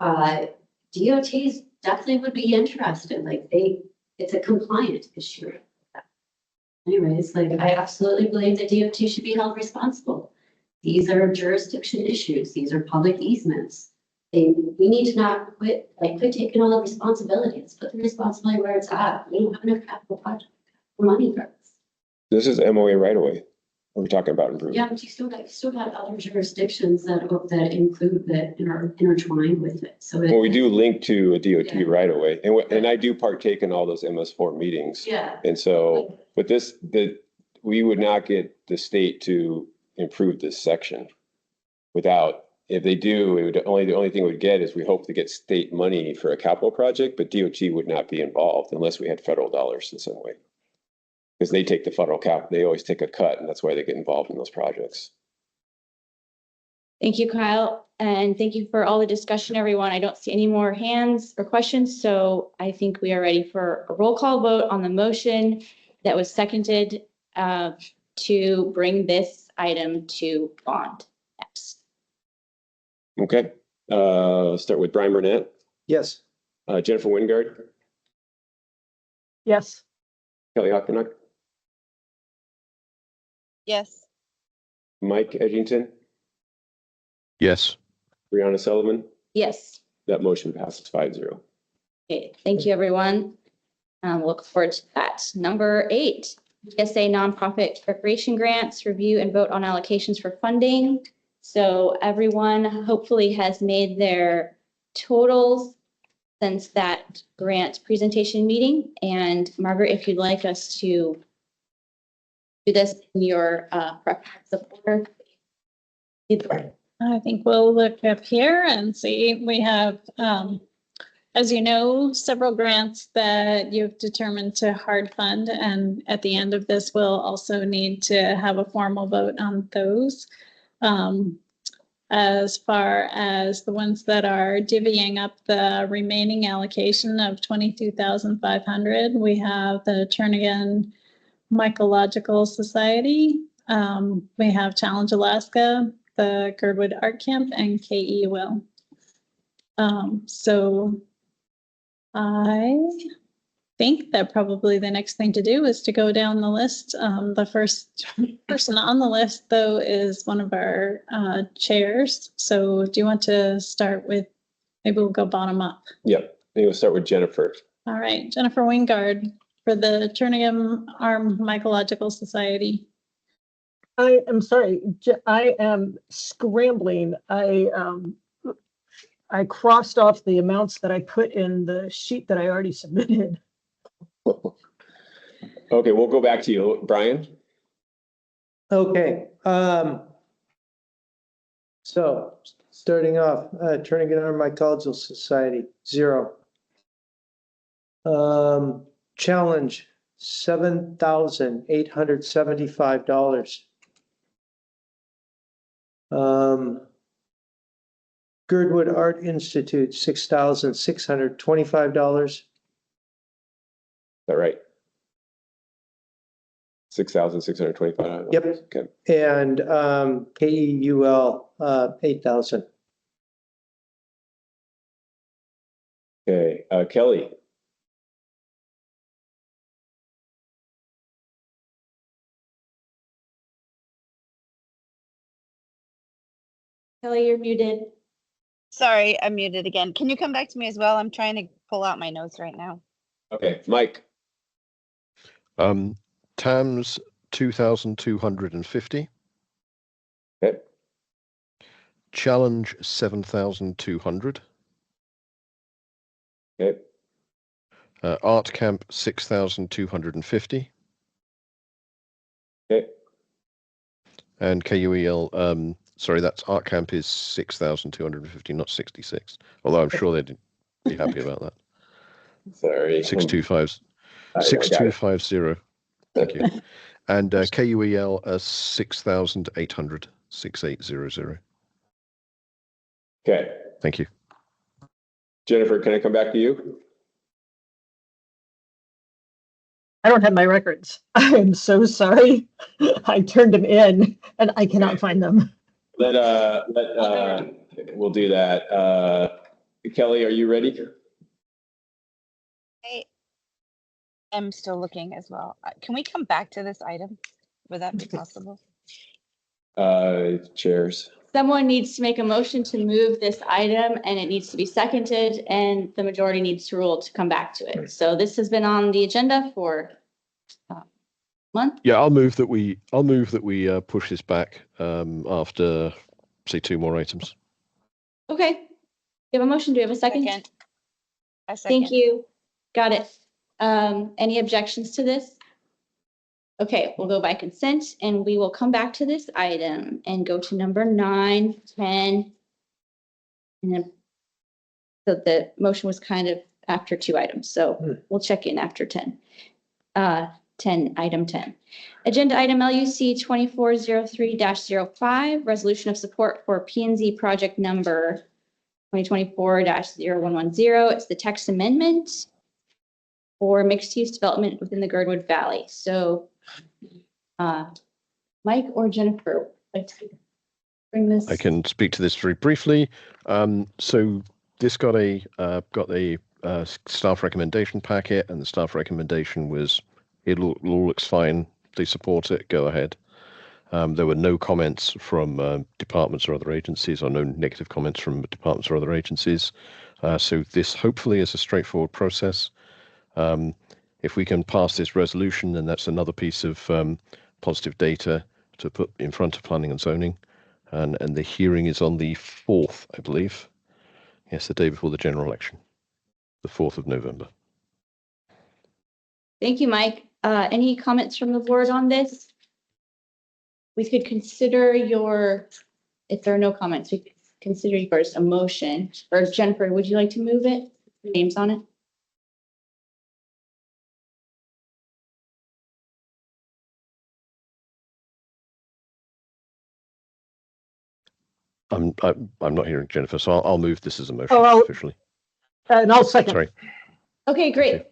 DOTs definitely would be interested, it's a compliant issue. Anyways, I absolutely believe that DOT should be held responsible. These are jurisdiction issues. These are public easements. We need to not quit taking all the responsibility. Let's put the responsibility where it's at. We don't have enough capital project money for this. This is MOA right away. We're talking about improvement. Yeah, but you still got other jurisdictions that include that and are intertwined with it. So well, we do link to a DOT right away, and I do partake in all those MS4 meetings. Yeah. And so, but we would not get the state to improve this section without. If they do, the only thing we'd get is we hope to get state money for a capital project, but DOT would not be involved unless we had federal dollars in some way. Because they take the federal cap, they always take a cut, and that's why they get involved in those projects. Thank you, Kyle. And thank you for all the discussion, everyone. I don't see any more hands or questions, so I think we are ready for a roll call vote on the motion that was seconded to bring this item to bond next. Okay, start with Brian Burnett. Yes. Jennifer Wingard. Yes. Kelly Hockernach. Yes. Mike Edgington. Yes. Brianna Sullivan. Yes. That motion passes 5-0. Okay, thank you, everyone. Look forward to that. Number 8, GSA nonprofit recreation grants, review and vote on allocations for funding. So everyone hopefully has made their totals since that grant presentation meeting. And Margaret, if you'd like us to do this in your preference of order. I think we'll look up here and see. We have, as you know, several grants that you've determined to hard fund. And at the end of this, we'll also need to have a formal vote on those. As far as the ones that are divvying up the remaining allocation of $22,500, we have the Turnagain Mycological Society. We have Challenge Alaska, the Girdwood Art Camp, and KE Will. So I think that probably the next thing to do is to go down the list. The first person on the list, though, is one of our chairs. So do you want to start with, maybe we'll go bottom up. Yep. Maybe we'll start with Jennifer. All right, Jennifer Wingard for the Turnham Arm Mycological Society. I am sorry, I am scrambling. I crossed off the amounts that I put in the sheet that I already submitted. Okay, we'll go back to you, Brian. Okay, so starting off, Turnagain Arm Mycological Society, 0. Challenge, $7,875. Girdwood Art Institute, $6,625. Is that right? $6,625. Yep. Okay. And KEUL, 8,000. Okay, Kelly. Kelly, you're muted. Sorry, I'm muted again. Can you come back to me as well? I'm trying to pull out my notes right now. Okay, Mike. TAMS 2,250. Okay. Challenge 7,200. Okay. Art Camp 6,250. Okay. And KUEL, sorry, that's Art Camp is 6,250, not 66. Although I'm sure they'd be happy about that. Sorry. 625. 6250. Thank you. And KUEL 6,800. 6800. Okay. Thank you. Jennifer, can I come back to you? I don't have my records. I'm so sorry. I turned them in and I cannot find them. We'll do that. Kelly, are you ready? I am still looking as well. Can we come back to this item? Would that be possible? Chairs. Someone needs to make a motion to move this item and it needs to be seconded and the majority needs to rule to come back to it. So this has been on the agenda for a month. Yeah, I'll move that we push this back after, say, 2 more items. Okay. You have a motion. Do you have a second? I second. Thank you. Got it. Any objections to this? Okay, we'll go by consent and we will come back to this item and go to number 9, 10. And then, so the motion was kind of after 2 items. So we'll check in after 10. 10, item 10. Agenda item LUC 2403-05, resolution of support for P&Z project number 2024-0110. It's the text amendment for mixed-use development within the Girdwood Valley. So Mike or Jennifer, like to bring this. I can speak to this very briefly. So this got a staff recommendation packet, and the staff recommendation was it all looks fine. They support it. Go ahead. There were no comments from departments or other agencies, or no negative comments from departments or other agencies. So this hopefully is a straightforward process. If we can pass this resolution, then that's another piece of positive data to put in front of planning and zoning. And the hearing is on the 4th, I believe. Yes, the day before the general election, the 4th of November. Thank you, Mike. Any comments from the board on this? We could consider if there are no comments, we could consider yours a motion. Or Jennifer, would you like to move it? Names on it? I'm not hearing Jennifer, so I'll move this as a motion officially. And I'll second. Sorry. Okay, great.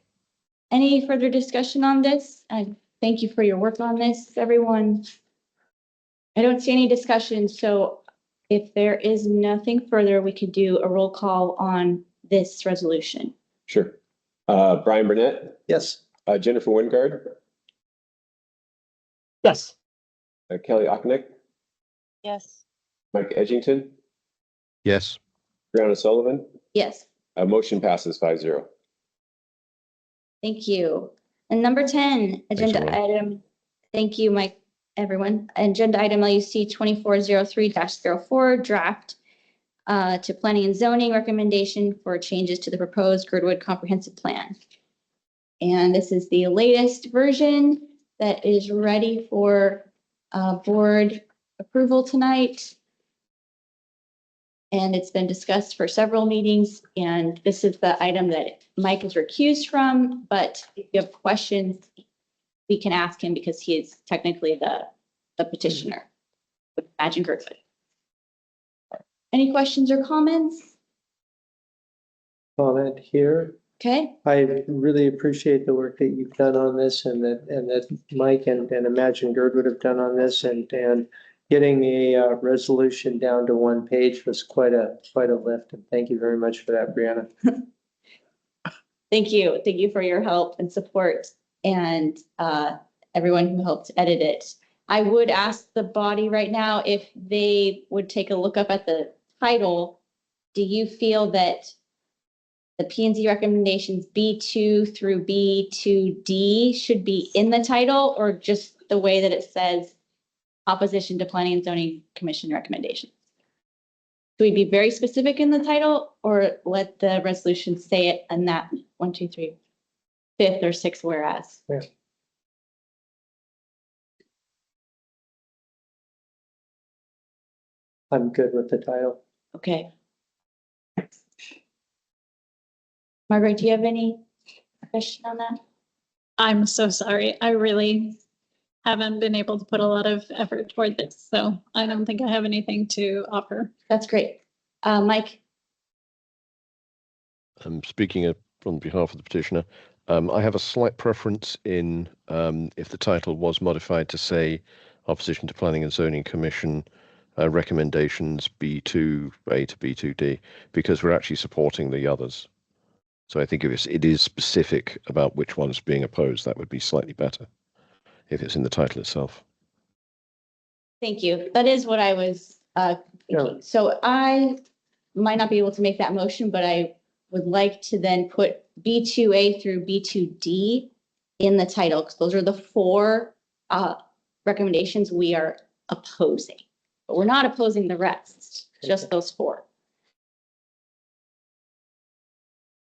Any further discussion on this? Thank you for your work on this, everyone. I don't see any discussion, so if there is nothing further, we could do a roll call on this resolution. Sure. Brian Burnett, Yes. Jennifer Wingard, Yes. Kelly Ocknick, Yes. Mike Edgington, Yes. Brianna Sullivan. Yes. Motion passes 5-0. Thank you. And number 10, agenda everyone. item. Thank you, Mike, everyone. Agenda item LUC 2403-04 draft to planning and zoning recommendation for changes to the proposed Girdwood comprehensive plan. And this is the latest version that is ready for board approval tonight. And it's been discussed for several meetings, and this is the item that Mike is recused from, but if you have questions, we can ask him because he is technically the petitioner with Imagine Girdwood. Any questions or comments? Comment here. Okay. I really appreciate the work that you've done on this and that Mike and Imagine Girdwood have done on this, and getting a resolution down to one page was quite a lift. And thank you very much for that, Brianna. Thank you. Thank you for your help and support and everyone who helped edit it. I would ask the body right now if they would take a look up at the title. Do you feel that the P&Z recommendations B2 through B2D should be in the title, or just the way that it says opposition to Planning and Zoning Commission recommendations? Should we be very specific in the title, or let the resolution say it in that 1, 2, 3, 5th or 6th whereas? Yeah. I'm good with the title. Okay. Margaret, do you have any question on that? I'm so sorry. I really haven't been able to put a lot of effort toward this, so I don't think I have anything to offer. That's great. Mike? Speaking on behalf of the petitioner, I have a slight preference in if the title was modified to say opposition to Planning and Zoning Commission recommendations B2A to B2D, because we're actually supporting the others. So I think if it is specific about which one's being opposed, that would be slightly better if it's in the title itself. Thank you. That is what I was thinking. So I might not be able to make that motion, but I would like to then put B2A through B2D in the title, because those are the 4 recommendations we are opposing. But we're not opposing the rest, just those 4.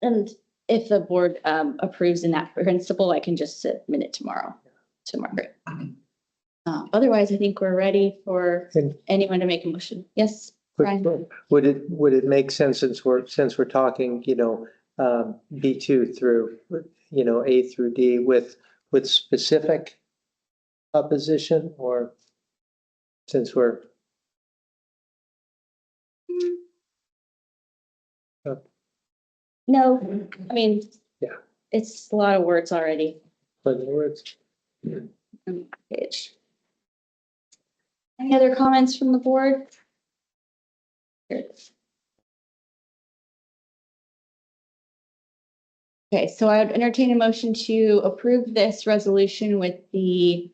And if the board approves in that principle, I can just submit it tomorrow to Margaret. Otherwise, I think we're ready for anyone to make a motion. Yes, Brian? Would it make sense, since we're talking, B2 through, A through D with specific opposition, or since we're No, I mean, yeah, it's a lot of words already. plenty of words. Page. Any other comments from the board? Here it is. Okay, so I would entertain a motion to approve this resolution with the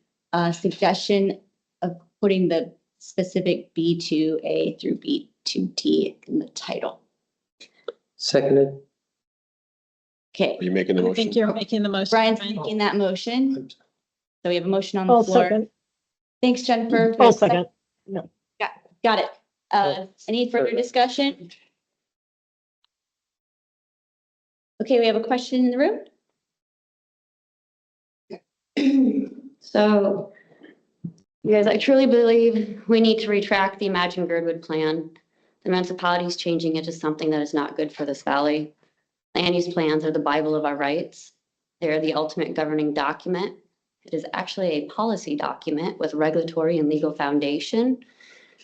suggestion of putting the specific B2A through B2D in the title. Seconded. Okay. Are you making the I motion? think you're making the motion. Brian's Brian. making that motion. So we have a motion on the I'll floor. second. Thanks, Jennifer. I'll second. No. Got it. Any further discussion? Okay, we have a question in the room. So, you guys, I truly believe we need to retract the Imagine Girdwood plan. The municipality is changing it to something that is not good for this valley. Land use plans are the Bible of our rights. They're the ultimate governing document. It is actually a policy document with regulatory and legal foundation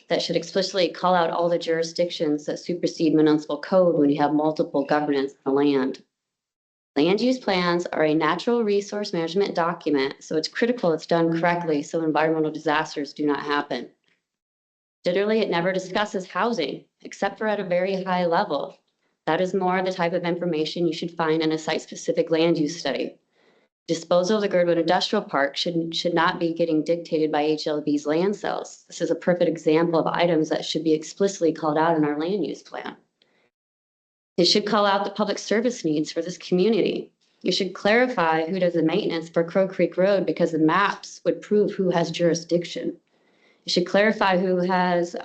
that should explicitly call out all the jurisdictions that supersede municipal code when you have multiple governance of the land. Land use plans are a natural resource management document, so it's critical it's done correctly so environmental disasters do not happen. Literally, it never discusses housing, except for at a very high level. That is more the type of information you should find in a site-specific land use study. Disposal of the Girdwood Industrial Park should not be getting dictated by HLB's land sales. This is a perfect example of items that should be explicitly called out in our land use plan. It should call out the public service needs for this community. You should clarify who does the maintenance for Crow Creek Road because the maps would prove who has jurisdiction. You should clarify who has,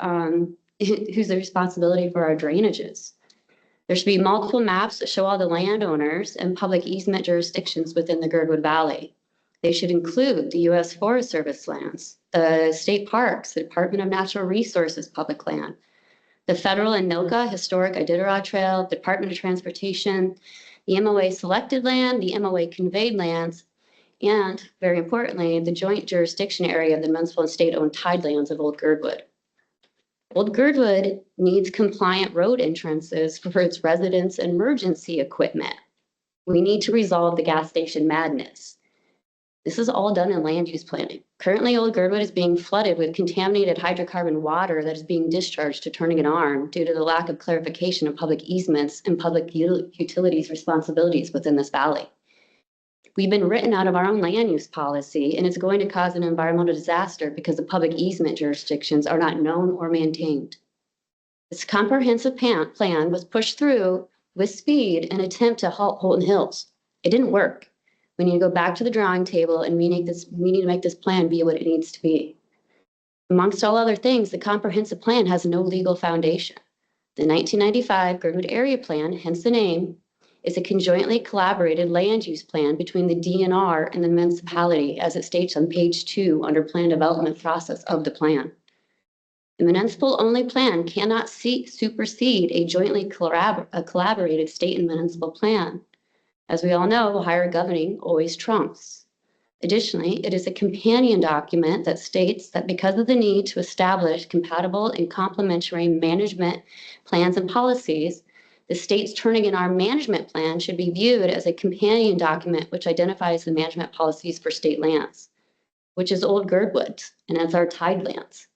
who's the responsibility for our drainages. There should be multiple maps that show all the landowners and public easement jurisdictions within the Girdwood Valley. They should include the U.S. Forest Service lands, the state parks, the Department of Natural Resources public land, the federal and NOCA Historic Iditarod Trail, Department of Transportation, the MOA selected land, the MOA conveyed lands, and very importantly, the joint jurisdiction area of the municipal and state-owned tidelands of Old Girdwood. Old Girdwood needs compliant road entrances for its residents and emergency equipment. We need to resolve the gas station madness. This is all done in land use planning. Currently, Old Girdwood is being flooded with contaminated hydrocarbon water that is being discharged to Turnigan Arm due to the lack of clarification of public easements and public utilities responsibilities within this valley. We've been written out of our own land use policy, and it's going to cause an environmental disaster because the public easement jurisdictions are not known or maintained. This comprehensive plan was pushed through with speed in an attempt to halt Holton Hills. It didn't work. We need to go back to the drawing table and we need to make this plan be what it needs to be. Amongst all other things, the comprehensive plan has no legal foundation. The 1995 Girdwood Area Plan, hence the name, is a conjointly collaborated land use plan between the DNR and the municipality, as it states on page 2 under plan development process of the plan. The municipal-only plan cannot supersede a jointly collaborated state and municipal plan. As we all know, higher governing always trumps. Additionally, it is a companion document that states that because of the need to establish compatible and complementary management plans and policies, the state's Turnigan Arm management plan should be viewed as a companion document which identifies the management policies for state lands, which is Old Girdwood, and that's our tidelands.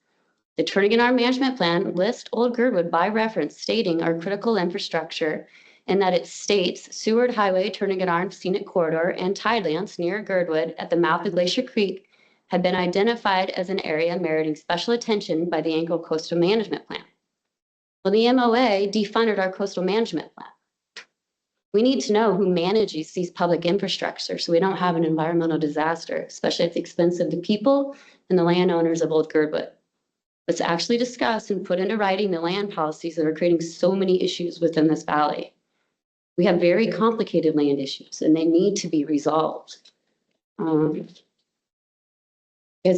The Turnigan Arm management plan lists Old Girdwood by reference, stating our critical infrastructure, and that it states Seward Highway, Turnigan Arm Scenic Corridor, and tidelands near Girdwood at the mouth of Glacier Creek have been identified as an area meriting special attention by the Ankle Coastal Management Plan. Well, the MOA defunded our coastal management plan. We need to know who manages these public infrastructure so we don't have an environmental disaster, especially at the expense of the people and the landowners of Old Girdwood. Let's actually discuss and put into writing the land policies that are creating so many issues within this valley. We have very complicated land issues and they need to be resolved. Because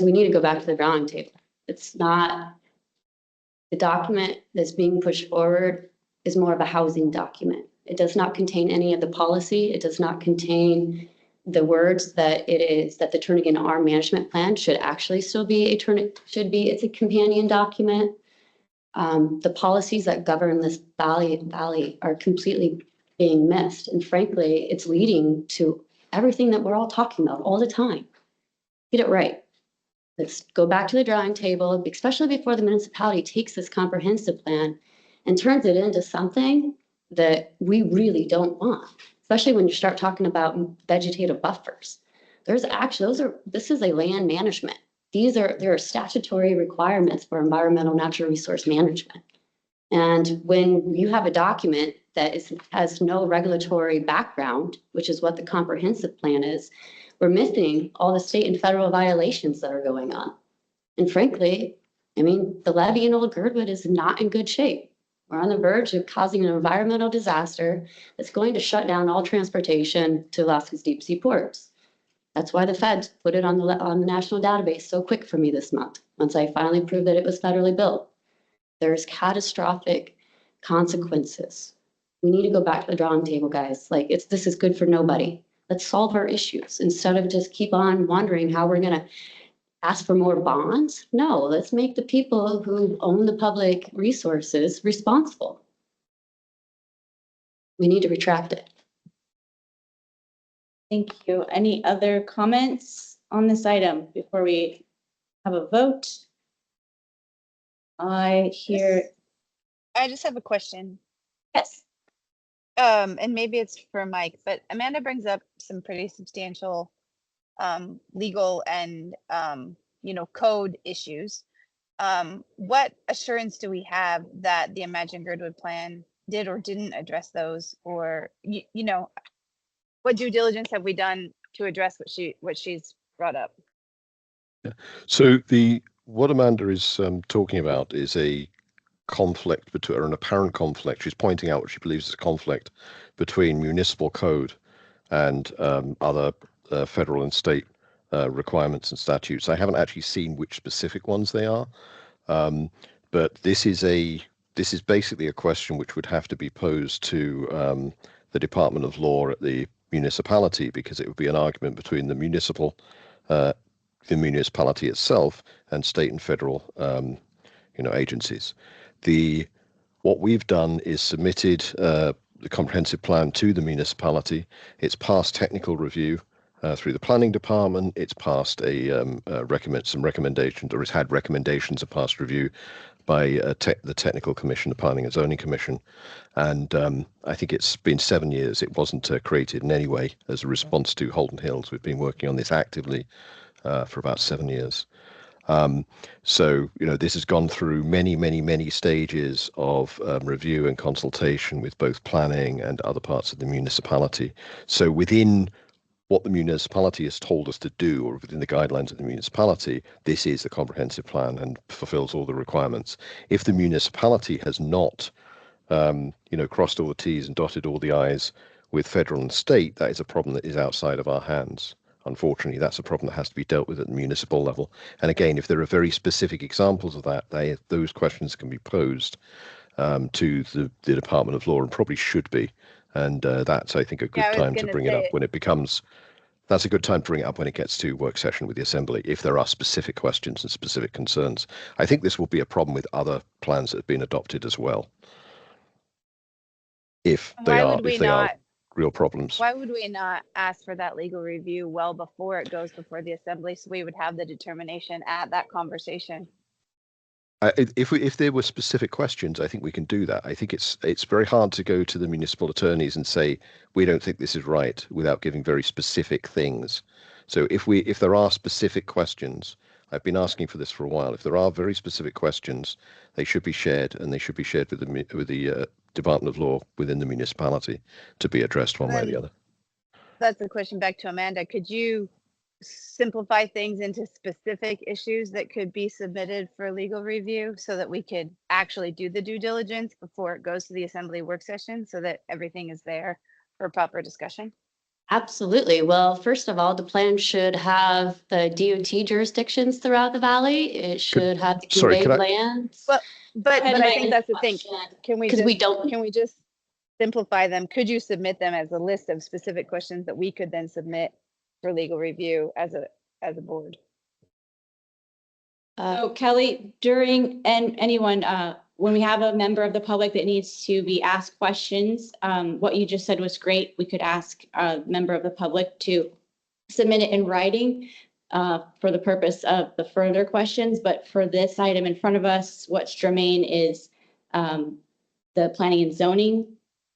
we need to go back to the drawing table. It's not, the document that's being pushed forward is more of a housing document. It does not contain any of the policy. It does not contain the words that it is, that the Turnigan Arm management plan should actually still be it's a companion document. The policies that govern this valley are completely being missed. And frankly, it's leading to everything that we're all talking about all the time. Get it right. Let's go back to the drawing table, especially before the municipality takes this comprehensive plan and turns it into something that we really don't want, especially when you start talking about vegetative buffers. There's actually, this is a land management. There are statutory requirements for environmental natural resource management. And when you have a document that has no regulatory background, which is what the comprehensive plan is, we're missing all the state and federal violations that are going on. And frankly, I mean, the levee in Old Girdwood is not in good shape. We're on the verge of causing an environmental disaster that's going to shut down all transportation to Alaska's deep sea ports. That's why the feds put it on the national database so quick for me this month, once I finally proved that it was federally built. There's catastrophic consequences. We need to go back to the drawing table, guys. Like, this is good for nobody. Let's solve our issues instead of just keep on wondering how we're going to ask for more bonds. No, let's make the people who own the public resources responsible. We need to retract it. Thank you. Any other comments on this item before we have a vote? I hear. I just have a question. Yes. and maybe it's for Mike, but Amanda brings up some pretty substantial legal and code issues. What assurance do we have that the Imagine Girdwood plan did or didn't address those, or what due diligence have we done to address what she's brought up? So what Amanda is talking about is a conflict between, or an apparent conflict. She's pointing out what she believes is a conflict between municipal code and other federal and state requirements and statutes. I haven't actually seen which specific ones they are, but this is basically a question which would have to be posed to the Department of Law at the municipality, because it would be an argument between the municipality itself and state and federal agencies. What we've done is submitted the comprehensive plan to the municipality. It's passed technical review through the planning department. It's passed some recommendations, or it's had recommendations of past review by the technical commission, the planning and zoning commission. And I think it's been 7 years. It wasn't created in any way as a response to Holden Hills. We've been working on this actively for about 7 years. So, this has gone through many stages of review and consultation with both planning and other parts of the municipality. So within what the municipality has told us to do, or within the guidelines of the municipality, this is the comprehensive plan and fulfills all the requirements. If the municipality has not, crossed all the T's and dotted all the I's with federal and state, that is a problem that is outside of our hands. Unfortunately, that's a problem that has to be dealt with at the municipal level. And again, if there are very specific examples of that, those questions can be posed to the Department of Law, and probably should be. And that's, I think, a good time to bring it up when it becomes. That's a good time to bring it up when it gets to work session with the Assembly, if there are specific questions and specific concerns. I think this will be a problem with other plans that have been adopted as well, if they are real problems. Why would we not ask for that legal review well before it goes before the Assembly, so we would have the determination at that conversation? If there were specific questions, I think we can do that. I think it's very hard to go to the municipal attorneys and say we don't think this is right without giving very specific things. So if there are specific questions, I've been asking for this for a while. If there are very specific questions, they should be shared, and they should be shared with the Department of Law within the municipality to be addressed one way or the other. That's a question back to Amanda. Could you simplify things into specific issues that could be submitted for legal review, so that we could actually do the due diligence before it goes to the Assembly work session, so that everything is there for proper discussion? Absolutely. Well, first of all, the plan should have the DOT jurisdictions throughout the valley. It should have the conveyed lands. Well, but I think that's the thing. Can we just simplify them? Could you submit them as a list of specific questions that we could then submit for legal review as a board? So Kelly, anyone, when we have a member of the public that needs to be asked questions, what you just said was great. We could ask a member of the public to submit it in writing for the purpose of the further questions. But for this item in front of us, what's germane is the planning and zoning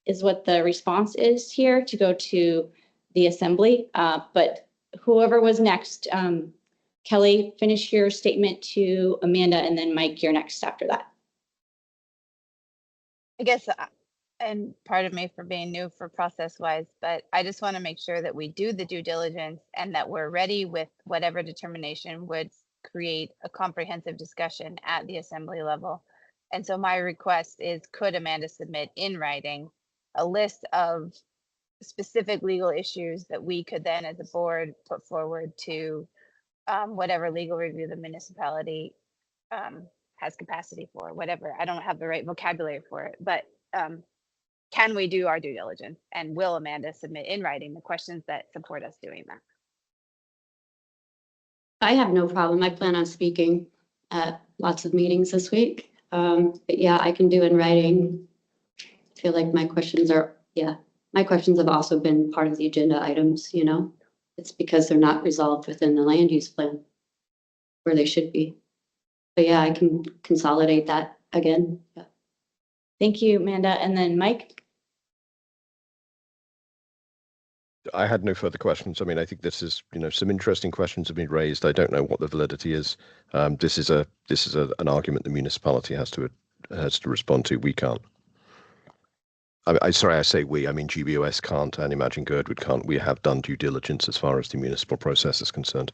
is what the response is here to go to the Assembly. But whoever was next, Kelly, finish your statement to Amanda, and then Mike, you're next after that. I guess, and pardon me for being new for process wise, but I just want to make sure that we do the due diligence and that we're ready with whatever determination would create a comprehensive discussion at the Assembly level. And so my request is, could Amanda submit in writing a list of specific legal issues that we could then as a board put forward to whatever legal review the municipality has capacity for, whatever. I don't have the right vocabulary for it, but can we do our due diligence, and will Amanda submit in writing the questions that support us doing that? I have no problem. I plan on speaking at lots of meetings this week. But yeah, I can do in writing. I feel like my questions have also been part of the agenda items, It's because they're not resolved within the land use plan where they should be. But yeah, I can consolidate that again. Yeah. Thank you, Amanda. And then Mike? I had no further questions. I mean, I think this is, some interesting questions have been raised. I don't know what the validity is. This is an argument the municipality has to respond to. We can't. Sorry, I say we. I mean, GBOS can't, and Imagine Girdwood can't. We have done due diligence as far as the municipal process is concerned.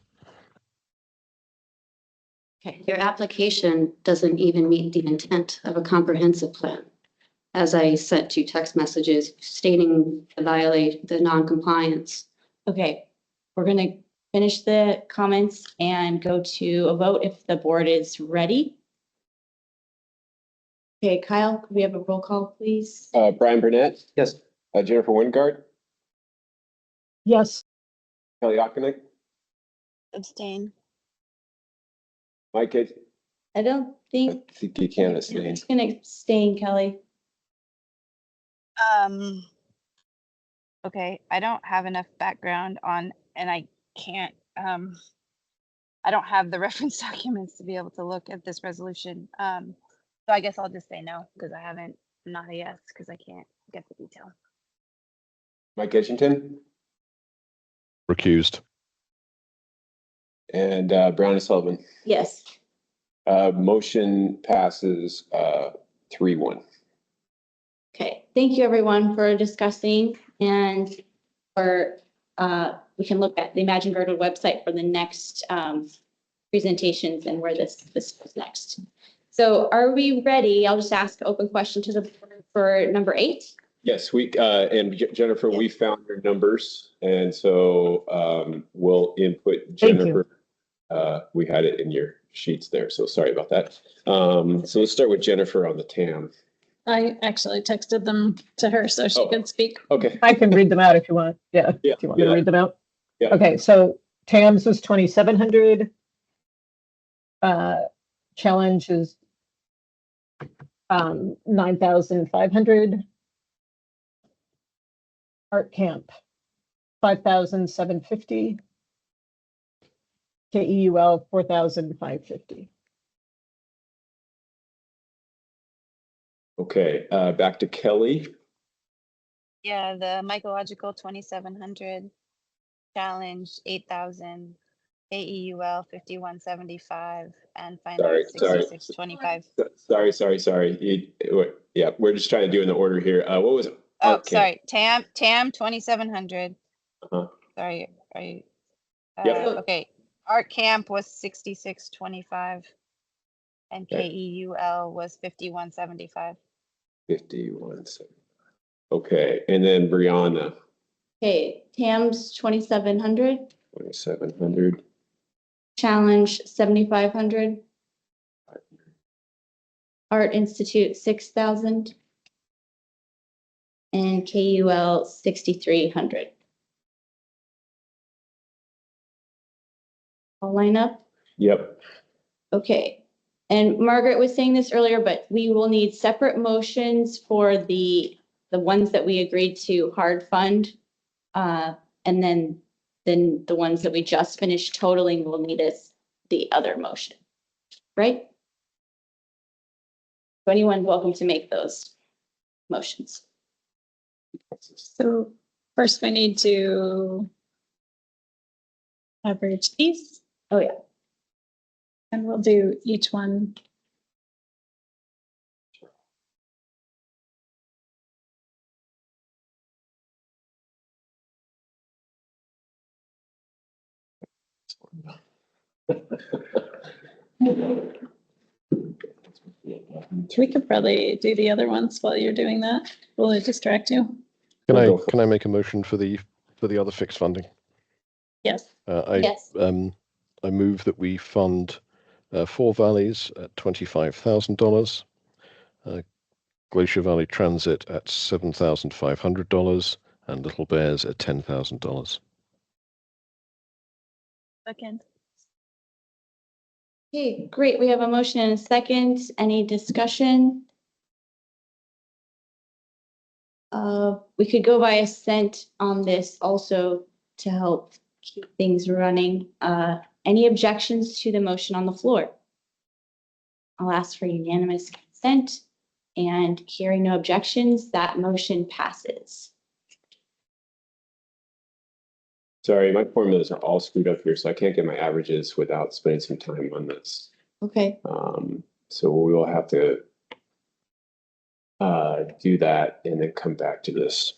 Okay, your application doesn't even meet the intent of a comprehensive plan. As I sent 2 text messages stating to violate the non-compliance. Okay, we're gonna finish the comments and go to a vote if the board is ready. Okay, Kyle, could we have a roll call, please? Brian Burnett, Yes. Jennifer Wingard, Yes. Kelly Ockenick, Abstain. Mike Gage. I don't think. I think you can I'm abstain. just gonna abstain, Kelly. Okay, I don't have enough background on, and I can't, I don't have the reference documents to be able to look at this resolution. So I guess I'll just say no, because I haven't, not a yes, because I can't get the detail. Mike Edgington Recused. and Brown and Sullivan. Yes. Motion passes 3-1. Okay, thank you everyone for discussing and for, we can look at the Imagine Girdwood website for the next presentations and where this goes next. So are we ready? I'll just ask an open question to the board for number 8. Yes, and Jennifer, we found your numbers, and so we'll input Jennifer. We had it in your sheets there, so sorry about that. So let's start with Jennifer on the TAM. I actually texted them to her so she could speak. Okay. I can read them out if you want. Yeah. Yeah. If you want me to read them out. Yeah. Okay. So TAMS was 2,700. Challenge is 9,500. Art Camp 5,750. KEUL 4,550. Okay, back to Kelly. Yeah, the mycological 2,700, challenge 8,000, AEUL 5,175, and finance 6625. Sorry. Yeah, we're just trying to do in the order here. What was it? Oh, sorry. TAM 2,700. Sorry, are you? Okay. Art Camp was 6625, and KEUL was 5,175. 5,175. Okay, and then Brianna. Okay, TAMS 2,700. 2,700. Challenge 7,500. Art Institute 6,000. And KUL 6,300. All line up? Yep. Okay. And Margaret was saying this earlier, but we will need separate motions for the ones that we agreed to hard fund. And then the ones that we just finished totaling will need the other motion, right? So anyone welcome to make those motions. So first we need to average these. Oh, yeah. And we'll do each one. We could probably do the other ones while you're doing that. Will it distract you? Can I make a motion for the other fixed funding? Yes. Yes. I move that we fund Four Valleys at $25,000, Glacier Valley Transit at $7,500, and Little Bears at $10,000. Second. Okay, great. We have a motion and a second. Any discussion? We could go by assent on this also to help keep things running. Any objections to the motion on the floor? I'll ask for unanimous consent, and hearing no objections, that motion passes. Sorry, my formulas are all screwed up here, so I can't get my averages without spending some time on this. Okay, So we will have to do that and then come back to this.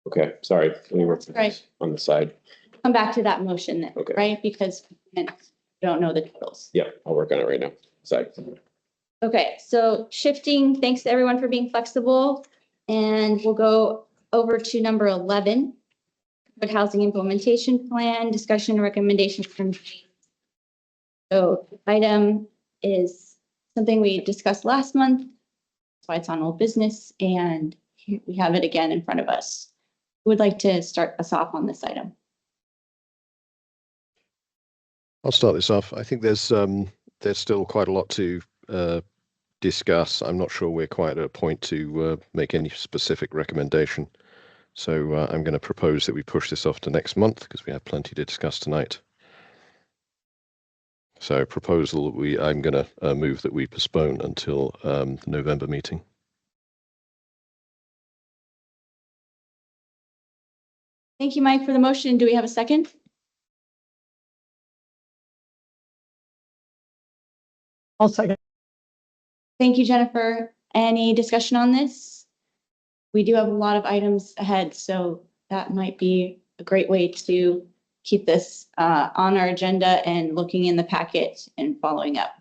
Okay, sorry, let me work right. on the side. Come back to that motion then, Okay. right? Because we don't know the totals. Yeah, I'll work on it right now. Sorry. Okay, so shifting, thanks to everyone for being flexible. And we'll go over to number 11. Good housing implementation plan, discussion and recommendations from. So item is something we discussed last month. That's why it's on old business and we have it again in front of us. Who would like to start us off on this item? I'll start this off. I think there's still quite a lot to discuss. I'm not sure we're quite at a point to make any specific recommendation. So I'm going to propose that we push this off to next month because we have plenty to discuss tonight. So proposal that I'm going to move that we postpone until the November meeting. Thank you, Mike, for the motion. Do we have a second? I'll second. Thank you, Jennifer. Any discussion on this? We do have a lot of items ahead, so that might be a great way to keep this on our agenda and looking in the packet and following up.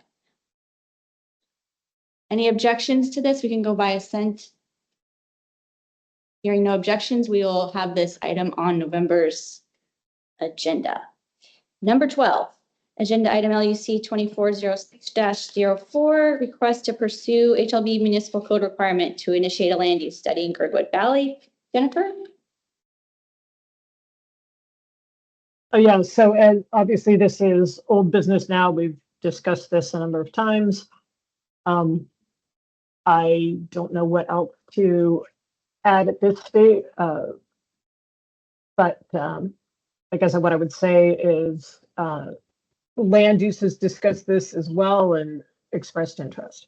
Any objections to this? We can go by assent. Hearing no objections, we will have this item on November's agenda. Number 12, agenda item LUC 2406-04, request to pursue HLB municipal code requirement to initiate a land use study in Girdwood Valley. Jennifer? Oh, yeah. So, and obviously this is old business now. We've discussed this a number of times. I don't know what else to add at this stage, but I guess what I would say is land use has discussed this as well and expressed interest.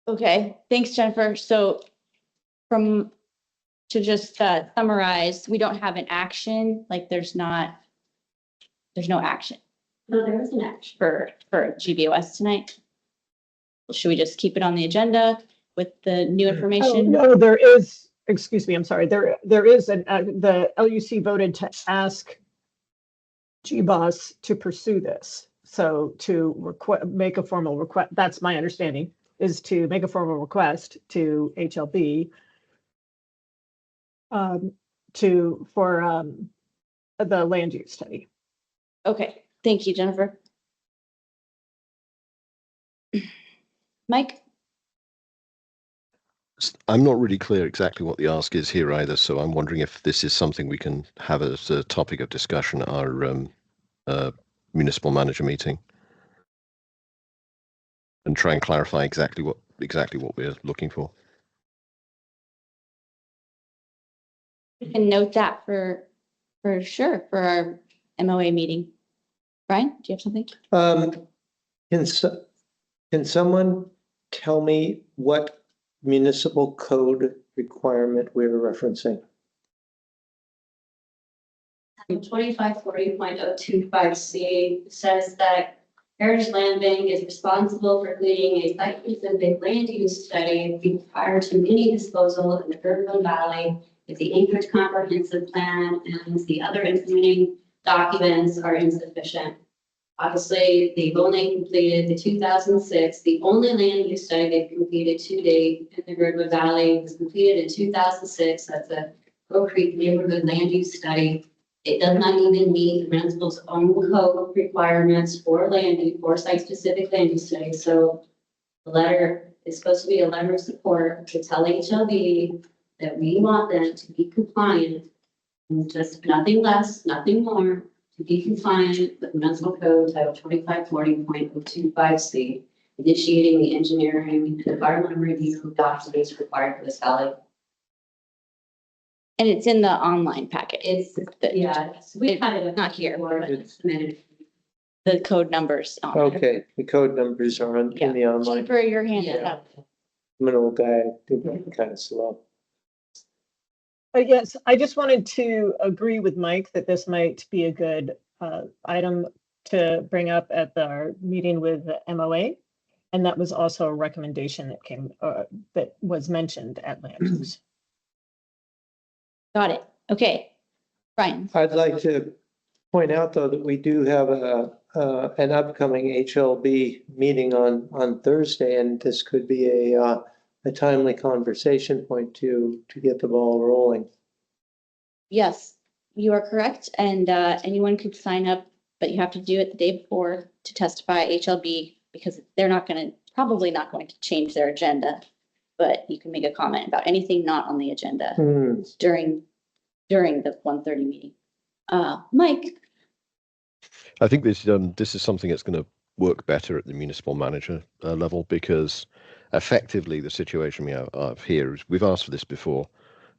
Okay, thanks, Jennifer. So to just summarize, we don't have an action, like there's no action. No, there is an action. For GBOS tonight. Should we just keep it on the agenda with the new information? Oh, no, there is, excuse me, I'm sorry. There is the LUC voted to ask GBOS to pursue this. So to make a formal request, that's my understanding, is to make a formal request to HLB for the land use study. Okay, thank you, Jennifer. Mike? I'm not really clear exactly what the ask is here either, so I'm wondering if this is something we can have as a topic of discussion at our municipal manager meeting and try and clarify exactly what we're looking for. We can note that for sure for our MOA meeting. Brian, do you have something? Can someone tell me what municipal code requirement we're referencing? 2540.025C says that Heritage Land Bank is responsible for completing a site-specific land use study prior to any disposal in the Girdwood Valley if the Anchorage Comprehensive Plan and the other implementing documents are insufficient. Obviously, they've only completed the 2006. The only land use study they've completed to date in the Girdwood Valley was completed in 2006. That's a Oak Creek neighborhood land use study. It does not even meet the municipal's own code requirements for site-specific land use studies. So the letter is supposed to be a letter of support to tell HLB that we want them to be compliant, and just nothing less, nothing more, to be compliant with municipal code title 2540.025C, initiating the engineering and environmental review documents required for this valley. And it's in the online packet. We had it not here. Submitted. The code numbers. Okay, the code numbers are in the online. Jennifer, your hand is up. I'm an old guy, I do that kind of slow. Yes, I just wanted to agree with Mike that this might be a good item to bring up at our meeting with the MOA. And that was also a recommendation that came, that was mentioned at land use. Got it. Okay. Brian. I'd like to point out, though, that we do have an upcoming HLB meeting on Thursday, and this could be a timely conversation point to get the ball rolling. Yes, you are correct. And anyone could sign up, but you have to do it the day before to testify HLB, because they're probably not going to change their agenda, but you can make a comment about anything not on the agenda during the 1:30 meeting. Mike. I think this is something that's going to work better at the municipal manager level, because effectively the situation we have here is we've asked for this before,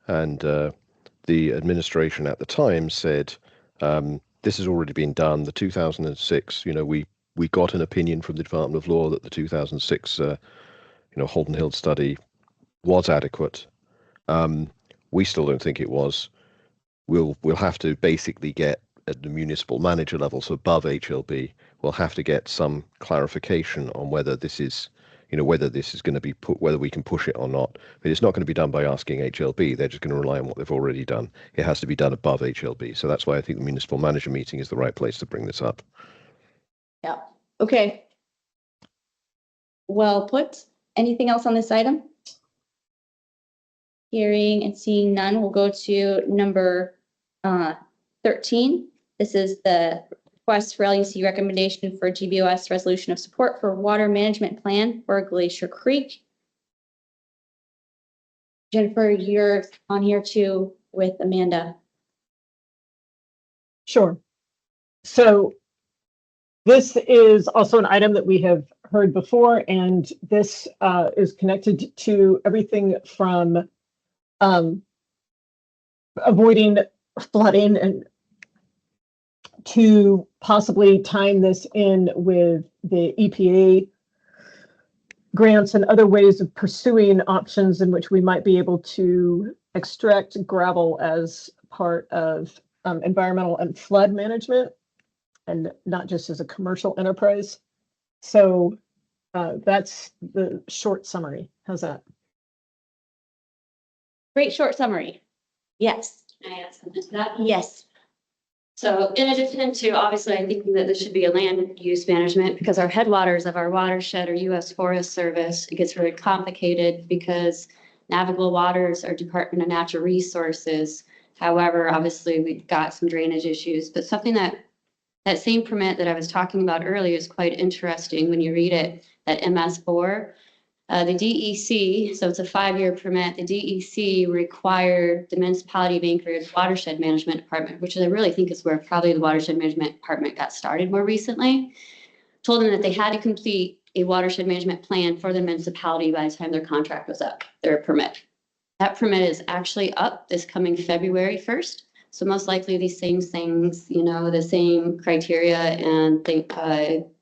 and the administration at the time said this has already been done. The 2006, we got an opinion from the Department of Law that the 2006 Holden Hill study was adequate. We still don't think it was. We'll have to basically get at the municipal manager level, so above HLB, we'll have to get some clarification on whether this is going to be whether we can push it or not. But it's not going to be done by asking HLB. They're just going to rely on what they've already done. It has to be done above HLB. So that's why I think the municipal manager meeting is the right place to bring this up. Yeah. Okay. Well put. Anything else on this item? Hearing and seeing none, we'll go to number 13. This is the request for LUC recommendation for GBOS resolution of support for water management plan for Glacier Creek. Jennifer, you're on here too with Amanda. Sure. So this is also an item that we have heard before, and this is connected to everything from avoiding flooding and to possibly tying this in with the EPA grants and other ways of pursuing options in which we might be able to extract gravel as part of environmental and flood management, and not just as a commercial enterprise. So that's the short summary. How's that? Great short summary. Yes. Can I add something to that? Yes. So in addition to, obviously, I think that this should be a land use management, because our headwaters of our watershed are U.S. Forest Service. It gets very complicated because navigable waters are Department of Natural Resources. However, obviously, we've got some drainage issues, but something that same permit that I was talking about earlier is quite interesting when you read it, that MS4. The DEC, so it's a 5-year permit, the DEC required the municipality of Anchorage Watershed Management Department, which I really think is where probably the Watershed Management Department got started more recently, told them that they had to complete a watershed management plan for the municipality by the time their contract was up, their permit. That permit is actually up this coming February 1st. So most likely these same things, the same criteria and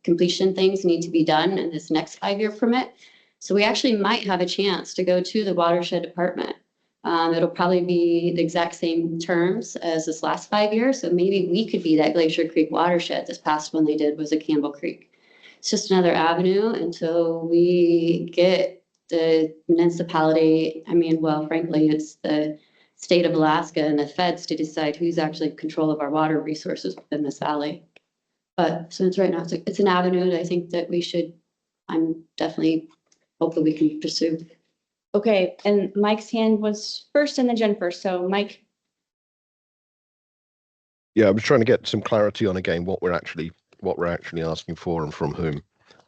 completion things need to be done in this next 5-year permit. So we actually might have a chance to go to the watershed department. It'll probably be the exact same terms as this last 5 years. So maybe we could be that Glacier Creek watershed. This past one they did was a Campbell Creek. It's just another avenue until we get the municipality. Frankly, it's the state of Alaska and the feds to decide who's actually in control of our water resources within this valley. But since right now it's an avenue that I think that I'm definitely hopefully we can pursue. Okay, and Mike's hand was first and then Jennifer. So Mike. Yeah, I was trying to get some clarity on again what we're actually asking for and from whom.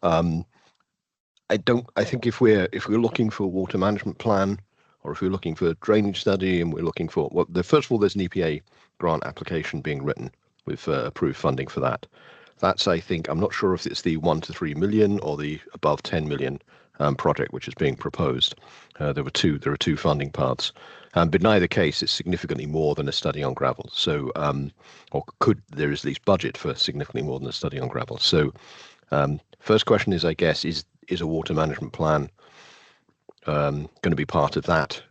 I think if we're looking for a water management plan, or if we're looking for a drainage study and we're looking for first of all, there's an EPA grant application being written with approved funding for that. That's, I think, I'm not sure if it's the 1 to 3 million or the above 10 million project which is being proposed. There are two funding paths, but in either case, it's significantly more than a study on gravel. So, there is at least budget for significantly more than a study on gravel. So, first question is, I guess, is a water management plan going to be part of that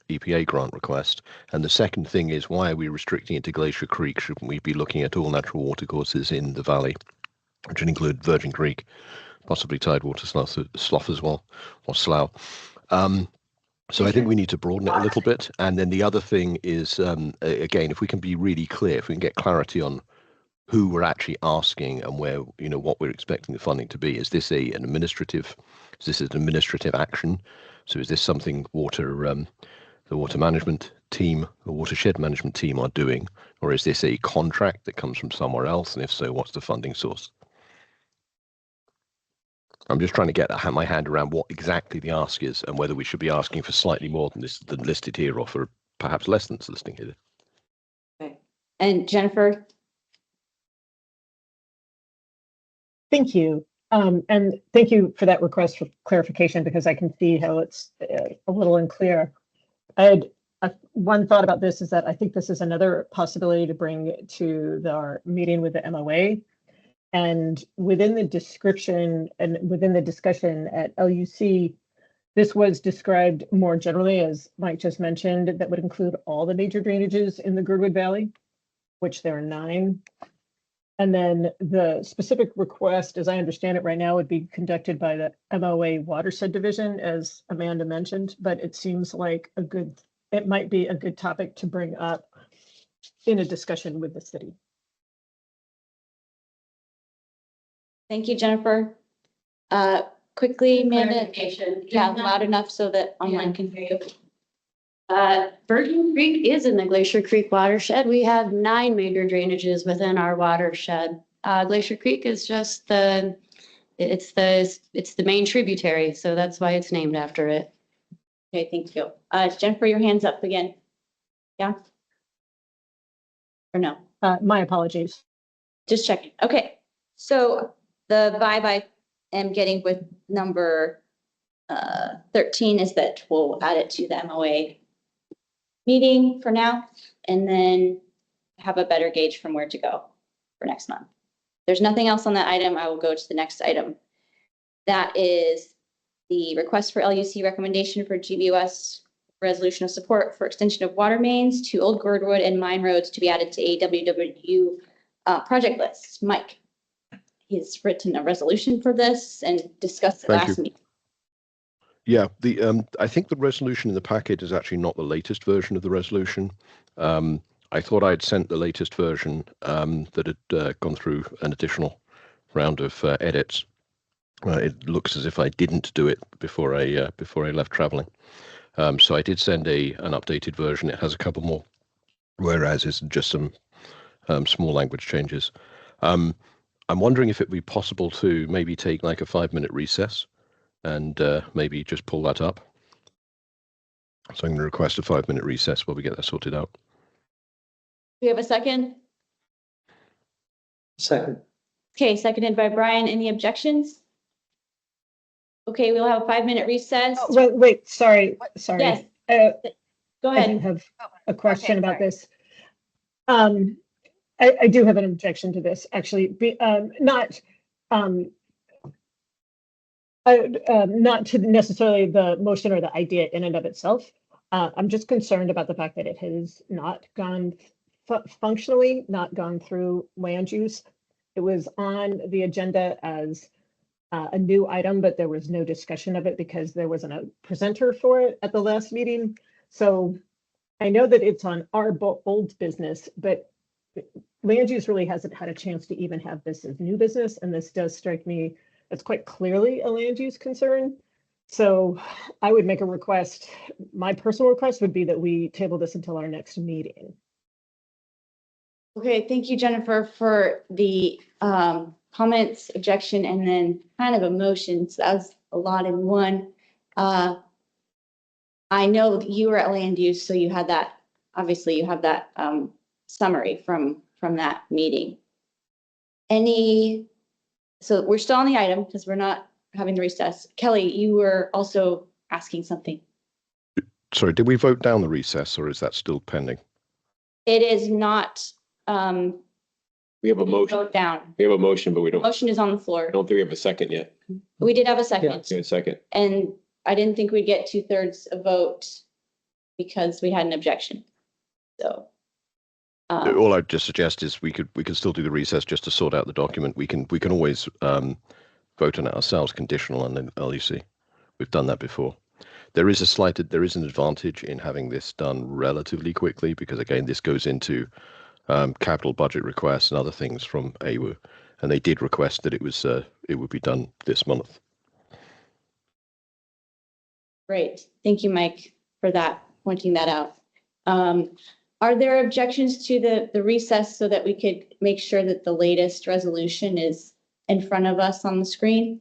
EPA grant request. And the second thing is, why are we restricting it to Glacier Creek? Shouldn't we be looking at all natural watercourses in the valley, which would include Virgin Creek, possibly Tidewater Slough as well, or Slough? So I think we need to broaden it a little bit. And then the other thing is, again, if we can be really clear, if we can get clarity on who we're actually asking and where, what we're expecting the funding to be. Is this an administrative action? So is this something the water management team, the watershed management team are doing? Or is this a contract that comes from somewhere else? And if so, what's the funding source? I'm just trying to get my hand around what exactly the ask is and whether we should be asking for slightly more than listed here, or for perhaps less than it's listing here. Okay. And Jennifer? Thank you. And thank you for that request for clarification, because I can see how it's a little unclear. I had one thought about this, is that I think this is another possibility to bring to our meeting with the MOA. And within the description and within the discussion at LUC, this was described more generally, as Mike just mentioned, that would include all the major drainages in the Girdwood Valley, which there are 9. And then the specific request, as I understand it right now, would be conducted by the MOA Watershed Division, as Amanda mentioned, but it seems like it might be a good topic to bring up in a discussion with the city. Thank you, Jennifer. Quickly, Amanda. Yeah, loud enough so that online can hear you. Virgin Creek is in the Glacier Creek watershed. We have 9 major drainages within our watershed. Glacier Creek is just it's the main tributary, so that's why it's named after it. Okay, thank you. Jennifer, your hand's up again. Yeah? Or no? My apologies. Just checking. Okay, so the vibe I am getting with number 13 is that we'll add it to the MOA meeting for now, and then have a better gauge from where to go for next month. There's nothing else on that item. I will go to the next item. That is the request for LUC recommendation for GBOS resolution of support for extension of water mains to Old Girdwood and Mine Roads to be added to AWW project lists. Mike, he's written a resolution for this and discussed it last meeting. Yeah, I think the resolution in the packet is actually not the latest version of the resolution. I thought I'd sent the latest version that had gone through an additional round of edits. It looks as if I didn't do it before I left traveling. So I did send an updated version. It has a couple more, whereas it's just some small language changes. I'm wondering if it'd be possible to maybe take like a 5-minute recess and maybe just pull that up. So I'm going to request a 5-minute recess while we get that sorted out. Do we have a second? Second. Okay, seconded by Brian. Any objections? Okay, we'll have a 5-minute recess. Oh, wait, sorry. Yes. Go ahead. I do have a question about this. I do have an objection to this, actually. Not to necessarily the motion or the idea in and of itself. I'm just concerned about the fact that it has not gone functionally, not gone through land use. It was on the agenda as a new item, but there was no discussion of it because there wasn't a presenter for it at the last meeting. So I know that it's on our old business, but land use really hasn't had a chance to even have this as new business. And this does strike me as quite clearly a land use concern. So I would make a request. My personal request would be that we table this until our next meeting. Okay, thank you, Jennifer, for the comments, objection, and then kind of emotions. That was a lot in one. I know that you were at land use, so you had that, obviously you have that summary from that meeting. So we're still on the item because we're not having the recess. Kelly, you were also asking something. Sorry, did we vote down the recess, or is that still pending? It is not. We have a motion. Vote down. We have a motion, but we don't. Motion is on the floor. I don't think we have a second yet. We did have a second. Yeah, a second. And I didn't think we'd get 2/3 a vote because we had an objection. So. All I'd just suggest is we could still do the recess just to sort out the document. We can always vote on it ourselves, conditional on the LEC. We've done that before. There is an advantage in having this done relatively quickly because again, this goes into capital budget requests and other things from AWU, and they did request that it would be done this month. Great. Thank you, Mike, for that, pointing that out. Are there objections to the recess so that we could make sure that the latest resolution is in front of us on the screen?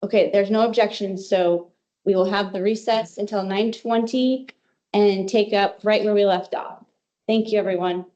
Okay, there's no objections, so we will have the recess until 9:20 and take up right where we left off. Thank you, everyone.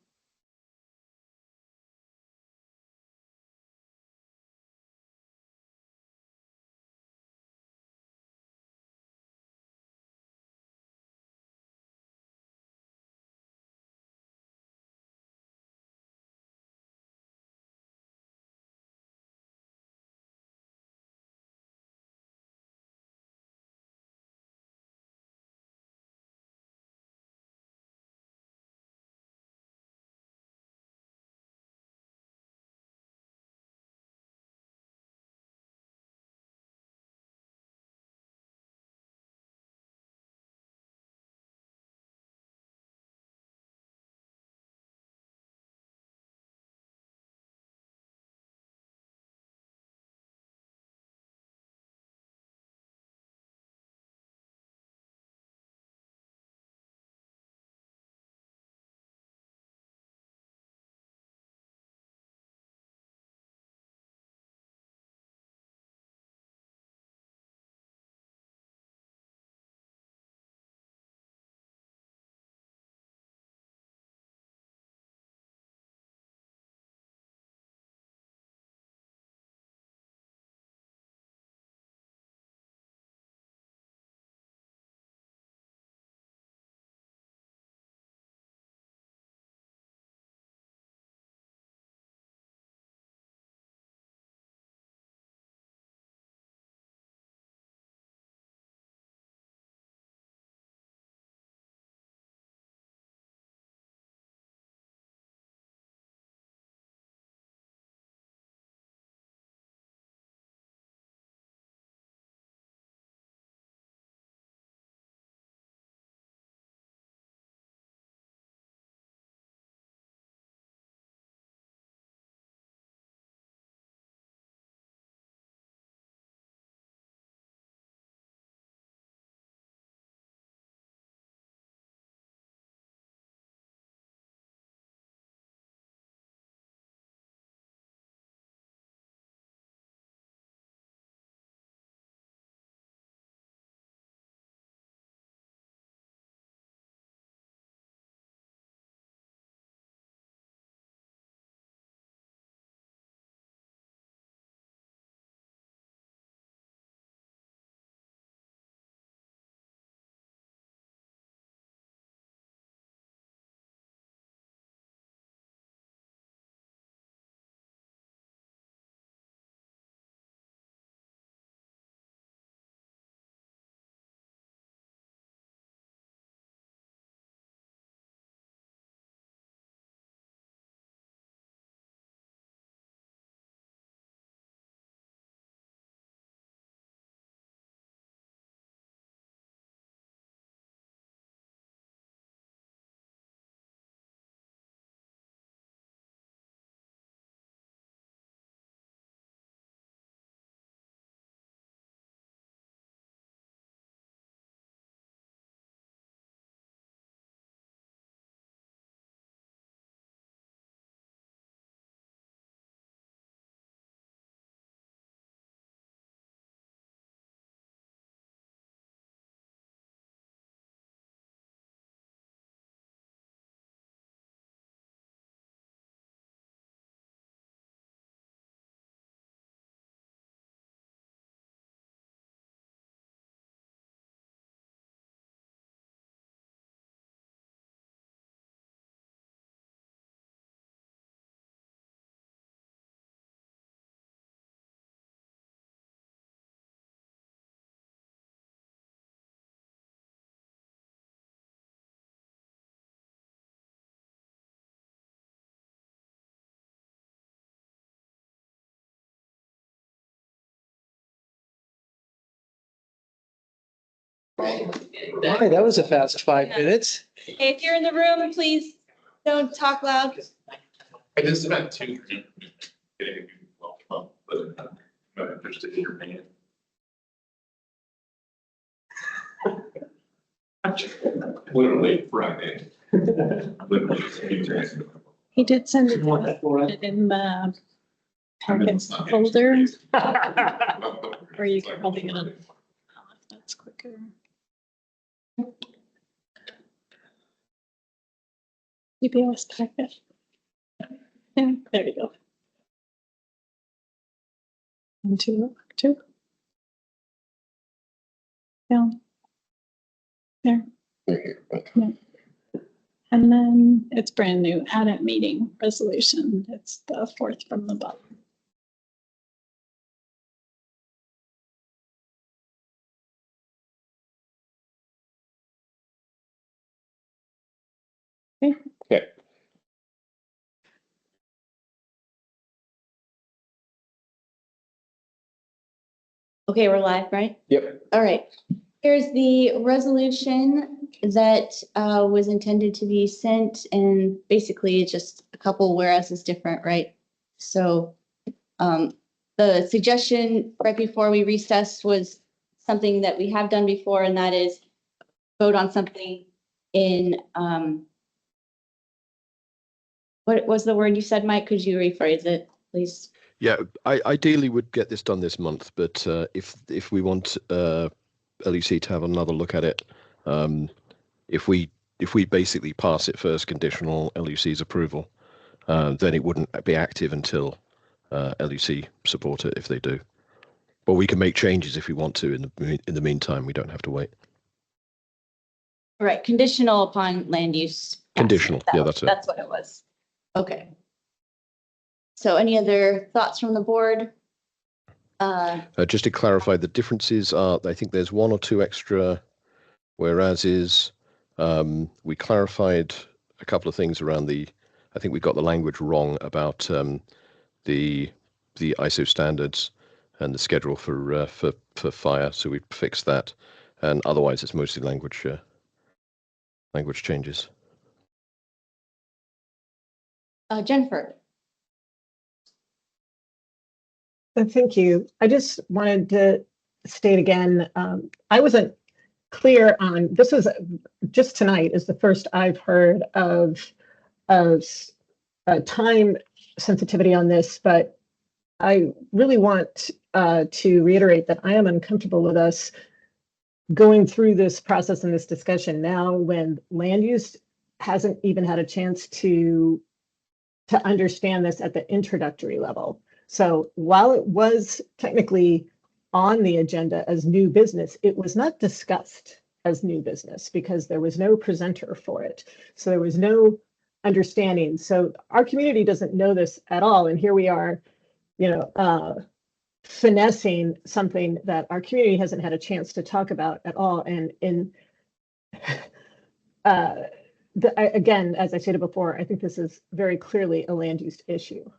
Hi, that was a fast 5 minutes. Hey, if you're in the room, please don't talk loud. I just spent 2 minutes getting welcome, but I'm not interested in your opinion. Literally Friday. Literally. He did send it in the packets folder. Or you can probably get it. That's quicker. CPS packet. Yeah, there you go. And two. Yeah. There. Yeah. And then it's brand new, add at meeting resolution. It's the 4th from the bottom. Okay. Okay, we're live, right? Yep. All right. Here's the resolution that was intended to be sent, and basically it's just a couple whereas is different, right? So the suggestion right before we recessed was something that we have done before, and that is vote on something in what was the word you said, Mike? Could you rephrase it, please? Yeah, I ideally would get this done this month, but if we want LEC to have another look at it, if we basically pass it first, conditional LEC's approval, then it wouldn't be active until LEC support it if they do. But we can make changes if we want to in the meantime. We don't have to wait. Right, conditional upon land use. Conditional, yeah, that's it. That's what it was. Okay. So any other thoughts from the board? Just to clarify, the differences are, I think there's 1 or 2 extra whereas is, we clarified a couple of things around I think we got the language wrong about the ISO standards and the schedule for fire, so we fixed that, and otherwise it's mostly language changes. Jennifer. Thank you. I just wanted to state again, I wasn't clear on, this was just tonight is the first I've heard of time sensitivity on this, but I really want to reiterate that I am uncomfortable with us going through this process and this discussion now when land use hasn't even had a chance to understand this at the introductory level. So while it was technically on the agenda as new business, it was not discussed as new business because there was no presenter for it. So there was no understanding. So our community doesn't know this at all. And here we are, finessing something that our community hasn't had a chance to talk about at all. And again, as I stated before, I think this is very clearly a land use issue.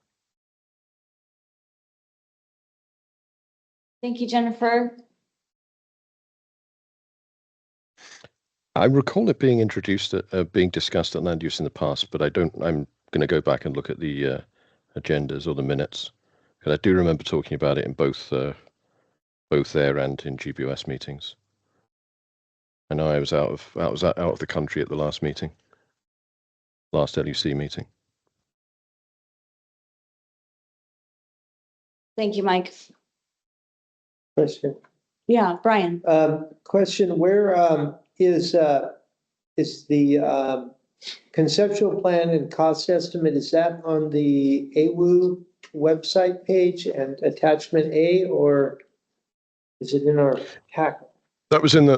Thank you, Jennifer. I recall it being introduced, being discussed at land use in the past, but I'm going to go back and look at the agendas or the minutes, because I do remember talking about it in both there and in GBOS meetings. I know I was out of the country at the last meeting, last LUC meeting. Thank you, Mike. Question. Yeah, Brian. Question, where is the conceptual plan and cost estimate, is that on the AWU website page and attachment A, or is it in our packet? That was in the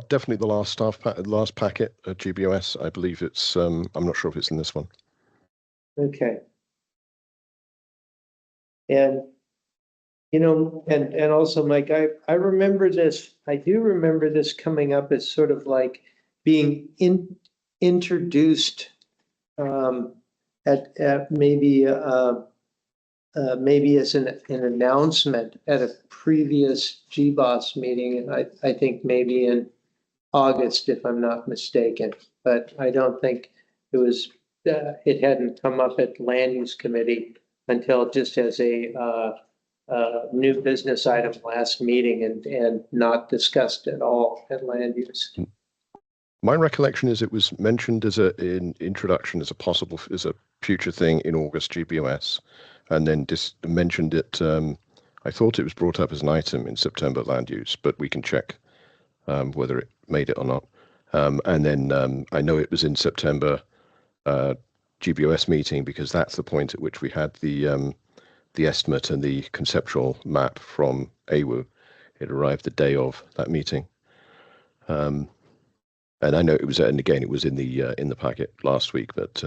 definitely the last last packet at GBOS. I believe it's I'm not sure if it's in this one. Okay. And and also, Mike, I remember this. I do remember this coming up as sort of like being introduced at maybe maybe as an announcement at a previous GBOS meeting, and I think maybe in August, if I'm not mistaken. But I don't think it was, it hadn't come up at Land Use Committee until just as a new business item last meeting and not discussed at all at Land Use. My recollection is it was mentioned as in introduction as a future thing in August GBOS, and then mentioned it. I thought it was brought up as an item in September land use, but we can check whether it made it or not. And then I know it was in September GBOS meeting because that's the point at which we had the estimate and the conceptual map from AWU. It arrived the day of that meeting. And I know it was, and again, it was in the packet last week, but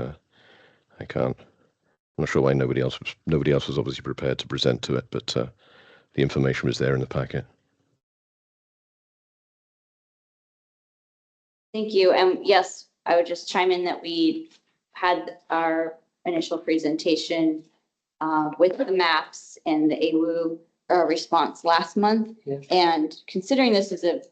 I can't. I'm not sure why nobody else was obviously prepared to present to it, but the information was there in the packet. Thank you. And yes, I would just chime in that we had our initial presentation with the maps and the AWU response last month. Yeah. And considering this is a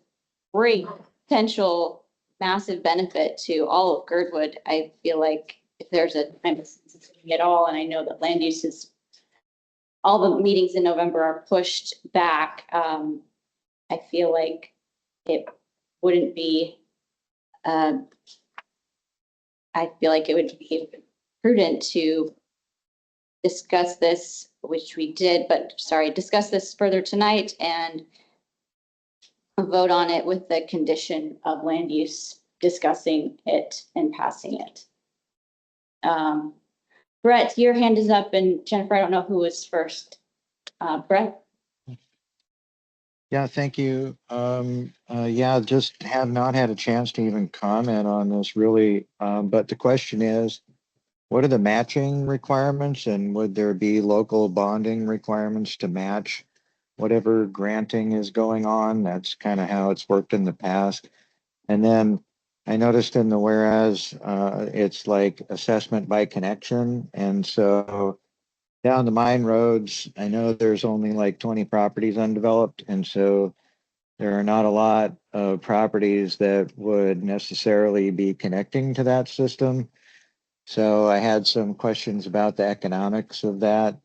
great potential massive benefit to all of Girdwood, I feel like if there's a time at all, and I know that land use is, all the meetings in November are pushed back. I feel like it wouldn't be, I feel like it would be prudent to discuss this, which we did, discuss this further tonight and vote on it with the condition of land use discussing it and passing it. Brett, your hand is up, and Jennifer, I don't know who was first. Brett? Yeah, thank you. Yeah, just have not had a chance to even comment on this really. But the question is, what are the matching requirements, and would there be local bonding requirements to match whatever granting is going on? That's kind of how it's worked in the past. And then I noticed in the whereas, it's like assessment by connection. And so down the mine roads, I know there's only like 20 properties undeveloped. And so there are not a lot of properties that would necessarily be connecting to that system. So I had some questions about the economics of that.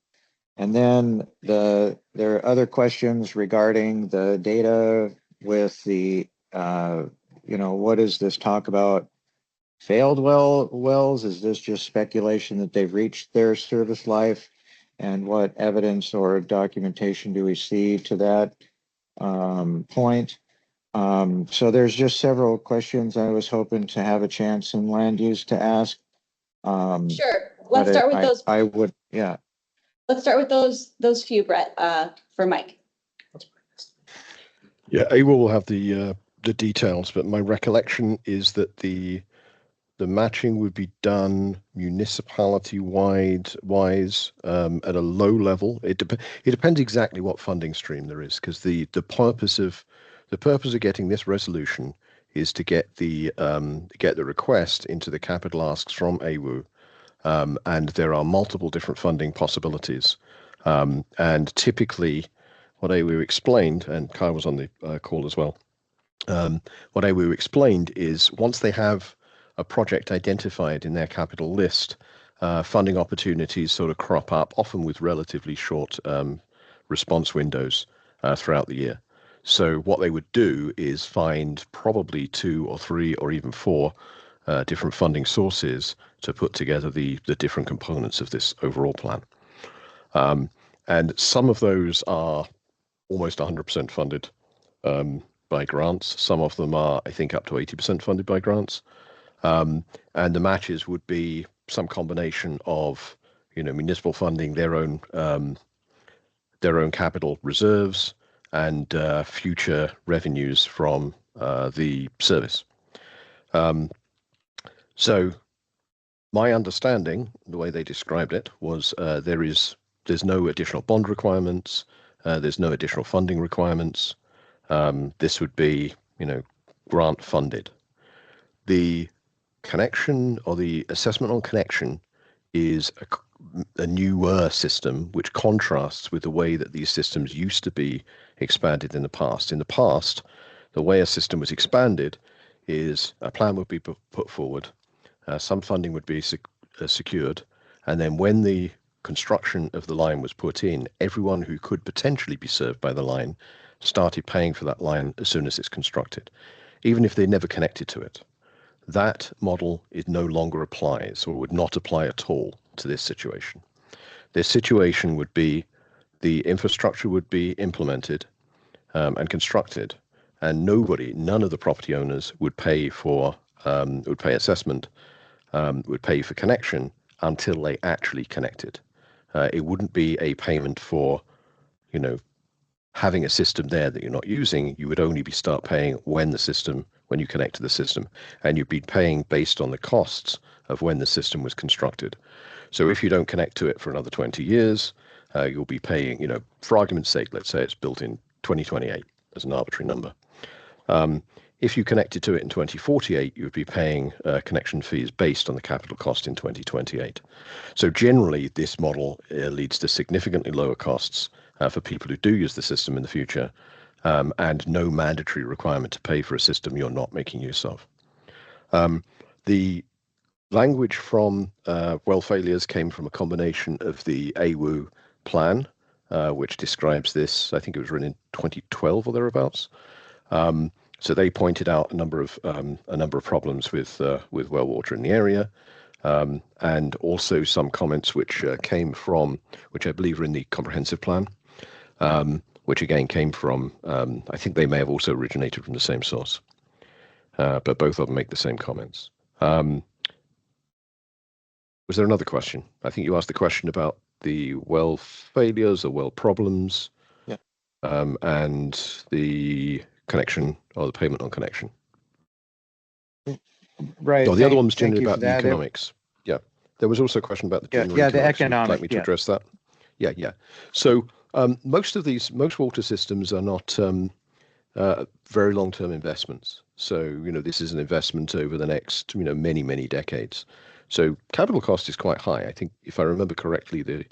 And then there are other questions regarding the data with the, what is this talk about failed wells? Is this just speculation that they've reached their service life? And what evidence or documentation do we see to that point? So there's just several questions I was hoping to have a chance in land use to ask. Sure. Let's start with those. I would, yeah. Let's start with those few, Brett, for Mike. Yeah, AWO will have the details, but my recollection is that the matching would be done municipality wise at a low level. It depends exactly what funding stream there is, because the purpose of getting this resolution is to get the request into the capital asks from AWU, and there are multiple different funding possibilities, and typically what AWU explained, and Kai was on the call as well, what AWU explained is once they have a project identified in their capital list, funding opportunities sort of crop up, often with relatively short response windows throughout the year. So what they would do is find probably 2 or 3 or even 4 different funding sources to put together the different components of this overall plan. And some of those are almost 100% funded by grants. Some of them are, I think, up to 80% funded by grants. And the matches would be some combination of, municipal funding, their own capital reserves, and future revenues from the service. So my understanding, the way they described it, was there's no additional bond requirements, there's no additional funding requirements. This would be, grant funded. The connection, or the assessment on connection, is a newer system which contrasts with the way that these systems used to be expanded in the past. In the past, the way a system was expanded is a plan would be put forward, some funding would be secured, and then when the construction of the line was put in, everyone who could potentially be served by the line started paying for that line as soon as it's constructed, even if they never connected to it. That model no longer applies, or would not apply at all to this situation. This situation would be the infrastructure would be implemented and constructed, and none of the property owners would pay for would pay assessment, would pay for connection until they actually connected. It wouldn't be a payment for, having a system there that you're not using. You would only start paying when you connect to the system, and you'd be paying based on the costs of when the system was constructed. So if you don't connect to it for another 20 years, you'll be paying, for argument's sake, let's say it's built in 2028 as an arbitrary number. If you connected to it in 2048, you would be paying connection fees based on the capital cost in 2028. So generally, this model leads to significantly lower costs for people who do use the system in the future, and no mandatory requirement to pay for a system you're not making use of. The language from well failures came from a combination of the AWU plan, which describes this. I think it was written in 2012 or thereabouts. So they pointed out a number of problems with well water in the area, and also some comments which came from, which I believe are in the comprehensive plan, which again came from, I think they may have also originated from the same source, but both of them make the same comments. Was there another question? I think you asked the question about the well failures or well problems, yeah, and the connection or the payment on connection. Right. Oh, the other one was generally you about for the that. economics. Yeah. There was also a question about the general Yeah, the economics. Would you like economics, me to yeah. address that? Yeah. So most water systems are not very long-term investments. So, this is an investment over the next, many, many decades. So capital cost is quite high. I think if I remember correctly, the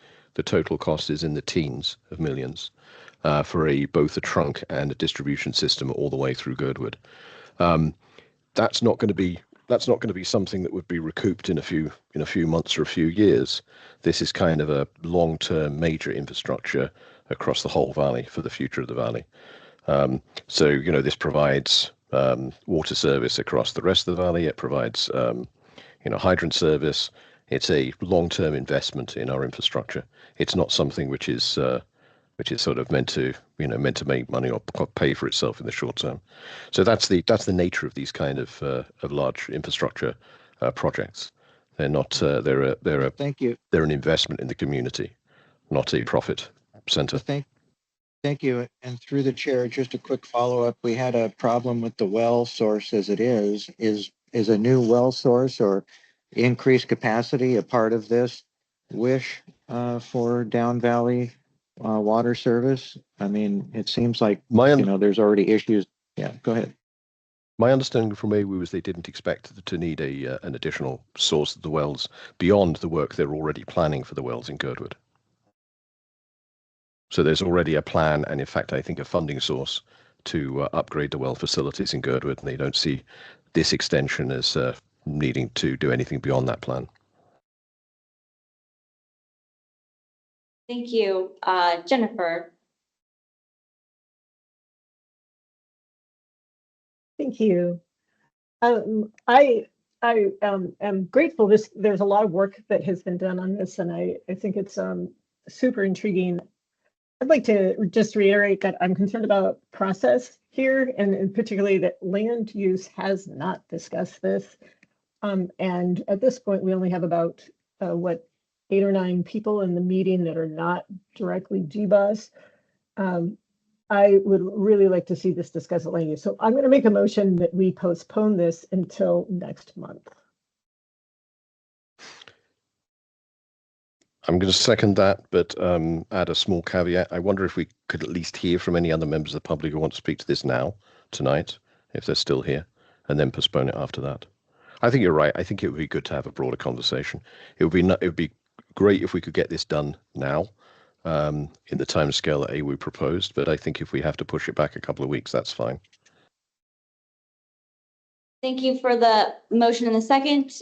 total cost is in the teens of millions for both a trunk and a distribution system all the way through Girdwood. That's not going to be something that would be recouped in a few months or a few years. This is kind of a long-term major infrastructure across the whole valley for the future of the valley. So this provides water service across the rest of the valley. It provides hydrant service. It's a long-term investment in our infrastructure. It's not something which is sort of meant to make money or pay for itself in the short term. So that's the nature of these kind of large infrastructure projects. They're not Thank you. They're an investment in the community, not a profit center. Thank you. And through the chair, just a quick follow-up. We had a problem with the well source as it is. Is a new well source or increased capacity a part of this wish for Down Valley water service? I mean, it seems like, there's already issues. Yeah, go ahead. My understanding from AWU was they didn't expect to need an additional source of the wells beyond the work they're already planning for the wells in Girdwood. So there's already a plan, and in fact, I think a funding source to upgrade the well facilities in Girdwood, and they don't see this extension as needing to do anything beyond that plan. Thank you. Jennifer. Thank you. I am grateful. There's a lot of work that has been done on this, and I think it's super intriguing. I'd like to just reiterate that I'm concerned about process here, and particularly that land use has not discussed this. And at this point, we only have about 8 or 9 people in the meeting that are not directly GBOS. I would really like to see this discussed at land use. So I'm going to make a motion that we postpone this until next month. I'm going to second that, but add a small caveat. I wonder if we could at least hear from any other members of the public who want to speak to this now, tonight, if they're still here, and then postpone it after that. I think you're right. I think it would be good to have a broader conversation. It would be great if we could get this done now, in the time scale that AWU proposed, but I think if we have to push it back a couple of weeks, that's fine. Thank you for the motion in the second.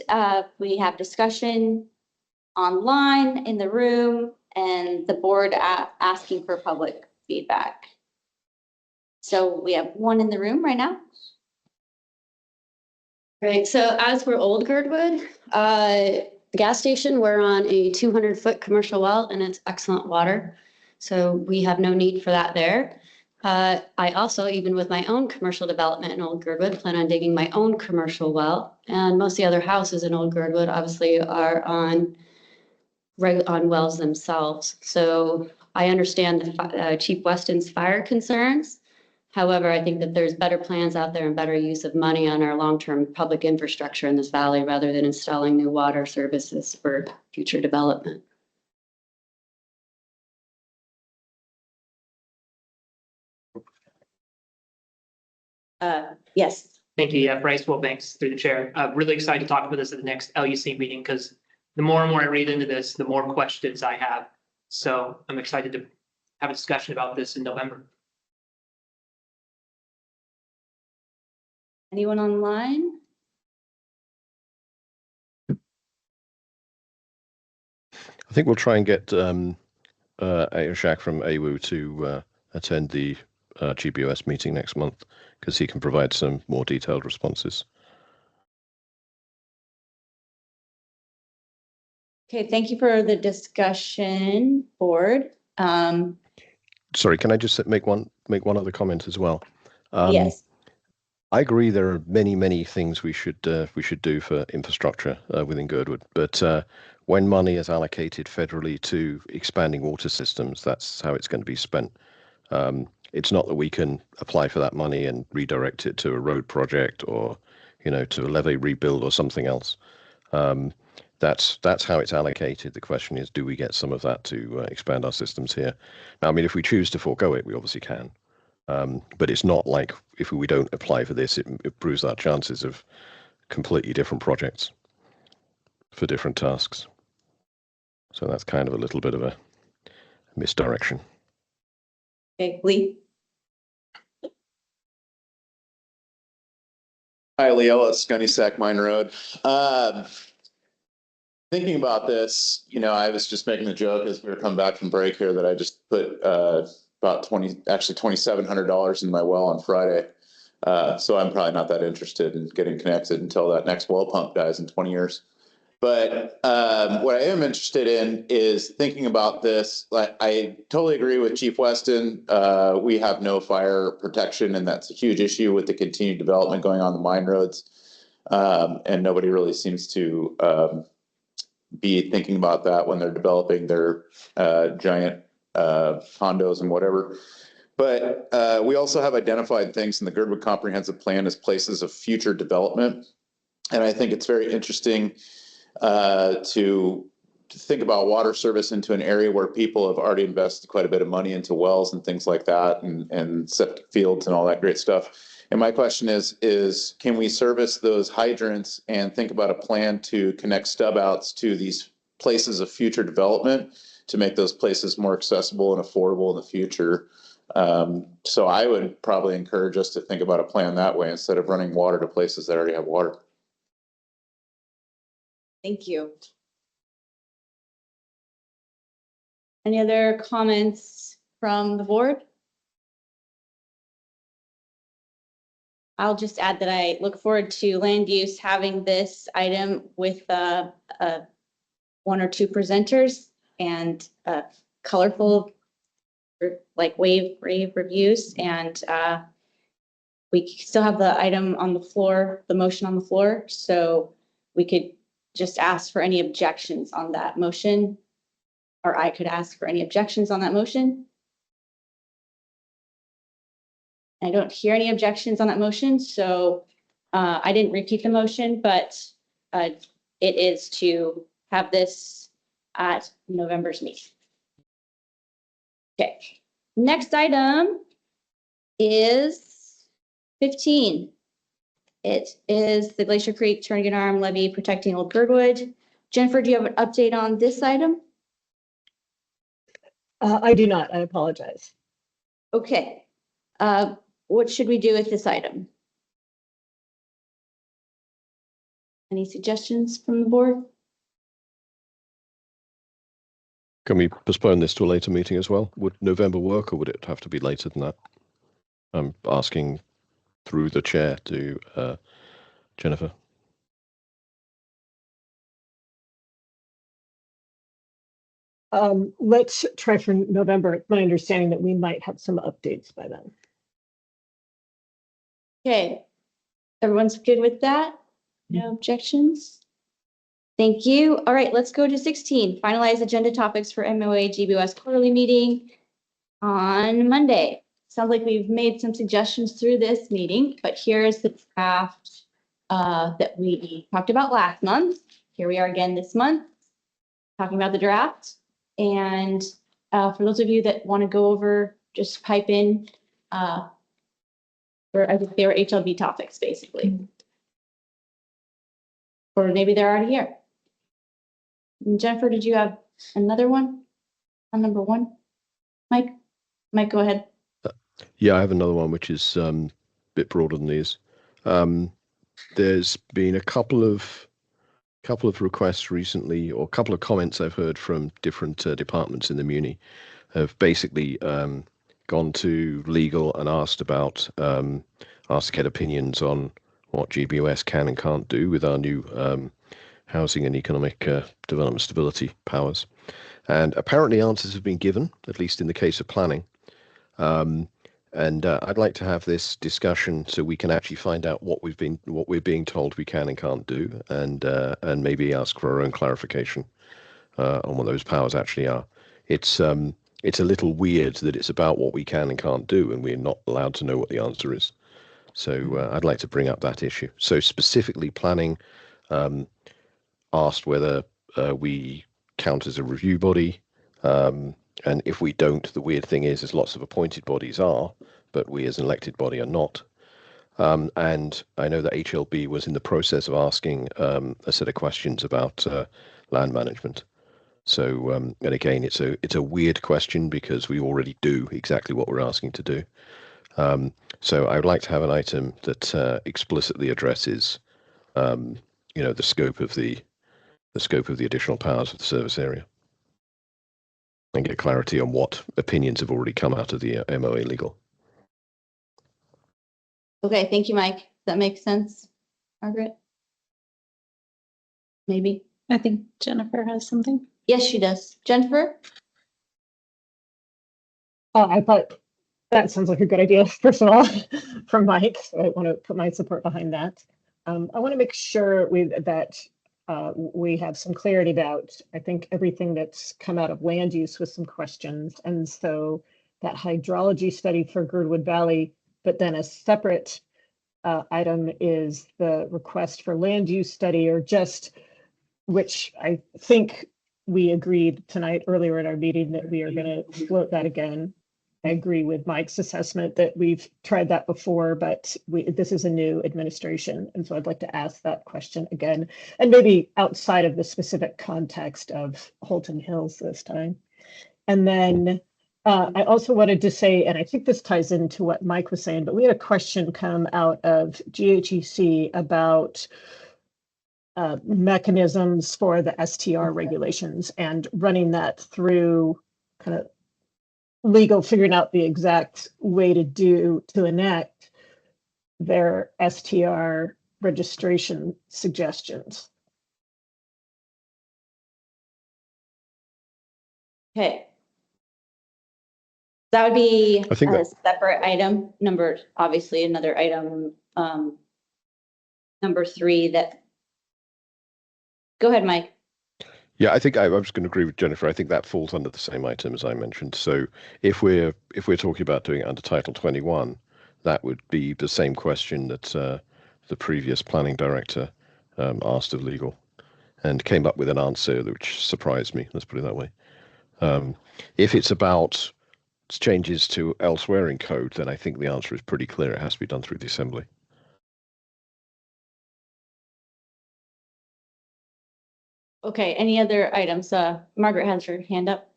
We have discussion online, in the room, and the board asking for public feedback. So we have one in the room right now. Right, so as for Old Girdwood, the gas station, we're on a 200-foot commercial well and it's excellent water. So we have no need for that there. I also, even with my own commercial development in Old Girdwood, plan on digging my own commercial well. And most of the other houses in Old Girdwood obviously are on wells themselves. So I understand Chief Weston's fire concerns. However, I think that there's better plans out there and better use of money on our long-term public infrastructure in this valley rather than installing new water services for future development. Yes. Thank you. Yeah, Bryce Wilbanks through the chair. Really excited to talk about this at the next LUC meeting because the more and more I read into this, the more questions I have. So I'm excited to have a discussion about this in November. Anyone online? I think we'll try and get Ayoshak from AWU to attend the GBOS meeting next month because he can provide some more detailed responses. Okay, thank you for the discussion, board. Sorry, can I just make one other comment as well? Yes. I agree there are many things we should do for infrastructure within Girdwood, but when money is allocated federally to expanding water systems, that's how it's going to be spent. It's not that we can apply for that money and redirect it to a road project or, to a levee rebuild or something else. That's how it's allocated. The question is, do we get some of that to expand our systems here? Now, I mean, if we choose to forego it, we obviously can. But it's not like if we don't apply for this, it improves our chances of completely different projects for different tasks. So that's kind of a little bit of a misdirection. Okay, Lee. Hi, Lee Ellis, Gunnysack Mine Road. Thinking about this, I was just making a joke as we were coming back from break here that I just put about $2,700 in my well on Friday. So I'm probably not that interested in getting connected until that next well pump dies in 20 years. But what I am interested in is thinking about this. I totally agree with Chief Weston. We have no fire protection, and that's a huge issue with the continued development going on the mine roads. And nobody really seems to be thinking about that when they're developing their giant condos and whatever. But we also have identified things in the Girdwood Comprehensive Plan as places of future development. And I think it's very interesting to think about water service into an area where people have already invested quite a bit of money into wells and things like that, and septic fields and all that great stuff. And my question is can we service those hydrants and think about a plan to connect stub outs to these places of future development to make those places more accessible and affordable in the future? So I would probably encourage us to think about a plan that way instead of running water to places that already have water. Thank you. Any other comments from the board? I'll just add that I look forward to land use having this item with one or two presenters and colorful like rave reviews, and we still have the item on the floor, the motion on the floor, so we could just ask for any objections on that motion, or I could ask for any objections on that motion. I don't hear any objections on that motion, so I didn't repeat the motion, but it is to have this at November's meeting. Okay, next item is 15. It is the Glacier Creek Turnigan Arm Levee protecting Old Girdwood. Jennifer, do you have an update on this item? I do not. I apologize. Okay. What should we do with this item? Any suggestions from the board? Can we postpone this to a later meeting as well? Would November work, or would it have to be later than that? I'm asking through the chair to Jennifer. Let's try for November. It's my understanding that we might have some updates by then. Okay, everyone's good with that? No objections? Thank you. All right, let's go to 16, finalize agenda topics for MOA GBOS quarterly meeting on Monday. Sounds like we've made some suggestions through this meeting, but here's the draft that we talked about last month. Here we are again this month, talking about the draft. And for those of you that want to go over, just pipe in. I think they were HLB topics, basically. Or maybe they're already here. And Jennifer, did you have another one on number 1? Mike, go ahead. Yeah, I have another one, which is a bit broader than these. There's been a couple of requests recently, or a couple of comments I've heard from different departments in the Muni, have basically gone to legal and asked to get opinions on what GBOS can and can't do with our new housing and economic development stability powers. And apparently answers have been given, at least in the case of planning. And I'd like to have this discussion so we can actually find out what we're being told we can and can't do, and maybe ask for our own clarification on what those powers actually are. It's a little weird that it's about what we can and can't do, and we're not allowed to know what the answer is. So I'd like to bring up that issue. So specifically, planning asked whether we count as a review body. And if we don't, the weird thing is lots of appointed bodies are, but we as an elected body are not. And I know that HLB was in the process of asking a set of questions about land management. So, and again, it's a weird question because we already do exactly what we're asking to do. So I would like to have an item that explicitly addresses, the scope of the additional powers of the service area, and get clarity on what opinions have already come out of the MOA legal. Okay, thank you, Mike. Does that make sense, Margaret? Maybe. I think Jennifer has something. Yes, she does. Jennifer? I thought that sounds like a good idea, first of all, from Mike. So I want to put my support behind that. I want to make sure that we have some clarity about, I think, everything that's come out of land use with some questions. And so that hydrology study for Girdwood Valley, but then a separate item is the request for land use study, or just, which I think we agreed tonight earlier in our meeting that we are going to float that again. I agree with Mike's assessment that we've tried that before, but this is a new administration. And so I'd like to ask that question again, and maybe outside of the specific context of Holton Hills this time. And then I also wanted to say, and I think this ties into what Mike was saying, but we had a question come out of GHEC about mechanisms for the STR regulations and running that through kind of legal, figuring out the exact way to enact their STR registration suggestions. Okay. That would be I think a separate item, obviously another item, number 3 that. Go ahead, Mike. Yeah, I think I was going to agree with Jennifer. I think that falls under the same item as I mentioned. So if we're talking about doing it under Title 21, that would be the same question that the previous planning director asked of legal, and came up with an answer which surprised me. Let's put it that way. If it's about changes to elsewhere in code, then I think the answer is pretty clear. It has to be done through the assembly. Okay, any other items? Margaret has her hand up.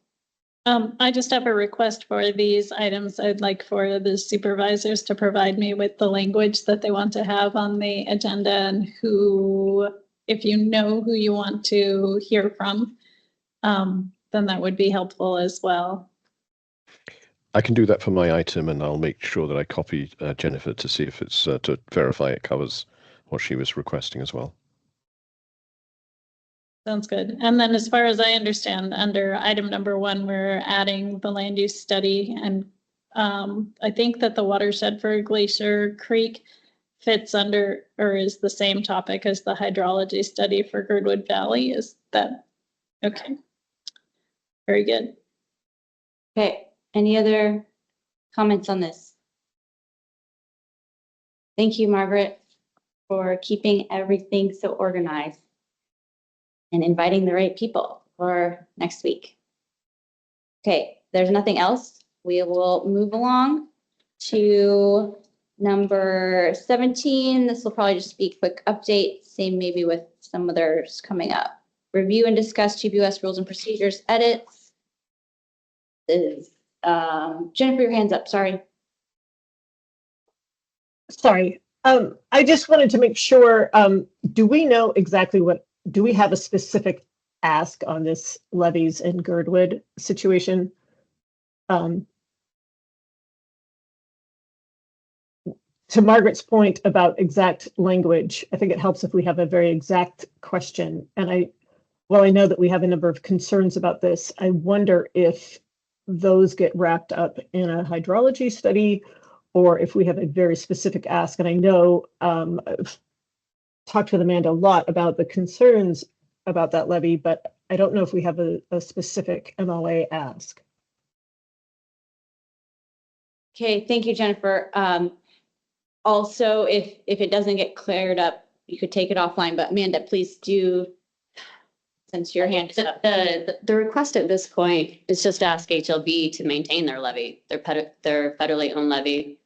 I just have a request for these items. I'd like for the supervisors to provide me with the language that they want to have on the agenda and who if you know who you want to hear from, then that would be helpful as well. I can do that for my item, and I'll make sure that I copy Jennifer to see if it's to verify it covers what she was requesting as well. Sounds good. And then as far as I understand, under item number 1, we're adding the land use study. And I think that the watershed for Glacier Creek fits under or is the same topic as the hydrology study for Girdwood Valley. Is that okay? Very good. Okay, any other comments on this? Thank you, Margaret, for keeping everything so organized and inviting the right people for next week. Okay, there's nothing else. We will move along to number 17. This will probably just be a quick update, same maybe with some others coming up. Review and discuss GBUS rules and procedures edits. Is Jennifer, your hand's up, sorry. Sorry. I just wanted to make sure, do we know exactly do we have a specific ask on this levies and Girdwood situation? To Margaret's point about exact language, I think it helps if we have a very exact question. And while I know that we have a number of concerns about this, I wonder if those get wrapped up in a hydrology study or if we have a very specific ask. And I know I've talked with Amanda a lot about the concerns about that levy, but I don't know if we have a specific MLA ask. Okay, thank you, Jennifer. Also, if it doesn't get cleared up, you could take it offline, but Amanda, please do, since your hand is up. The request at this point is just to ask HLB to maintain their levy, their federally owned levy.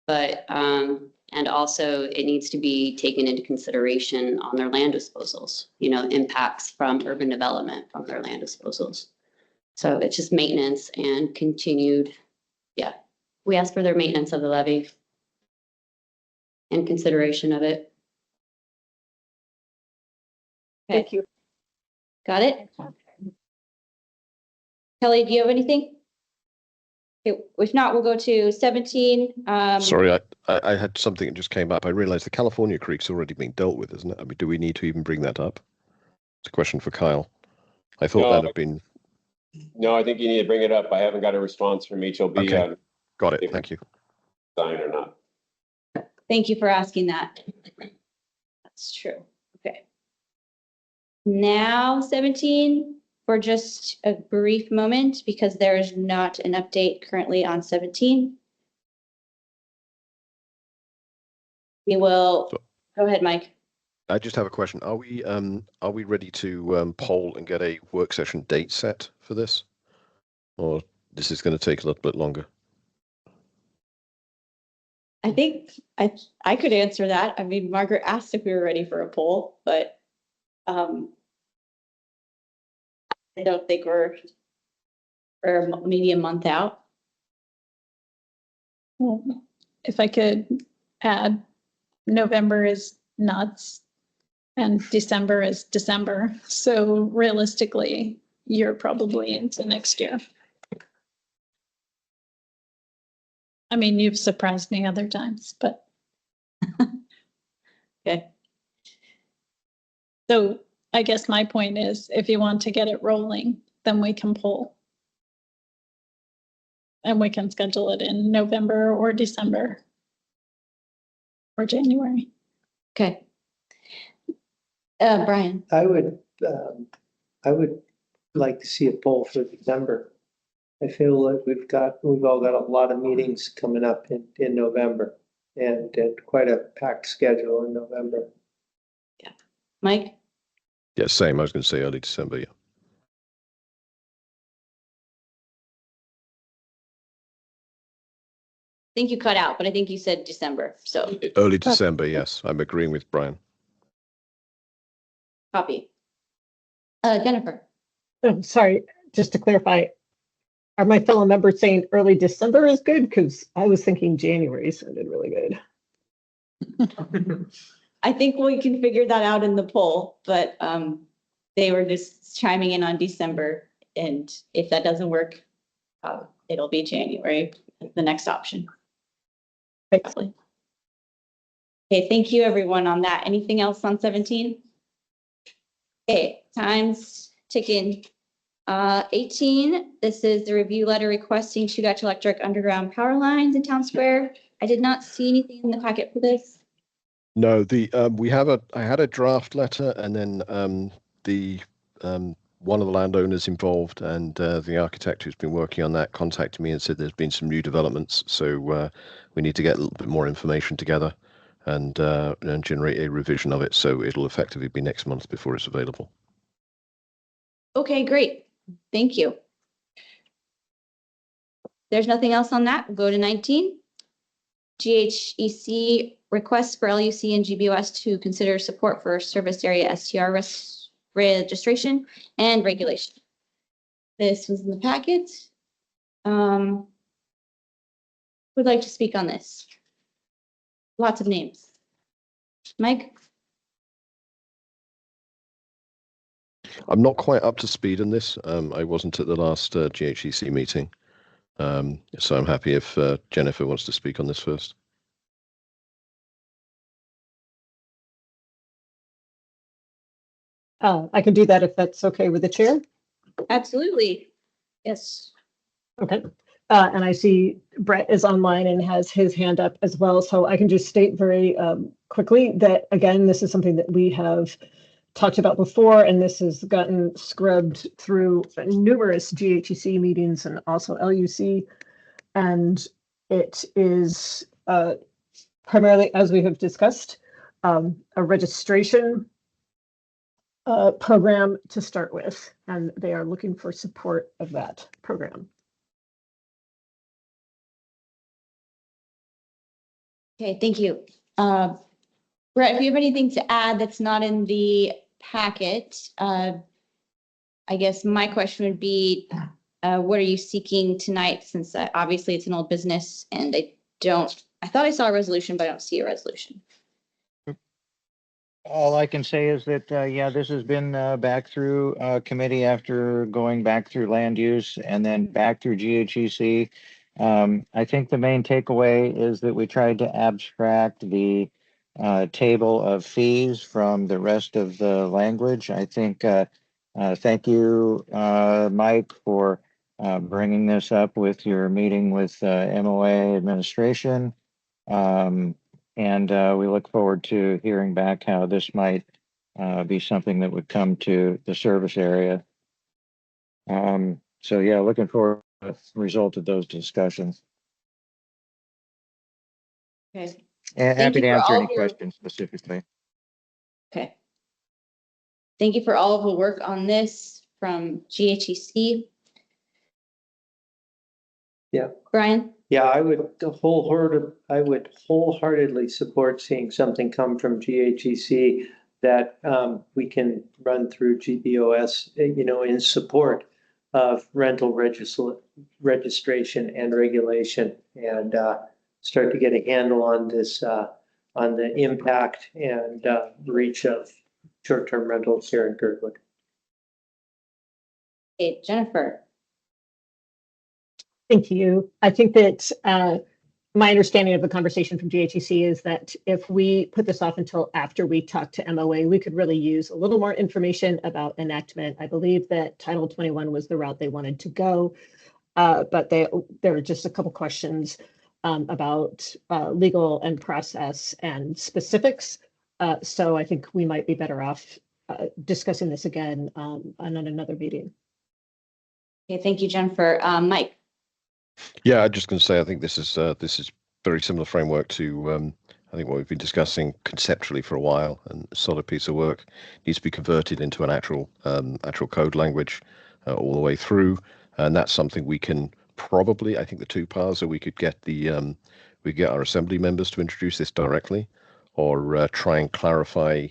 But, and also it needs to be taken into consideration on their land disposals, impacts from urban development from their land disposals. So it's just maintenance and continued, yeah. We ask for their maintenance of the levy and consideration of it. Okay. Thank you. Got it? Kelly, do you have anything? Okay, if not, we'll go to 17. Sorry, I had something that just came up. I realized the California Creek's already been dealt with, isn't it? I mean, do we need to even bring that up? It's a question for Kyle. I thought that had been. No, I think you need to bring it up. I haven't got a response from HLB. Okay. Got it. Thank you. Sign or not. Thank you for asking that. That's true. Okay. Now 17 for just a brief moment because there is not an update currently on 17. We will go ahead, Mike. I just have a question. Are we ready to poll and get a work session date set for this? Or this is going to take a little bit longer? I think I could answer that. I mean, Margaret asked if we were ready for a poll, but I don't think we're maybe a month out. Well, if I could add, November is nuts and December is December. So realistically, you're probably into next year. I mean, you've surprised me other times, but. Okay. So I guess my point is, if you want to get it rolling, then we can poll. And we can schedule it in November or December or January. Okay. Brian. I would like to see a poll for December. I feel like we've all got a lot of meetings coming up in November and quite a packed schedule in November. Yeah. Mike? Yeah, same. I was going to say early December, yeah. I think you cut out, but I think you said December, so. Early December, yes. I'm agreeing with Brian. Copy. Jennifer? Oh, sorry, just to clarify, are my fellow members saying early December is good? Because I was thinking January sounded really good. I think we can figure that out in the poll, but they were just chiming in on December. And if that doesn't work, it'll be January, the next option. Okay, thank you everyone on that. Anything else on 17? Okay, time's ticking. 18, this is the review letter requesting Chugach Electric underground power lines in Town Square. I did not see anything in the packet for this. No, I had a draft letter, and then one of the landowners involved and the architect who's been working on that contacted me and said there's been some new developments, so we need to get a little bit more information together and generate a revision of it, so it'll effectively be next month before it's available. Okay, great. Thank you. There's nothing else on that. We'll go to 19. GHEC requests for LUC and GBOS to consider support for service area STR registration and regulation. This was in the packet. Would like to speak on this? Lots of names. Mike? I'm not quite up to speed on this. I wasn't at the last GHEC meeting. So I'm happy if Jennifer wants to speak on this first. I can do that if that's okay with the chair. Absolutely. Yes. Okay. And I see Brett is online and has his hand up as well. So I can just state very quickly that, again, this is something that we have talked about before, and this has gotten scrubbed through numerous GHEC meetings and also LUC. And it is primarily, as we have discussed, a registration program to start with, and they are looking for support of that program. Okay, thank you. Brett, if you have anything to add that's not in the packet, I guess my question would be, what are you seeking tonight? Since obviously it's an old business and I thought I saw a resolution, but I don't see a resolution. All I can say is that, yeah, this has been back through committee after going back through land use and then back through GHEC. I think the main takeaway is that we tried to abstract the table of fees from the rest of the language. I think, thank you, Mike, for bringing this up with your meeting with MOA administration. And we look forward to hearing back how this might be something that would come to the service area. So yeah, looking forward to the result of those discussions. Okay. And happy to answer any questions specifically. Okay. Thank you for all of the work on this from GHEC. Yeah. Brian? Yeah, I would wholeheartedly support seeing something come from GHEC that we can run through GBOS, in support of rental registration and regulation, and start to get a handle on this, on the impact and reach of short-term rentals here in Girdwood. Okay, Jennifer. Thank you. I think that my understanding of the conversation from GHEC is that if we put this off until after we talk to MOA, we could really use a little more information about enactment. I believe that Title 21 was the route they wanted to go, but there were just a couple questions about legal and process and specifics. So I think we might be better off discussing this again on another meeting. Okay, thank you, Jennifer. Mike. Yeah, I'm just going to say I think this is very similar framework to I think what we've been discussing conceptually for a while, and a solid piece of work needs to be converted into an actual code language all the way through, and that's something we can probably, I think the two paths are we could get our assembly members to introduce this directly, or try and clarify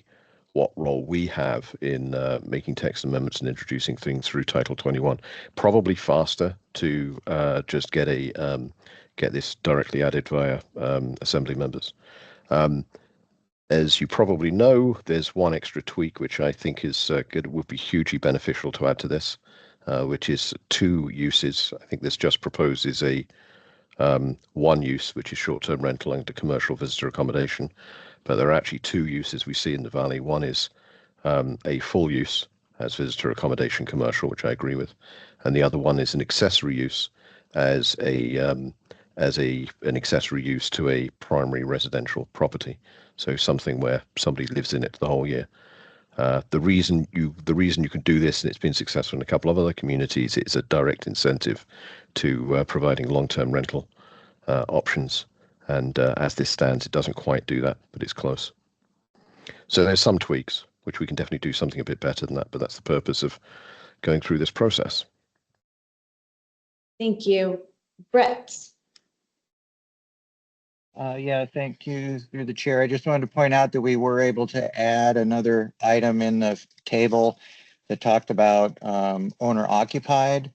what role we have in making text amendments and introducing things through Title 21. Probably faster to just get this directly added via assembly members. As you probably know, there's one extra tweak which I think is good, would be hugely beneficial to add to this, which is 2 uses. I think this just proposes a one use, which is short-term rental and commercial visitor accommodation, but there are actually 2 uses we see in the valley. One is a full use as visitor accommodation commercial, which I agree with, and the other one is an accessory use as an accessory use to a primary residential property. So something where somebody lives in it the whole year. The reason you can do this, and it's been successful in a couple of other communities, it's a direct incentive to providing long-term rental options. And as this stands, it doesn't quite do that, but it's close. So there's some tweaks, which we can definitely do something a bit better than that, but that's the purpose of going through this process. Thank you. Brett? Yeah, thank you through the chair. I just wanted to point out that we were able to add another item in the table that talked about owner occupied.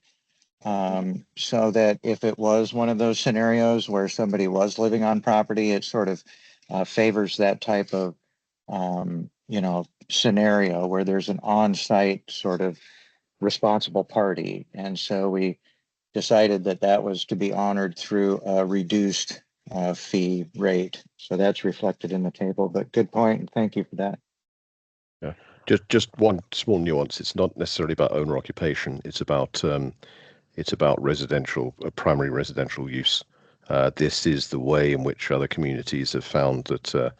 So that if it was one of those scenarios where somebody was living on property, it sort of favors that type of, scenario where there's an on-site sort of responsible party. And so we decided that that was to be honored through a reduced fee rate. So that's reflected in the table, but good point. And thank you for that. Yeah, just one small nuance. It's not necessarily about owner occupation. It's about residential, primary residential use. This is the way in which other communities have found that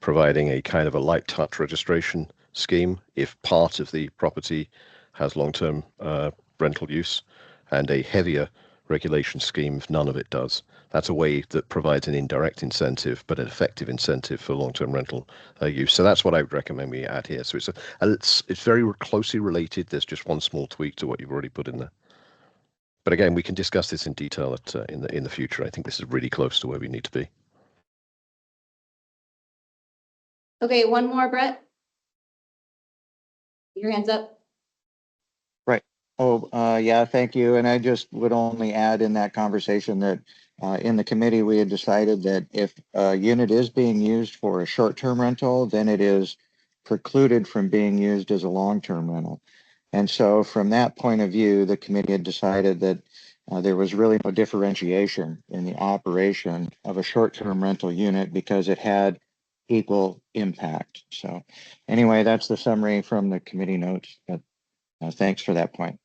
providing a kind of a light touch registration scheme, if part of the property has long-term rental use, and a heavier regulation scheme if none of it does. That's a way that provides an indirect incentive, but an effective incentive for long-term rental use. So that's what I would recommend we add here. So it's very closely related. There's just one small tweak to what you've already put in there. But again, we can discuss this in detail in the future. I think this is really close to where we need to be. Okay, one more, Brett. Your hand's up. Right. Yeah, thank you. And I just would only add in that conversation that in the committee, we had decided that if a unit is being used for a short-term rental, then it is precluded from being used as a long-term rental. And so from that point of view, the committee had decided that there was really no differentiation in the operation of a short-term rental unit because it had equal impact. So anyway, that's the summary from the committee notes. But thanks for that point.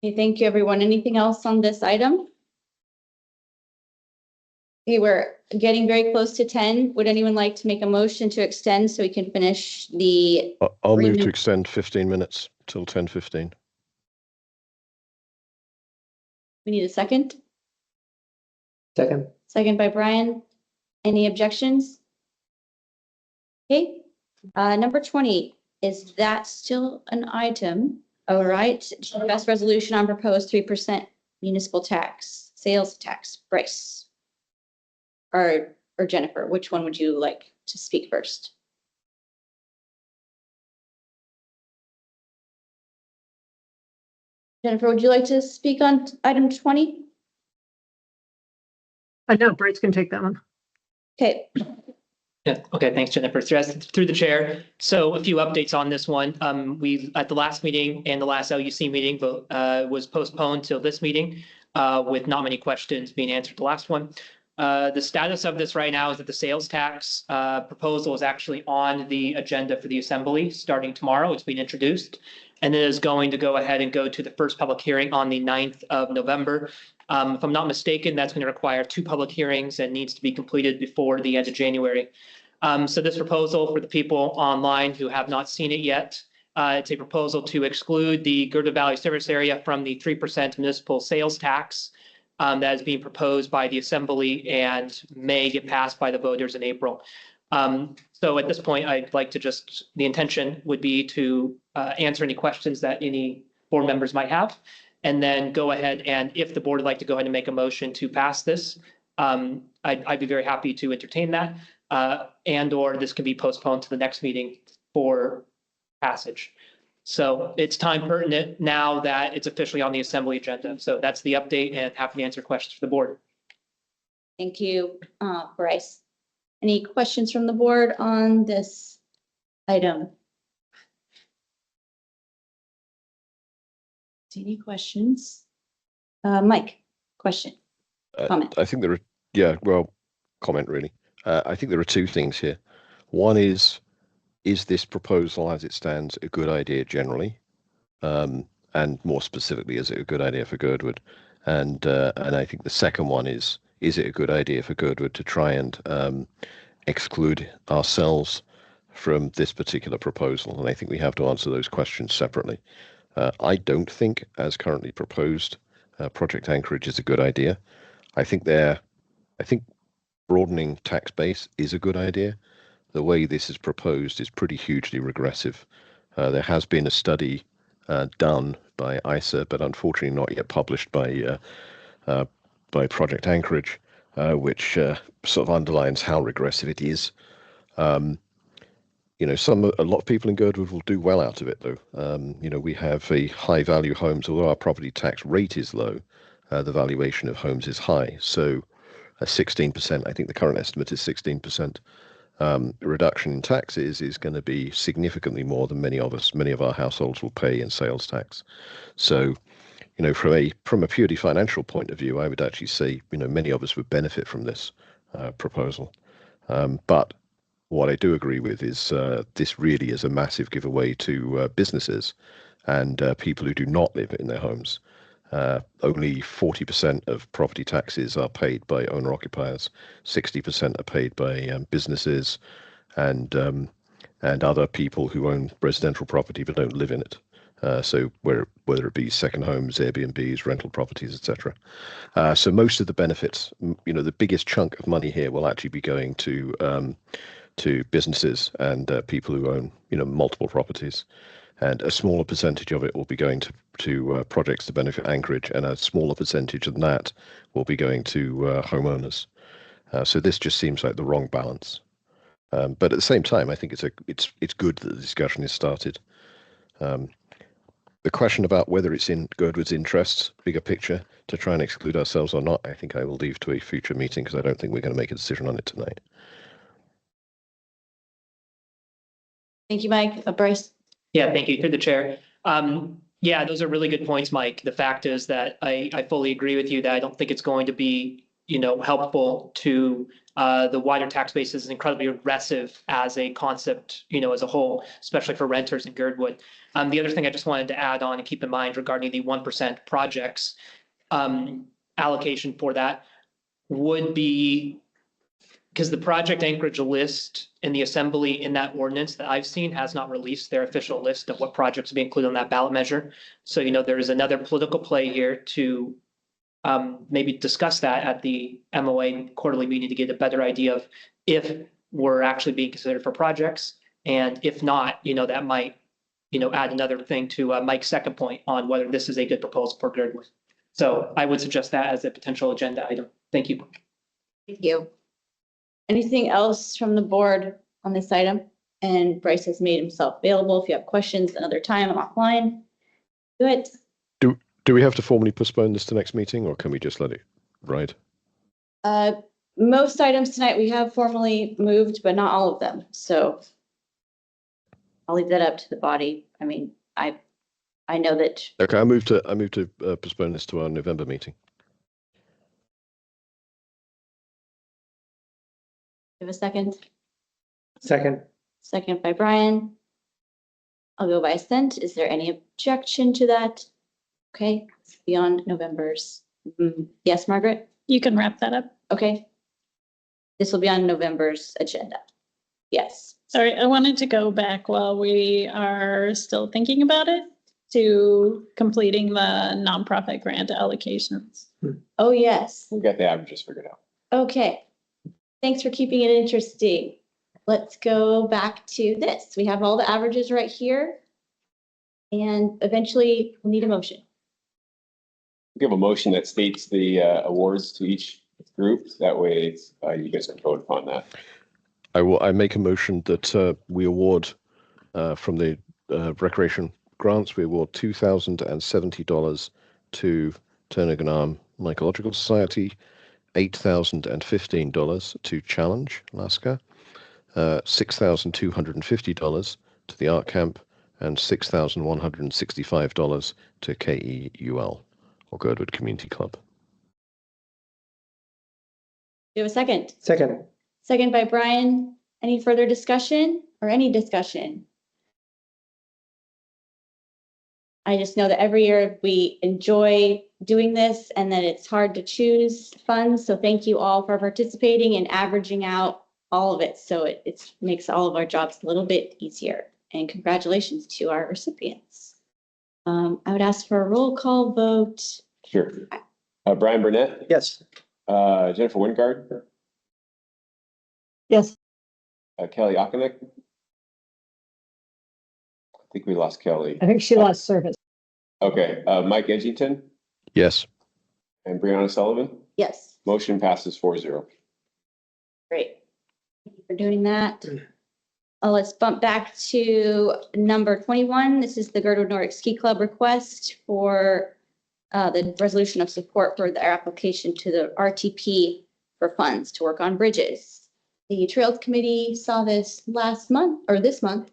Okay, thank you, everyone. Anything else on this item? Okay, we're getting very close to 10. Would anyone like to make a motion to extend so we can finish the? I'll move to extend 15 minutes till 10:15. We need a second. Second. Second by Brian. Any objections? Okay, number 20, is that still an item? All right, discuss resolution on proposed 3% municipal tax, sales tax. Bryce or Jennifer, which one would you like to speak first? Jennifer, would you like to speak on item 20? No, Bryce can take that one. Okay. Yeah. Okay. Thanks, Jennifer. Through the chair. So a few updates on this one. We at the last meeting and the last LUC meeting was postponed till this meeting with not many questions being answered the last one. The status of this right now is that the sales tax proposal is actually on the agenda for the assembly starting tomorrow. It's being introduced and it is going to go ahead and go to the first public hearing on the 9th of November. If I'm not mistaken, that's going to require 2 public hearings and needs to be completed before the end of January. So this proposal for the people online who have not seen it yet, it's a proposal to exclude the Girdwood Valley service area from the 3% municipal sales tax that is being proposed by the assembly and may get passed by the voters in April. So at this point, I'd like to the intention would be to answer any questions that any board members might have, and then go ahead and if the board would like to go ahead and make a motion to pass this, I'd be very happy to entertain that. And or this can be postponed to the next meeting for passage. So it's time pertinent now that it's officially on the assembly agenda. So that's the update and happy to answer questions for the board. Thank you, Bryce. Any questions from the board on this item? Any questions? Mike, question, comment? I think there are, yeah, well, comment really. I think there are two things here. One is this proposal as it stands a good idea generally? And more specifically, is it a good idea for Girdwood? And I think the second one is it a good idea for Girdwood to try and exclude ourselves from this particular proposal? And I think we have to answer those questions separately. I don't think, as currently proposed, Project Anchorage is a good idea. I think broadening tax base is a good idea. The way this is proposed is pretty hugely regressive. There has been a study done by ISA, but unfortunately not yet published by Project Anchorage, which sort of underlines how regressive it is. A lot of people in Girdwood will do well out of it, though. We have a high value homes, although our property tax rate is low, the valuation of homes is high. So 16%, I think the current estimate is 16%. Reduction in taxes is going to be significantly more than many of our households will pay in sales tax. So, from a purely financial point of view, I would actually say, many of us would benefit from this proposal. But what I do agree with is this really is a massive giveaway to businesses and people who do not live in their homes. Only 40% of property taxes are paid by owner-occupiers, 60% are paid by businesses and other people who own residential property but don't live in it. So whether it be second homes, Airbnbs, rental properties, etc. So most of the benefits, the biggest chunk of money here will actually be going to businesses and people who own, multiple properties. And a smaller percentage of it will be going to projects to benefit Anchorage, and a smaller percentage than that will be going to homeowners. So this just seems like the wrong balance. But at the same time, I think it's good that the discussion is started. The question about whether it's in Girdwood's interests, bigger picture, to try and exclude ourselves or not, I think I will leave to a future meeting because I don't think we're going to make a decision on it tonight. Thank you, Mike. Bryce? Yeah, thank you. Through the chair. Yeah, those are really good points, Mike. The fact is that I fully agree with you that I don't think it's going to be, helpful to the wider tax base is incredibly aggressive as a concept, as a whole, especially for renters in Girdwood. The other thing I just wanted to add on and keep in mind regarding the 1% projects allocation for that would be, because the Project Anchorage list in the assembly in that ordinance that I've seen has not released their official list of what projects will be included on that ballot measure. So, there is another political play here to maybe discuss that at the MOA quarterly meeting to get a better idea of if we're actually being considered for projects. And if not, that might, add another thing to Mike's second point on whether this is a good proposal for Girdwood. So I would suggest that as a potential agenda item. Thank you. Thank you. Anything else from the board on this item? And Bryce has made himself available. If you have questions another time offline, do it. Do we have to formally postpone this to next meeting, or can we just let it ride? Most items tonight we have formally moved, but not all of them. So I'll leave that up to the body. I mean, I know that. Okay, I move to postpone this to our November meeting. Give a second. Second. Second by Brian. I'll go by assent. Is there any objection to that? Okay, it's beyond November's. Yes, Margaret? You can wrap that up. Okay. This will be on November's agenda. Yes. Sorry, I wanted to go back while we are still thinking about it to completing the nonprofit grant allocations. Oh, yes. We got the averages figured out. Okay. Thanks for keeping it interesting. Let's go back to this. We have all the averages right here. And eventually we'll need a motion. We have a motion that states the awards to each group. That way you guys can vote upon that. I make a motion that we award from the recreation grants, we award $2,070 to Turner Mycological Society, $8,015 to Challenge Alaska, $6,250 to the Art Camp, and $6,165 to KEUL, or Girdwood Community Club. Do you have a second? Second. Second by Brian. Any further discussion or any discussion? I just know that every year we enjoy doing this and that it's hard to choose funds. So thank you all for participating and averaging out all of it. So it makes all of our jobs a little bit easier. And congratulations to our recipients. I would ask for a roll call vote. Sure. Brian Burnett? Yes. Jennifer Wingard? Yes. Kelly Okonek? I think we lost Kelly. I think she lost service. Okay, Mike Edgington Yes. and Brianna Sullivan. Yes. Motion passes 4-0. Great. Thank you for doing that. Let's bump back to number 21. This is the Girdwood Nordic Ski Club request for the resolution of support for their application to the RTP for funds to work on bridges. The Trails Committee saw this last month or this month.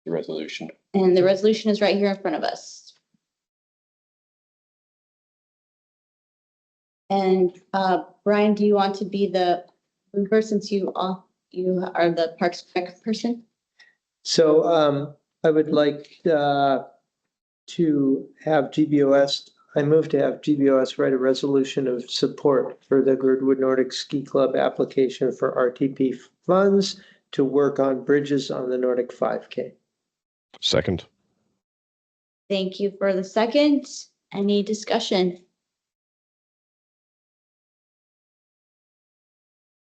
The resolution. And the resolution is right here in front of us. And Brian, do you want to be the mover since you are the Parks Rec person? So I would like to have GBOS, I move to have GBOS write a resolution of support for the Girdwood Nordic Ski Club application for RTP funds to work on bridges on the Nordic 5K. Second. Thank you for the second. Any discussion?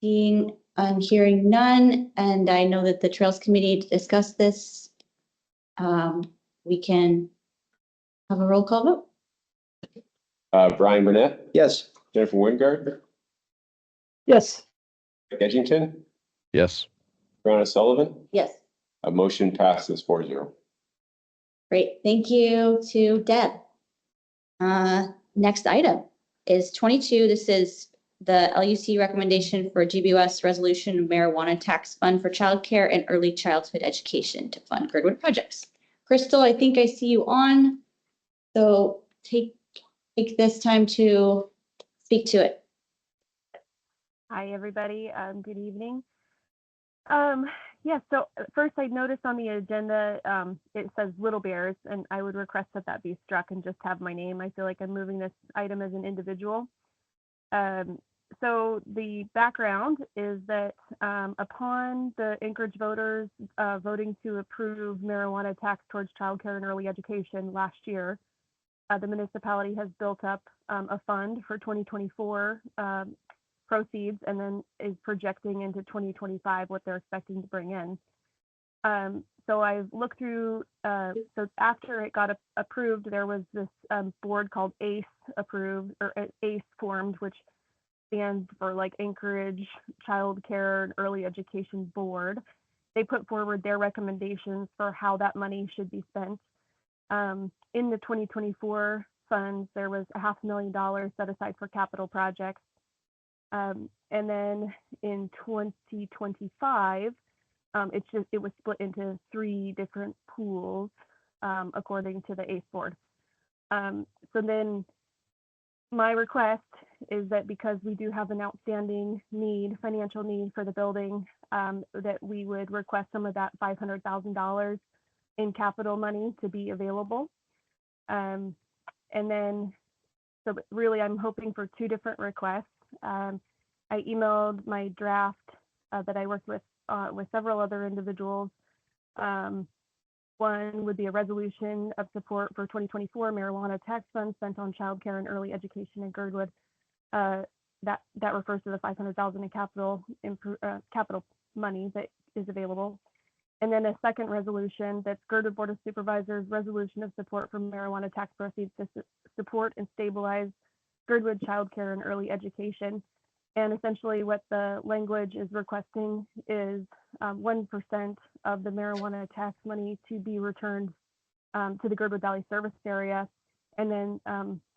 I'm hearing none, and I know that the Trails Committee discussed this. We can have a roll call vote. Brian Burnett? Yes. Jennifer Wingard? Yes. Mike Edgington? Yes. Brianna Sullivan? Yes. A motion passes 4-0. Great. Thank you to Deb. Next item is 22. This is the LUC recommendation for GBOS resolution of marijuana tax fund for childcare and early childhood education to fund Girdwood projects. Crystal, I think I see you on. So take this time to speak to it. Hi, everybody. Good evening. Yeah, so first I noticed on the agenda, it says Little Bears, and I would request that that be struck and just have my name. I feel like I'm moving this item as an individual. So the background is that upon the Anchorage voters voting to approve marijuana tax towards childcare and early education last year, the municipality has built up a fund for 2024 proceeds and then is projecting into 2025 what they're expecting to bring in. So I've looked through, so after it got approved, there was this board called ACE approved, or ACE formed, which stands for like Anchorage Child Care and Early Education Board. They put forward their recommendations for how that money should be spent. In the 2024 funds, there was $500,000 set aside for capital projects. And then in 2025, it was split into 3 different pools, according to the ACE board. So then my request is that because we do have an outstanding financial need for the building, that we would request some of that $500,000 in capital money to be available. And then, so really I'm hoping for 2 different requests. I emailed my draft that I worked with several other individuals. One would be a resolution of support for 2024 marijuana tax funds spent on childcare and early education in Girdwood. That refers to the $500,000 in capital money that is available. And then a second resolution, that's Girdwood Board of Supervisors resolution of support for marijuana tax proceeds to support and stabilize Girdwood childcare and early education. And essentially what the language is requesting is 1% of the marijuana tax money to be returned to the Girdwood Valley service area And then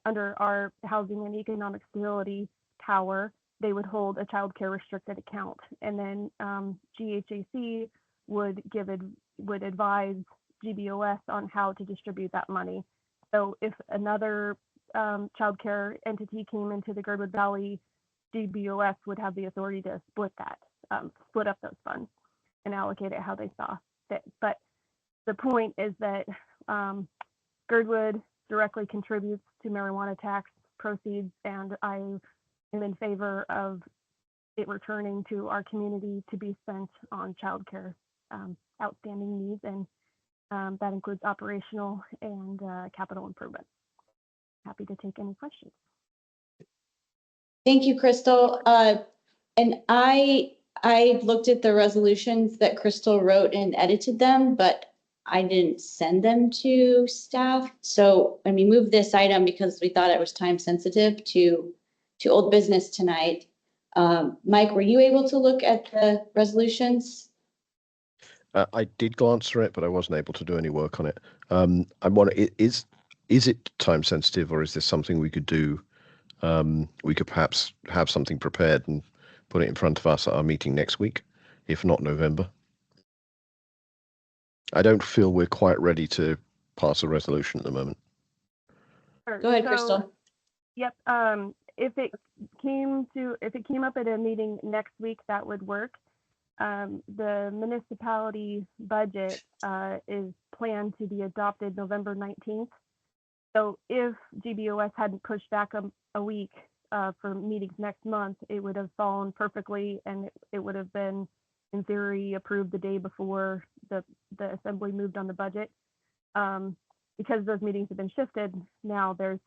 under our housing and economic stability tower, they would hold a child care restricted account. And then GHAC would advise GBOS on how to distribute that money. So if another child care entity came into the Girdwood Valley, GBOS would have the authority to split up those funds and allocate it how they saw fit. But the point is that Girdwood directly contributes to marijuana tax proceeds, and I am in favor of it returning to our community to be spent on childcare outstanding needs, and that includes operational and capital improvements. Happy to take any questions. Thank you, Crystal. And I looked at the resolutions that Crystal wrote and edited them, but I didn't send them to staff. So when we moved this item, because we thought it was time sensitive to old business tonight, Mike, were you able to look at the resolutions? I did glance through it, but I wasn't able to do any work on it. I want is it time sensitive, or is this something we could do? We could perhaps have something prepared and put it in front of us at our meeting next week, if not November. I don't feel we're quite ready to pass a resolution at the moment. Sure. Go ahead, Crystal. Yep. If it came up at a meeting next week, that would work. The municipality budget is planned to be adopted November 19th. So if GBOS hadn't pushed back a week for meetings next month, it would have fallen perfectly, and it would have been, in theory, approved the day before the assembly moved on the budget. Because those meetings have been shifted, now there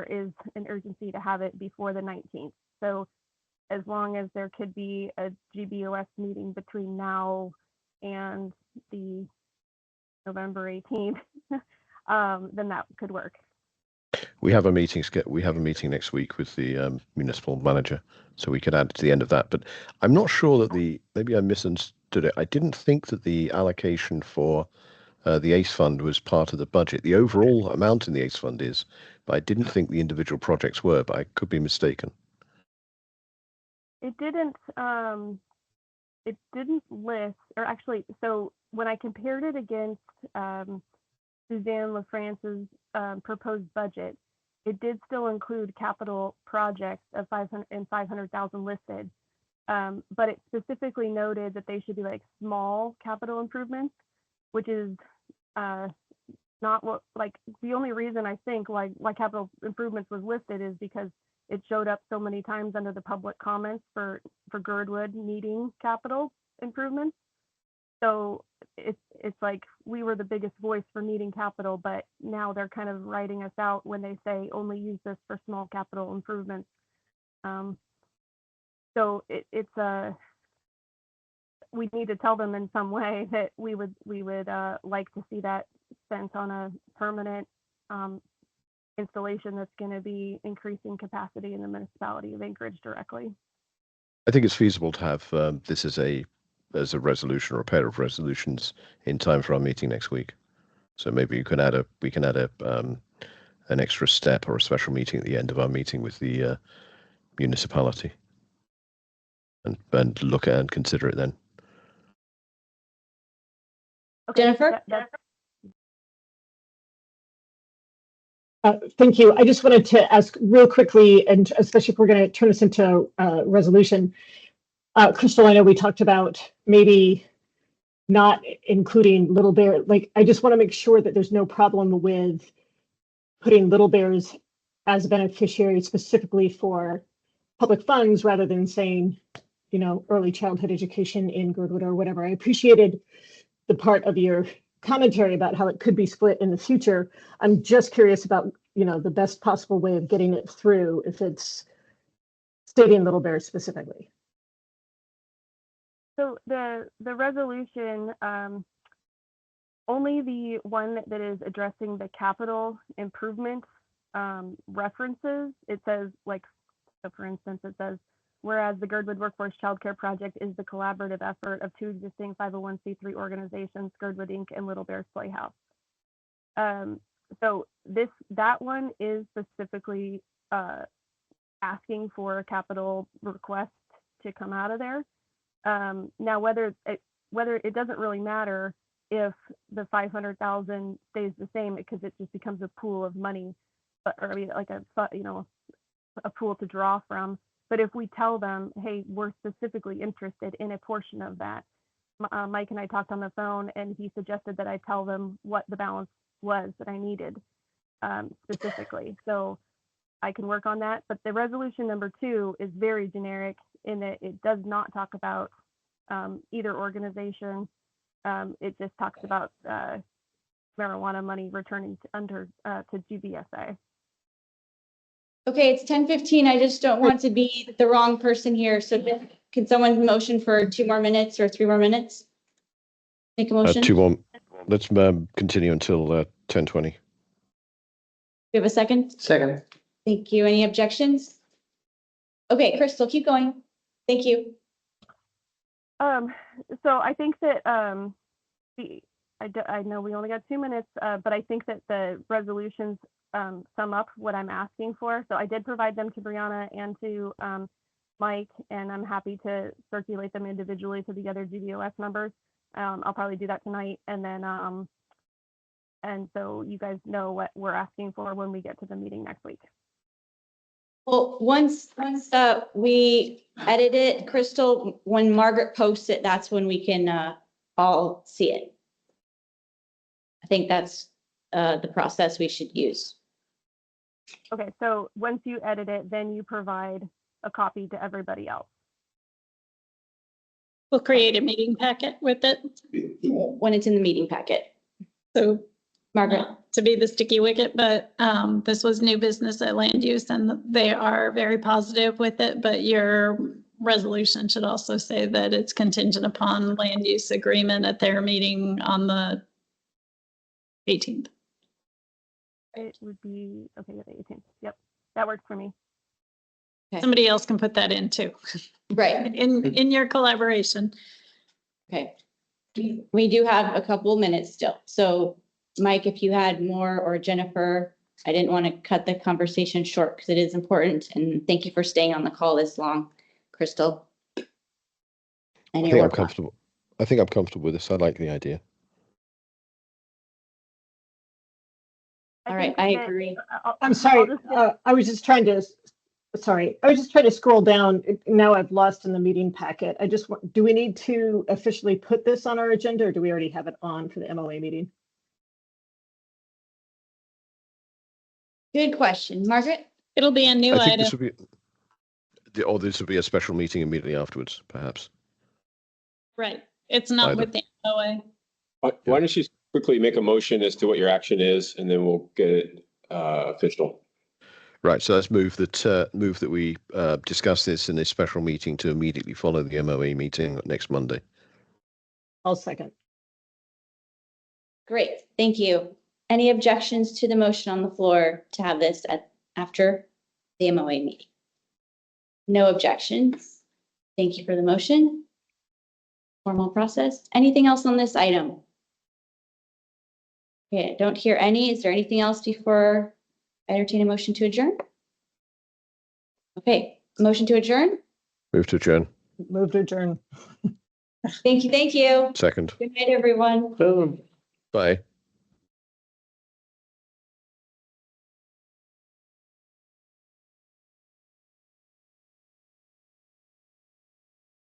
is an urgency to have it before the 19th. So as long as there could be a GBOS meeting between now and the November 18th, then that could work. We have a meeting next week with the municipal manager, so we could add it to the end of that. But I'm not sure that maybe I misunderstood it. I didn't think that the allocation for the ACE fund was part of the budget. The overall amount in the ACE fund is, but I didn't think the individual projects were, but I could be mistaken. It didn't list, or actually, so when I compared it against Suzanne LaFrance's proposed budget, it did still include capital projects of 500,000 listed, but it specifically noted that they should be like small capital improvements, which is not what, like, the only reason I think why capital improvements was listed is because it showed up so many times under the public comments for Girdwood needing capital improvements. So it's like we were the biggest voice for needing capital, but now they're kind of writing us out when they say only use this for small capital improvements. So we need to tell them in some way that we would like to see that spent on a permanent installation that's going to be increasing capacity in the municipality of Anchorage directly. I think it's feasible to have this as a resolution or a pair of resolutions in time for our meeting next week. So maybe we can add an extra step or a special meeting at the end of our meeting with the municipality, and look at and consider it then. Okay. Jennifer? Thank you. I just wanted to ask real quickly, and especially if we're going to turn this into a resolution, Crystal, I know we talked about maybe not including Little Bear. Like, I just want to make sure that there's no problem with putting Little Bears as a beneficiary specifically for public funds rather than saying, early childhood education in Girdwood or whatever. I appreciated the part of your commentary about how it could be split in the future. I'm just curious about, the best possible way of getting it through if it's stating Little Bear specifically. So the resolution, only the one that is addressing the capital improvement references. It says, like, so for instance, it says, whereas the Girdwood Workforce Child Care Project is the collaborative effort of two existing 501c3 organizations, Girdwood Inc. and Little Bears Playhouse. So that one is specifically asking for a capital request to come out of there. Now, whether it doesn't really matter if the 500,000 stays the same, because it just becomes a pool of money, or I mean, like a pool to draw from. But if we tell them, hey, we're specifically interested in a portion of that, Mike and I talked on the phone, and he suggested that I tell them what the balance was that I needed specifically. So I can work on that. But the resolution number 2 is very generic in that it does not talk about either organization. It just talks about marijuana money returning to GBSA. Okay, it's 10:15. I just don't want to be the wrong person here. So can someone motion for 2 more minutes or 3 more minutes? Make a motion. 2 more. Let's continue until 10:20. We have a second? Second. Thank you. Any objections? Okay, Crystal, keep going. Thank you. So I think that I know we only got 2 minutes, but I think that the resolutions sum up what I'm asking for. So I did provide them to Brianna and to Mike, and I'm happy to circulate them individually to the other GBOS members. I'll probably do that tonight, and then and so you guys know what we're asking for when we get to the meeting next week. Well, once we edit it, Crystal, when Margaret posts it, that's when we can all see it. I think that's the process we should use. Okay, so once you edit it, then you provide a copy to everybody else. We'll create a meeting packet with it. When it's in the meeting packet. So Margaret. To be the sticky wicket, but this was new business at land use and they are very positive with it, but your resolution should also say that it's contingent upon land use agreement at their meeting on the 18th. It would be, okay, the 18th. Yep, that works for me. Okay. Somebody else can put that in too. Right. In your collaboration. Okay. We do have a couple minutes still. So Mike, if you had more, or Jennifer, I didn't want to cut the conversation short because it is important. And thank you for staying on the call this long, Crystal. I think I'm comfortable. I think I'm comfortable with this. I like the idea. All right, I agree. I'm sorry. I was just trying to scroll down. Now I've lost in the meeting packet. Do we need to officially put this on our agenda, or do we already have it on for the MOA meeting? Good question. Margaret? It'll be a new item. This will be a special meeting immediately afterwards, perhaps. Right. It's not with the MOA. Why don't you quickly make a motion as to what your action is, and then we'll get it official. Right. So let's move that we discuss this in a special meeting to immediately follow the MOA meeting next Monday. I'll second. Great. Thank you. Any objections to the motion on the floor to have this after the MOA meeting? No objections. Thank you for the motion. Formal process. Anything else on this item? Okay, I don't hear any. Is there anything else before I entertain a motion to adjourn? Okay, motion to adjourn? Move to adjourn. Move to adjourn. Thank you. Thank you. Second. Good night, everyone. Boom. Bye.